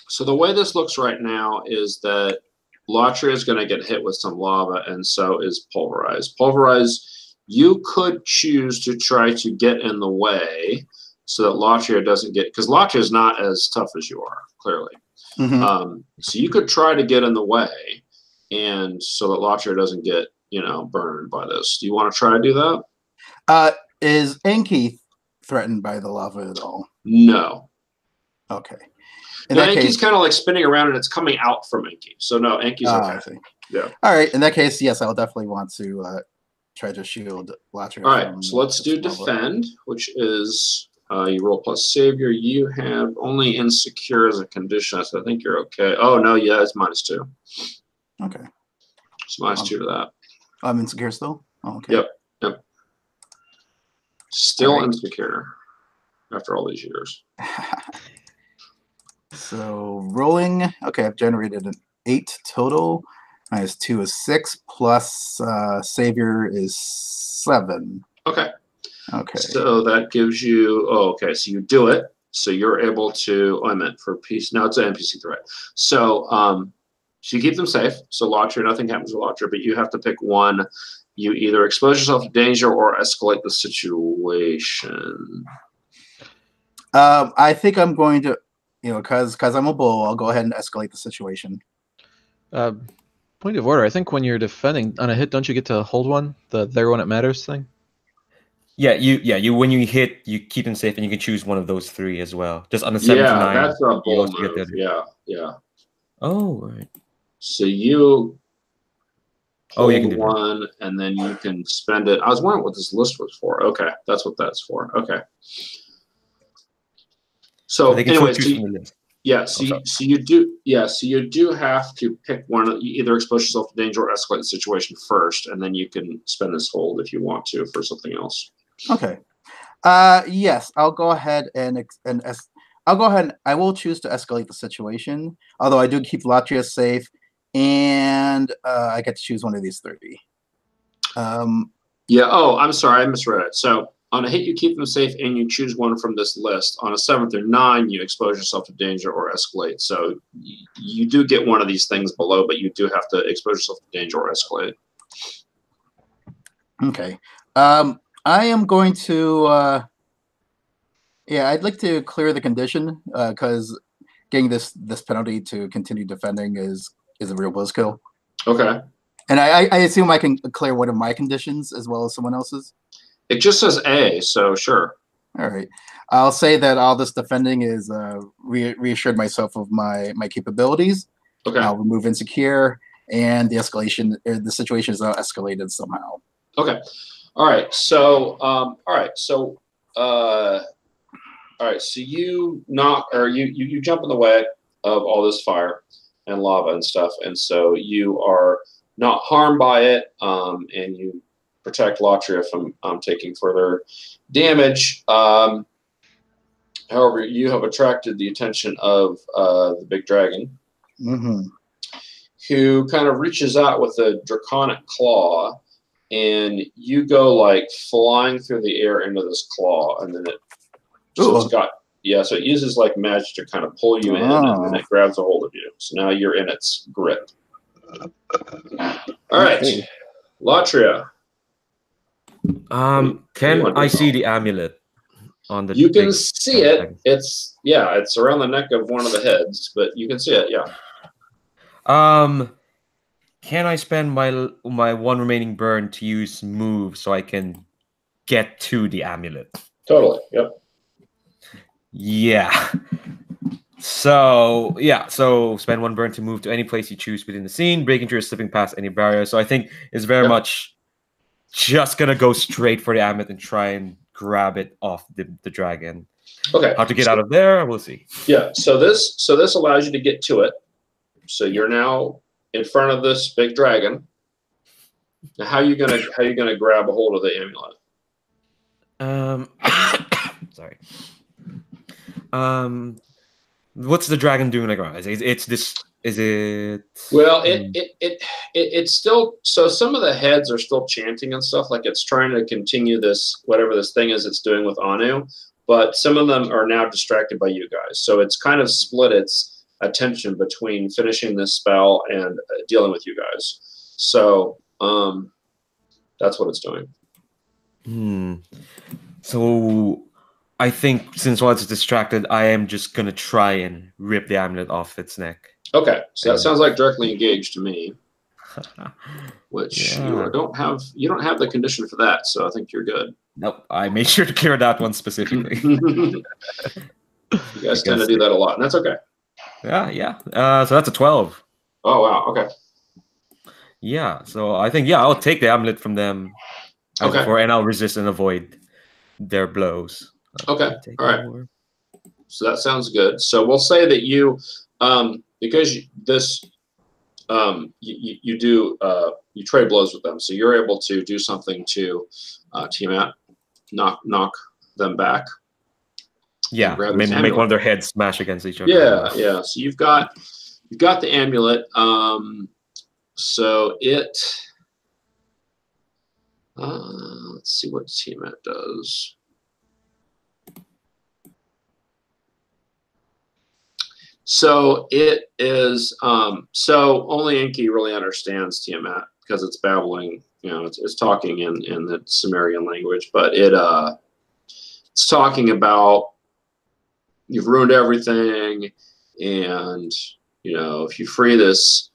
So the way this looks right now is that Latria is going to get hit with some lava, and so is Pulverize. Pulverize, you could choose to try to get in the way. so that Latria doesn't get, because Latria is not as tough as you are, clearly. So you could try to get in the way, and so that Latria doesn't get, burned by this. Do you want to try to do that? Is Enki threatened by the lava at all? No. Okay. Enki's kind of like spinning around, and it's coming out from Enki. So no, Enki's okay. I see. Yeah. All right. In that case, yes, I'll definitely want to try to shield Latria. All right. So let's do defend, which is you roll plus savior. You have only insecure as a condition, so I think you're okay. Oh no, yeah, it's -2. Okay. It's -2 to that. I'm insecure still. Oh, okay. Yep. Still insecure after all these years. So rolling. Okay, I've generated an 8 total. -2 is 6, plus savior is 7. Okay. Okay. So that gives you. Oh, okay. So you do it. So you're able to. Oh, I meant for peace. No, it's an NPC threat. So so you keep them safe. So Latria, nothing happens to Latria, but you have to pick one. You either expose yourself to danger or escalate the situation. I think I'm going to, because I'm a bull, I'll go ahead and escalate the situation. Point of order. I think when you're defending on a hit, don't you get to hold one? The there when it matters thing. Yeah, you when you hit, you keep them safe, and you can choose one of those 3 as well. Just on the 7 to 9. Yeah, that's a bull also move. Yeah. Oh, right. So you hold you can do one, and then you can spend it. I was wondering what this list was for. Okay, that's what that's for. Okay. So they can anyway, choose from the list. Yeah, so you do have to pick one. You either expose yourself to danger or escalate the situation first, and then you can spend this hold if you want to for something else. Okay. Yes, I'll go ahead I will choose to escalate the situation. Although I do keep Latria safe, and I get to choose one of these 30. Yeah. Oh, I'm sorry, I misread it. So on a hit, you keep them safe, and you choose one from this list. On a 7 through 9, you expose yourself to danger or escalate. So you do get one of these things below, but you do have to expose yourself to danger or escalate. Okay. I am going to. I'd like to clear the condition because getting this penalty to continue defending is a real buzzkill. Okay. And I assume I can clear one of my conditions as well as someone else's. It just says A, so sure. All right. I'll say that all this defending is reassured myself of my capabilities. Okay. I'll remove insecure, and the situation is now escalated somehow. Okay. All right. So So you you jump in the way of all this fire and lava and stuff, and so you are not harmed by it, and you protect Latria from taking further damage. However, you have attracted the attention of the big dragon, who kind of reaches out with a draconic claw, and you go like flying through the air into this claw, and then so it uses like magic to kind of pull you in, and then it grabs a hold of you. So now you're in its grip. All right, Latria. Can I see the amulet on the? You can see it. It's around the neck of one of the heads, but you can see it. Yeah. Can I spend my one remaining burn to use move so I can get to the amulet? Totally. Yep. Yeah. So spend one burn to move to any place you choose within the scene, breaking through or slipping past any barrier. So I think it's very much just gonna go straight for the amulet and try and grab it off the dragon. Okay. How to get out of there, we'll see. Yeah. So this allows you to get to it. So you're now in front of this big dragon. Now, how are you gonna grab a hold of the amulet? Sorry. What's the dragon doing like around? It's this. Is it? Well, it's still, so some of the heads are still chanting and stuff, like it's trying to continue this, whatever this thing is it's doing with Anu, but some of them are now distracted by you guys. So it's kind of split its attention between finishing this spell and dealing with you guys. So that's what it's doing. So I think since once it's distracted, I am just gonna try and rip the amulet off its neck. Okay, so that sounds like directly engaged to me. Which Yeah. you don't have. You don't have the condition for that, so I think you're good. Nope, I made sure to clear that one specifically. You guys tend to do that a lot, and that's okay. Yeah. So that's a 12. Oh wow. Okay. Yeah. So I think I'll take the amulet from them. As Okay. before, and I'll resist and avoid their blows. Okay. All right. So that sounds good. So we'll say that you, because you do you trade blows with them, so you're able to do something to Tiamat, knock them back. Yeah, make one of their heads smash against each other. Yeah. So you've got the amulet. So it. Let's see what Tiamat does. So it is. So only Enki really understands Tiamat because it's babbling. It's talking in the Sumerian language, but it's talking about you've ruined everything, and if you free this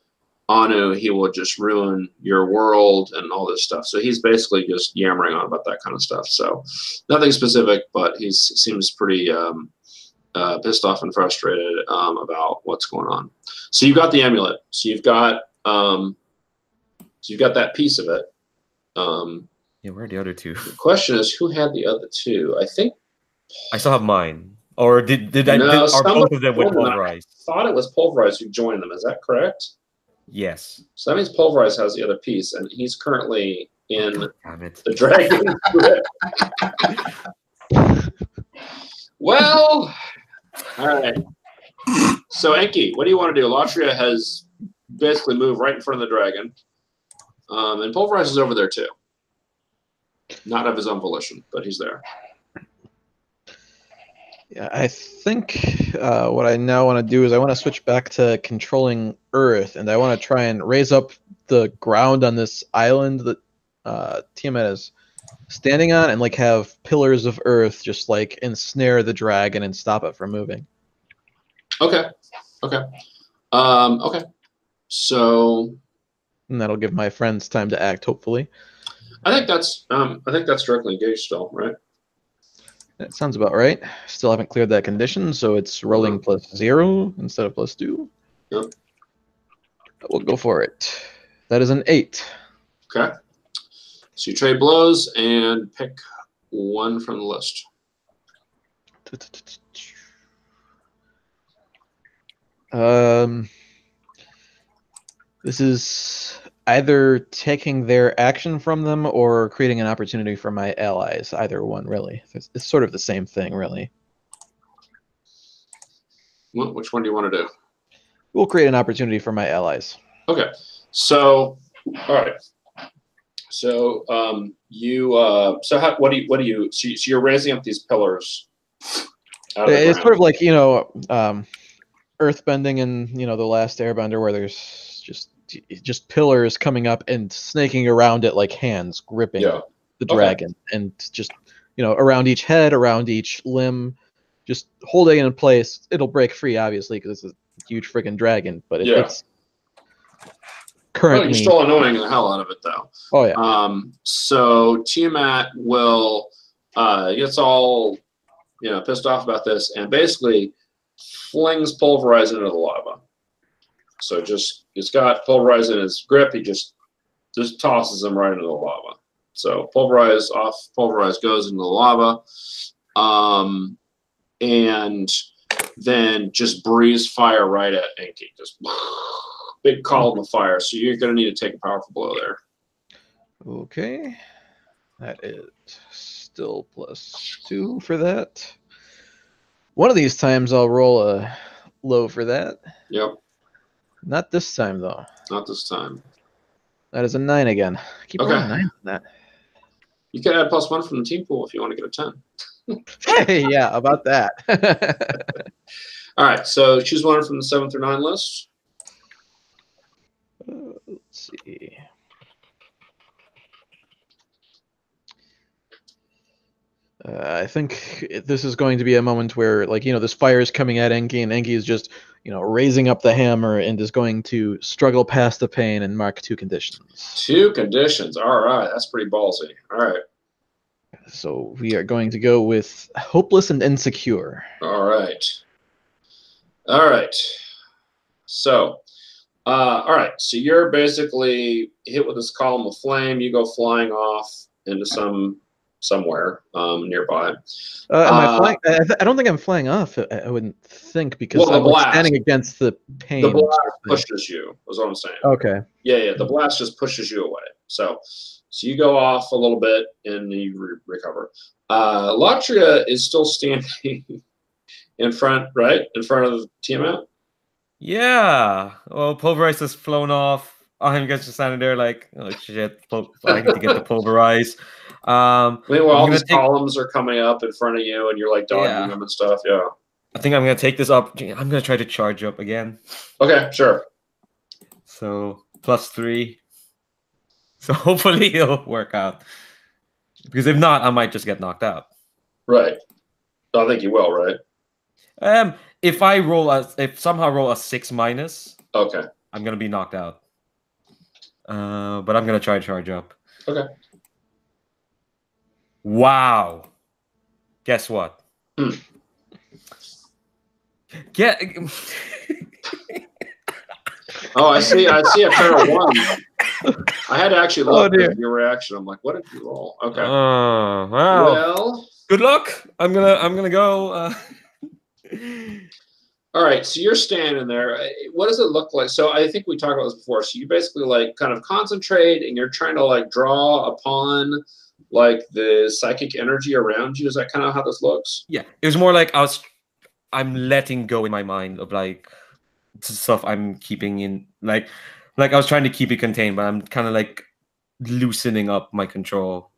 Anu, he will just ruin your world and all this stuff. So he's basically just yammering on about that kind of stuff. So nothing specific, but he seems pretty pissed off and frustrated about what's going on. So you've got the amulet. So you've got that piece of it. Yeah, where are the other two? The question is, who had the other two? I think I still have mine. Or did I? No, are both of them with pulverized? I thought it was pulverized who joined them. Is that correct? Yes. So that means Pulverize has the other piece, and he's currently in the dragon. Well, all right. So Enki, what do you want to do? Latria has basically moved right in front of the dragon, and Pulverize is over there too. Not of his own volition, but he's there. Yeah, I think what I now want to do is I want to switch back to controlling Earth, and I want to try and raise up the ground on this island that Tiamat is standing on, and have pillars of Earth just ensnare the dragon and stop it from moving. Okay. Okay. So. And that'll give my friends time to act, hopefully. I think that's directly engaged still, right? That sounds about right. Still haven't cleared that condition, so it's rolling +0 instead of +2. Yep. We'll go for it. That is an 8. Okay. So you trade blows and pick one from the list. This is either taking their action from them or creating an opportunity for my allies. Either one, really. It's sort of the same thing, really. Well, which one do you want to do? We'll create an opportunity for my allies. Okay. So, all right. So, what do you? So you're raising up these pillars. It's sort of like earthbending in the Last Airbender, where there's just pillars coming up and snaking around it like hands gripping the dragon, and just around each head, around each limb, just holding it in place. It'll break free, obviously, because it's a huge freaking dragon, but it's currently. You're still annoying the hell out of it, though. Oh yeah. So Tiamat will gets all pissed off about this, and basically flings Pulverize into the lava. So it's got Pulverize in his grip. He just tosses him right into the lava. So Pulverize goes into the lava, and then just breathes fire right at Enki. Just big column of fire. So you're going to need to take a powerful blow there. Okay, that is still +2 for that. One of these times I'll roll a low for that. Yep. Not this time, though. Not this time. That is a 9 again. Keep rolling 9 on that. You can add +1 from the team pool if you want to get a 10. Hey, yeah, about that. All right, so choose one from the 7 through 9 list. Let's see. I think this is going to be a moment where, like, this fire is coming at Enki, and Enki is just, raising up the hammer and is going to struggle past the pain and mark 2 conditions. 2 conditions. All right, that's pretty ballsy. All right. So we are going to go with hopeless and insecure. All right. All right. So, all right. So you're basically hit with this column of flame. You go flying off into somewhere nearby. Am I flying? I don't think I'm flying off. I wouldn't think, because Well, the I'm like, blast. standing against the pain. The blast pushes you, is what I'm saying. Okay. Yeah. The blast just pushes you away. So you go off a little bit and you recover. Latria is still standing in front, right? In front of Tiamat? Yeah. Well, Pulverize has flown off. I'm just standing there like, oh shit, I need to get the Pulverize. Meanwhile, these columns are coming up in front of you and you're like dodging them and stuff. Yeah. I think I'm going to take this up. I'm going to try to charge up again. Okay, sure. So +3. So hopefully it'll work out. Because if not, I might just get knocked out. Right. I think you will, right? If somehow roll a 6-, okay, I'm gonna be knocked out. But I'm gonna try to charge up. Okay. Wow. Guess what? Get. Oh, I see a pair of 1. I had to actually look at your reaction. I'm like, what did you roll? Okay. Wow. Well, good luck. I'm gonna go. All right, so you're standing there. What does it look like? So I think we talked about this before. So you basically like kind of concentrate and you're trying to like draw upon like the psychic energy around you. Is that kind of how this looks? Yeah, it was more like I'm letting go in my mind of like stuff I'm keeping in, like I was trying to keep it contained, but I'm kind of like loosening up my control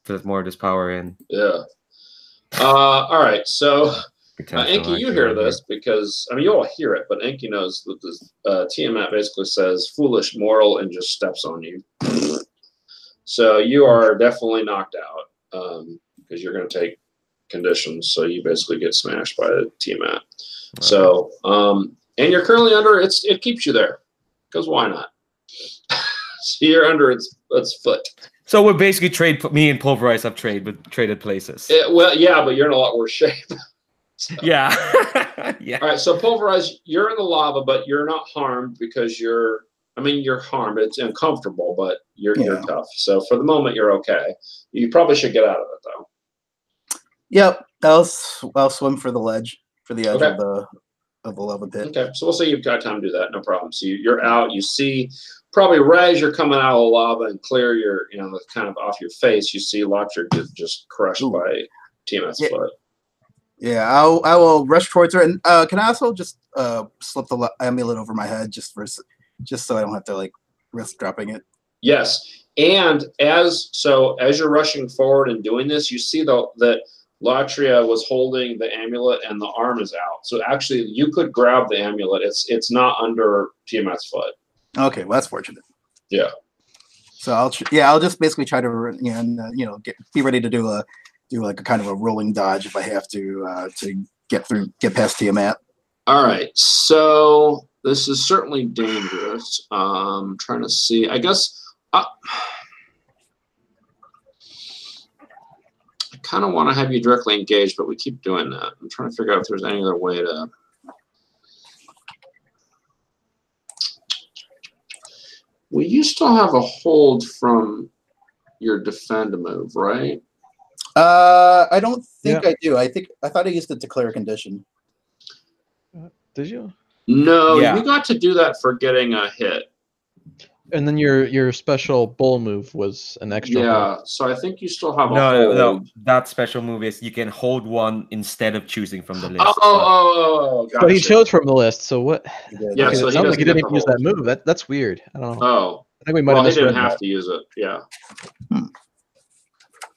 to let more of this power in. Yeah. All right, so Enki, you hear this because, I mean, you all hear it, but Enki knows that this Tiamat basically says foolish mortal and just steps on you. So you are definitely knocked out because you're going to take conditions. So you basically get smashed by the Tiamat. So, and you're currently under it keeps you there because why not? So you're under its foot. So we're basically me and Pulverize have traded places. Well, yeah, but you're in a lot worse shape. So. Yeah. Yeah. All right, so Pulverize, you're in the lava, but you're not harmed because you're harmed. It's uncomfortable, but you're tough. So for the moment, you're okay. You probably should get out of it, though. Yep, I'll swim for the ledge, for the edge of the lava pit. Okay, so we'll say you've got time to do that. No problem. So you're out. You see, probably right as you're coming out of the lava and clear your, kind of off your face, you see Lotcher just crushed by Tiamat's foot. Yeah, I will rush towards her, and can I also just slip the amulet over my head just so I don't have to like risk dropping it? Yes, and as you're rushing forward and doing this, you see that Latria was holding the amulet and the arm is out. So actually, you could grab the amulet. It's not under Tiamat's foot. Okay, well that's fortunate. Yeah. So I'll just basically try to be ready to do like a kind of a rolling dodge if I have to get past Tiamat. All right, so this is certainly dangerous. Trying to see. I guess I kind of want to have you directly engaged, but we keep doing that. I'm trying to figure out if there's any other way to. Well, you still have a hold from your defend move, right? I don't think I do. I thought I used it to clear a condition. Did you? No, you got to do that for getting a hit. And then your special bull move was an extra. Yeah, hold. so I think you still have a hold. No, that special move is you can hold one instead of choosing from the list. Gotcha. But he chose from the list, so what? Yeah, okay, so it sounds like he didn't even use that move. That's weird. I don't know. Oh. I think we might have he didn't misread have that. to use it. Yeah.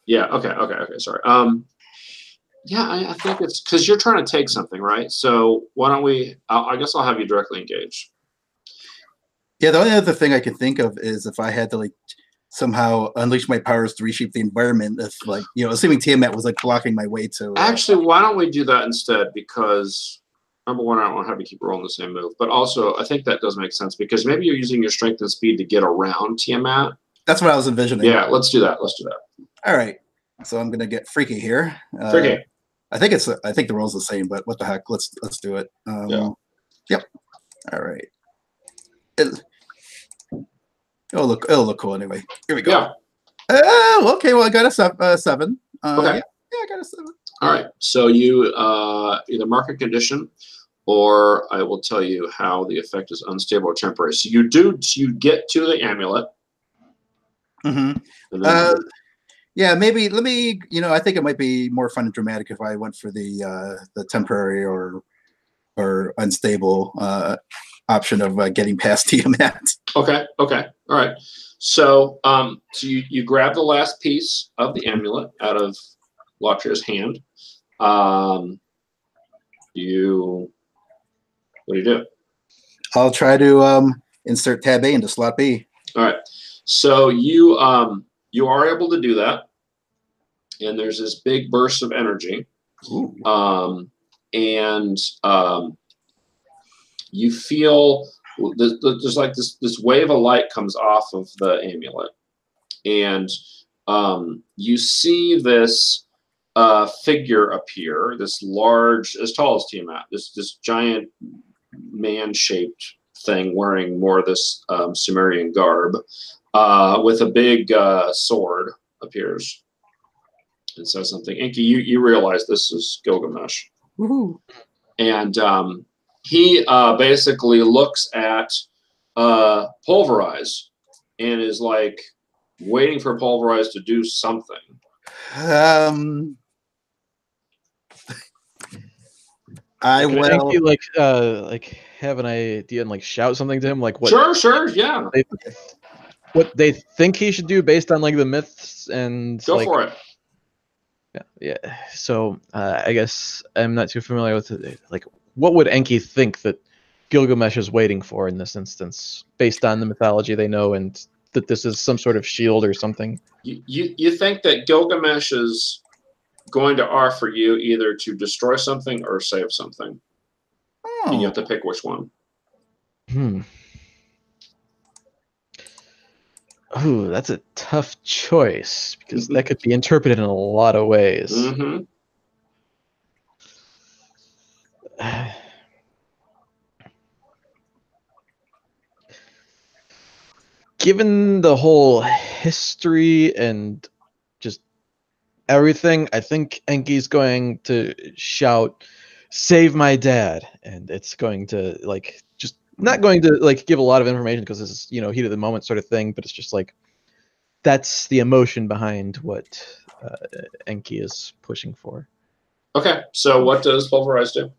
Yeah, okay, sorry. Yeah, I think it's because you're trying to take something, right? So why don't we, I guess I'll have you directly engage. Yeah, the only other thing I can think of is if I had to somehow unleash my powers to reshape the environment. If like assuming Tiamat was like blocking my way to. Actually, why don't we do that instead? Because number one, I don't want to have you keep rolling the same move, but also I think that does make sense because maybe you're using your strength and speed to get around Tiamat. That's what I was envisioning. Yeah, let's do that. Let's do that. All right. So I'm gonna get freaky here. Freaky. I think the roll's the same, but what the heck? Let's do it. Yeah. Yep. All right. It'll look cool anyway. Here we go. Yeah. Okay. Well, I got a 7. Okay. Yeah, I got a 7. All right. So you either mark a condition, or I will tell you how the effect is unstable or temporary. So you get to the amulet. Mm-hmm. Yeah, maybe let me. I think it might be more fun and dramatic if I went for the temporary or unstable option of getting past Tiamat. Okay. All right. So you grab the last piece of the amulet out of Latria's hand. What do you do? I'll try to insert tab A into slot B. All right. So you are able to do that, and there's this big burst of energy. Ooh. And you feel there's like this wave of light comes off of the amulet, and you see this figure appear, this large, as tall as Tiamat, this giant man-shaped thing wearing more of this Sumerian garb, with a big sword appears and says something. Inky, you realize this is Gilgamesh. Woohoo. And he basically looks at Pulverize and is like waiting for Pulverize to do something. I will like have an idea and like shout something to him, like what? Sure, yeah. What they think he should do based on like the myths and go for it. Yeah. So I guess I'm not too familiar with it. Like, what would Enki think that Gilgamesh is waiting for in this instance, based on the mythology they know, and that this is some sort of shield or something? You think that Gilgamesh is going to offer you either to destroy something or save something. Oh. And you have to pick which one. Ooh, that's a tough choice because that could be interpreted in a lot of ways. Mm-hmm. Given the whole history and just everything, I think Enki's going to shout, "Save my dad!" And it's going to like just not going to like give a lot of information because this is heat of the moment sort of thing, but it's just like that's the emotion behind what Enki is pushing for. Okay, so what does Pulverize do?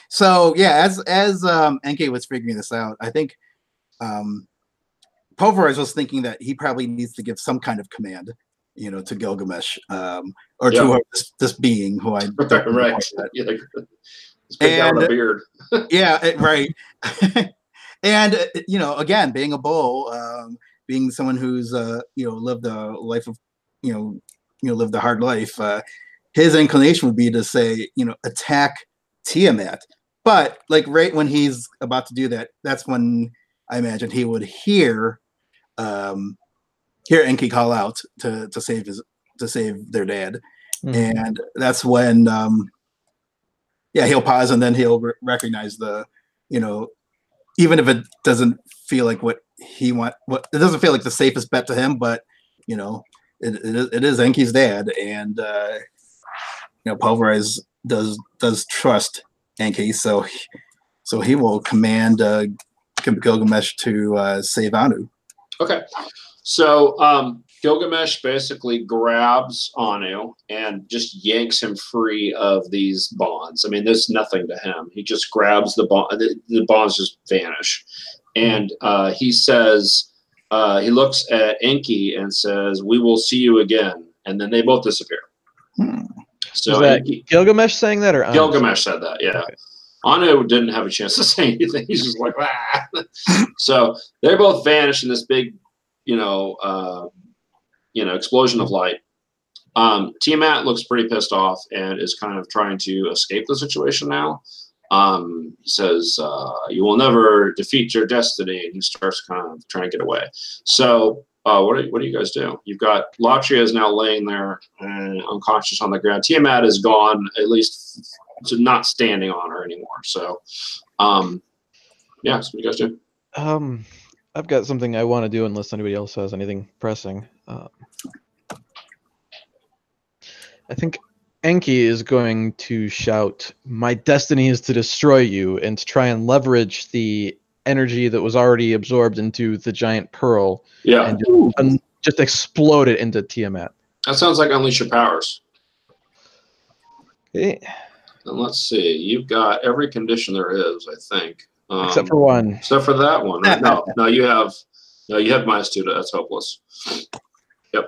So yeah, as Enki was figuring this out, I think Pulverize was thinking that he probably needs to give some kind of command, to Gilgamesh, or to this being who I don't right. And a beard. Yeah, right. And again, being a bull, being someone who's lived a life of lived a hard life, his inclination would be to say attack Tiamat. But like right when he's about to do that, that's when I imagine he would hear Enki call out to save their dad, and that's when he'll pause and then he'll recognize the even if it doesn't feel like what it doesn't feel like the safest bet to him, but it is Enki's dad, and Pulverize does trust Enki, so he will command Gilgamesh to save Anu. Okay, so Gilgamesh basically grabs Anu and just yanks him free of these bonds. I mean, there's nothing to him. He just grabs the bond. The bonds just vanish, and he says, he looks at Enki and says, "We will see you again," and then they both disappear. So is that Gilgamesh saying that, or Anu? Gilgamesh said that? Yeah. Okay. Anu didn't have a chance to say anything. He's just like, ah. So they both vanish in this big, explosion of light. Tiamat looks pretty pissed off and is kind of trying to escape the situation now. He says, "You will never defeat your destiny," and he starts kind of trying to get away. So, what do you guys do? You've got Latria is now laying there and unconscious on the ground. Tiamat is gone, at least to not standing on her anymore. So, yeah. So what do you guys do? I've got something I want to do unless anybody else has anything pressing. I think Enki is going to shout, "My destiny is to destroy you," and to try and leverage the energy that was already absorbed into the giant pearl. Yeah. And just explode it into Tiamat. That sounds like Unleash Your Powers. Okay. And let's see. You've got every condition there is, I think. Except for one. Except for that one, right? No, you have -2. That's hopeless. Yep.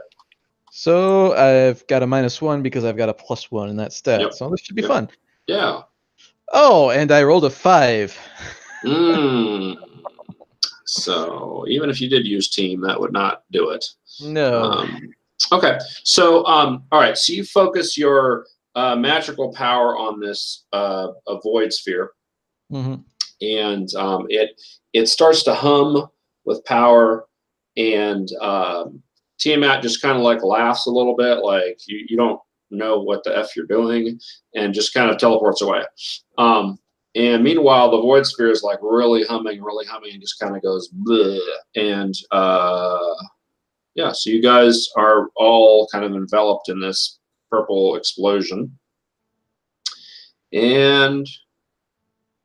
So I've got a -1 because I've got a +1 in that stat. Yep. So this should be Yep. fun. Yeah. Oh, and I rolled a 5. So even if you did use team, that would not do it. No. Okay. So all right. So you focus your magical power on this a void sphere, Mm-hmm. and it starts to hum with power, and Tiamat just kind of like laughs a little bit, like you don't know what the F you're doing, and just kind of teleports away. And meanwhile, the void sphere is like really humming, and just kind of goes bleh. And yeah, so you guys are all kind of enveloped in this purple explosion, and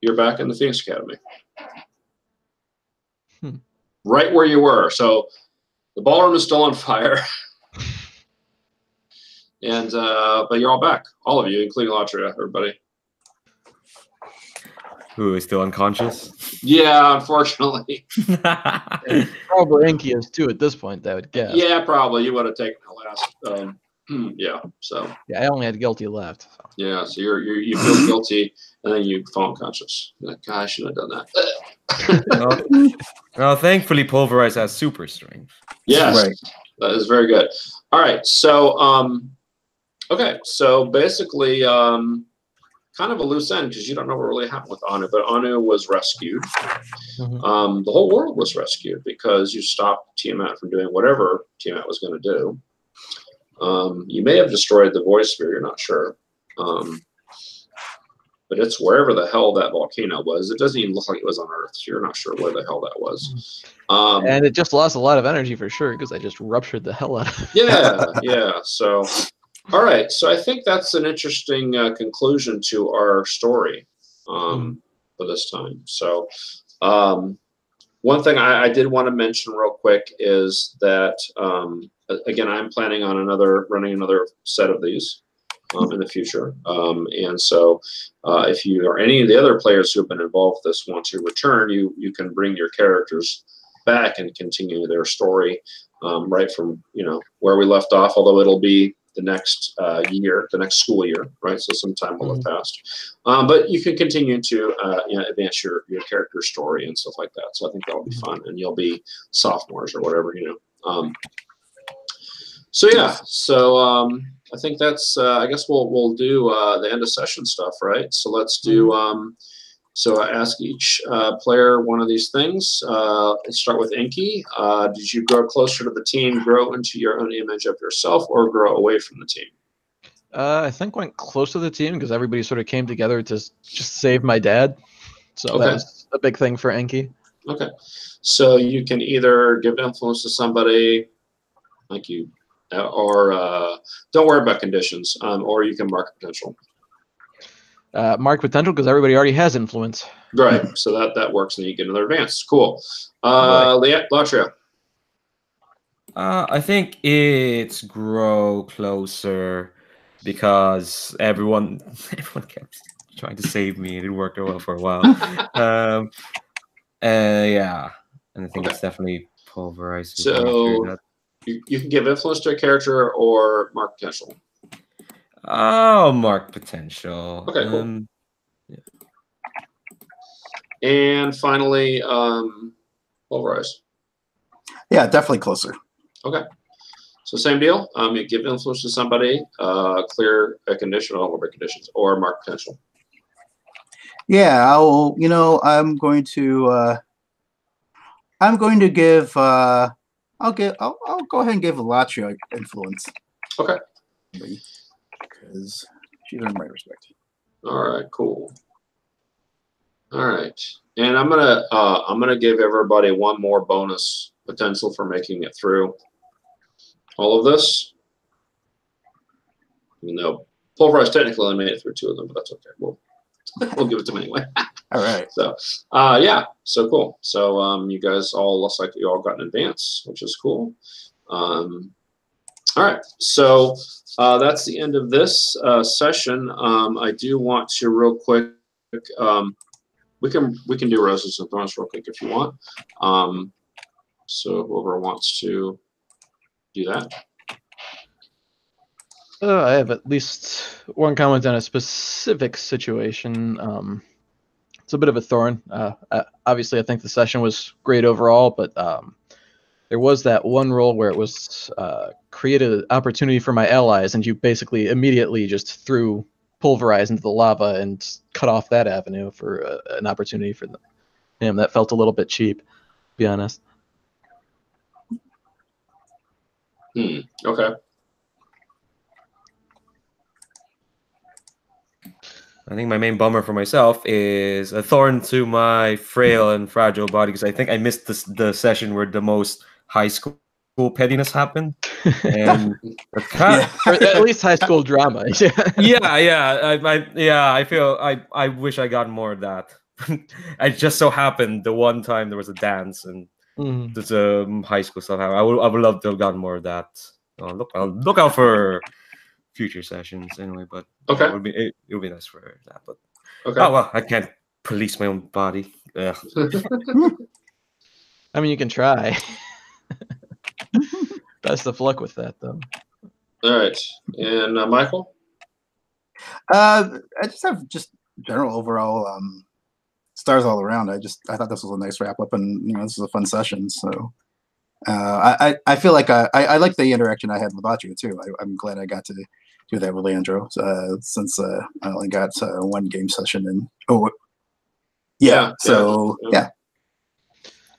you're back in the Phoenix Academy, right where you were. So the ballroom is still on fire, and but you're all back, all of you, including Latria, everybody. Who is still unconscious? Yeah, unfortunately. Probably Enki is too at this point, I would guess. Yeah, probably. You would have taken the last. Yeah. So. Yeah, I only had guilty left. So. Yeah. So you feel guilty, and then you fall unconscious. You're like, God, I shouldn't have done that. Well, thankfully, Pulverize has super strength. Yes, Right. That is very good. All right. So okay. So basically, kind of a loose end because you don't know what really happened with Anu, but Anu was rescued. Mm-hmm. The whole world was rescued because you stopped Tiamat from doing whatever Tiamat was going to do. You may have destroyed the void sphere, you're not sure. But it's wherever the hell that volcano was. It doesn't even look like it was on Earth, so you're not sure where the hell that was. And it just lost a lot of energy for sure because I just ruptured the hell out of it. Yeah. So, all right. So I think that's an interesting conclusion to our story for this time. So, one thing I did want to mention real quick is that again, I'm planning on running another set of these in the future. And so, if you or any of the other players who have been involved with this want to return, you can bring your characters back and continue their story right from where we left off. Although it'll be the next year, the next school year, right? So some time will have passed. But you can continue to advance your character story and stuff like that. So I think that will be fun, and you'll be sophomores or whatever, So yeah, so I think that's. I guess we'll do the end of session stuff, right? So let's do. So I ask each player one of these things. Let's start with Enki. Did you grow closer to the team, grow into your own image of yourself, or grow away from the team? I think went close to the team because everybody sort of came together to just save my dad. So that was a big thing for Enki. Okay. So you can either give influence to somebody, like you, or don't worry about conditions, or you can mark potential. Mark potential because everybody already has influence. Right. So that works, and you get another advance. Cool. Latria. I think it's grow closer because everyone kept trying to save me, and it worked well for a while. Yeah, and I think it's definitely pulverized. So you can give influence to a character or mark potential. Oh, mark potential. Okay, cool. Yeah. And finally, pulverize. Yeah, definitely closer. Okay. So same deal. You give influence to somebody, clear a condition or override conditions, or mark potential. Yeah, I'll. I'm going to. I'm going to give. I'll go ahead and give Latria influence. Okay. Because she's earned my respect. All right. Cool. All right. And I'm gonna give everybody one more bonus potential for making it through all of this. Even though Pulverize technically only made it through 2 of them, but that's okay. We'll give it to them anyway. All right. So, yeah. So cool. So, you guys all looks like you all got an advance, which is cool. All right. So, that's the end of this session. I do want to real quick. We can do Roses and Thorns real quick if you want. So whoever wants to do that. I have at least one comment on a specific situation. It's a bit of a thorn. Obviously, I think the session was great overall, but there was that one roll where it was created an opportunity for my allies, and you basically immediately just threw Pulverize into the lava and cut off that avenue for an opportunity for him. That felt a little bit cheap, to be honest. Okay. I think my main bummer for myself is a thorn to my frail and fragile body, because I think I missed the session where the most high school pettiness happened, and that's kind Or at least high school drama. I feel I wish I got more of that. I just so happened the one time there was a dance and there's high school stuff happened. I would love to have gotten more of that. I'll look out for future sessions anyway, but okay, it would be nice for that. But okay. Oh well, I can't police my own body. I mean, you can try. Best of luck with that, though. All right, and Michael. I just have general overall stars all around. I thought this was a nice wrap up, and this was a fun session. So I feel like I like the interaction I had with Atria too. I'm glad I got to do that with Leandro since I only got one game session and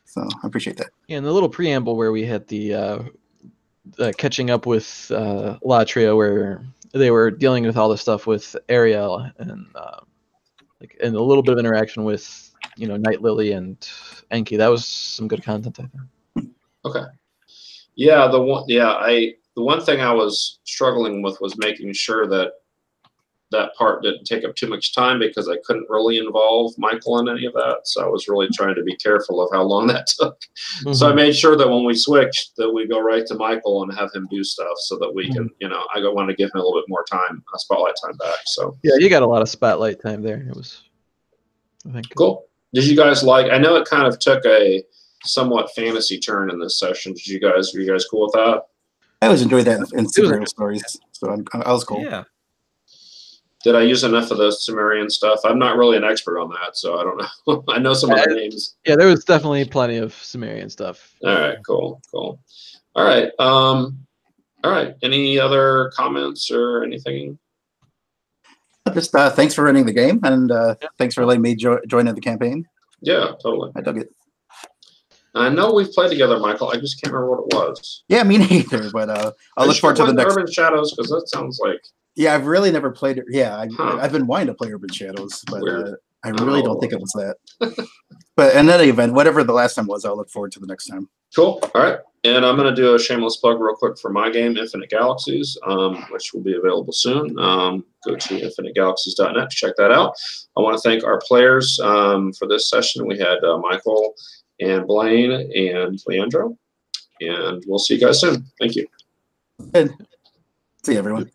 so I appreciate that. Yeah, and the little preamble where we had the catching up with Latria, where they were dealing with all the stuff with Ariel and and a little bit of interaction with Night Lily and Enki. That was some good content, I think. Okay. Yeah, the one thing I was struggling with was making sure that part didn't take up too much time, because I couldn't really involve Michael in any of that. So I was really trying to be careful of how long that took. So I made sure that when we switched, that we go right to Michael and have him do stuff, so that we can, I want to give him a little bit more time, spotlight time back. So yeah, you got a lot of spotlight time there. It was, I think, cool. Did you guys I know it kind of took a somewhat fantasy turn in this session. Were you guys cool with that? I always enjoyed that in superhero stories, so I was cool. Yeah. Did I use enough of the Sumerian stuff? I'm not really an expert on that, so I don't know. I know some of the names. Yeah, there was definitely plenty of Sumerian stuff. All right, cool. All right. All right. Any other comments or anything? Just thanks for running the game, and thanks for letting me join in the campaign. Yeah, totally. I dug it. I know we've played together, Michael. I just can't remember what it was. Yeah, me neither. But I'll look forward to the next. Urban Shadows, because that sounds like. Yeah, I've really never played it. Yeah, I've been wanting to play Urban Shadows, but I really don't think it was that. But in any event, whatever the last time was, I'll look forward to the next time. Cool. All right. And I'm going to do a shameless plug real quick for my game, Infinite Galaxies, which will be available soon. Go to infinitegalaxies.net to check that out. I want to thank our players for this session. We had Michael and Blaine and Leandro. And we'll see you guys soon. Thank you. Good. See you, everyone.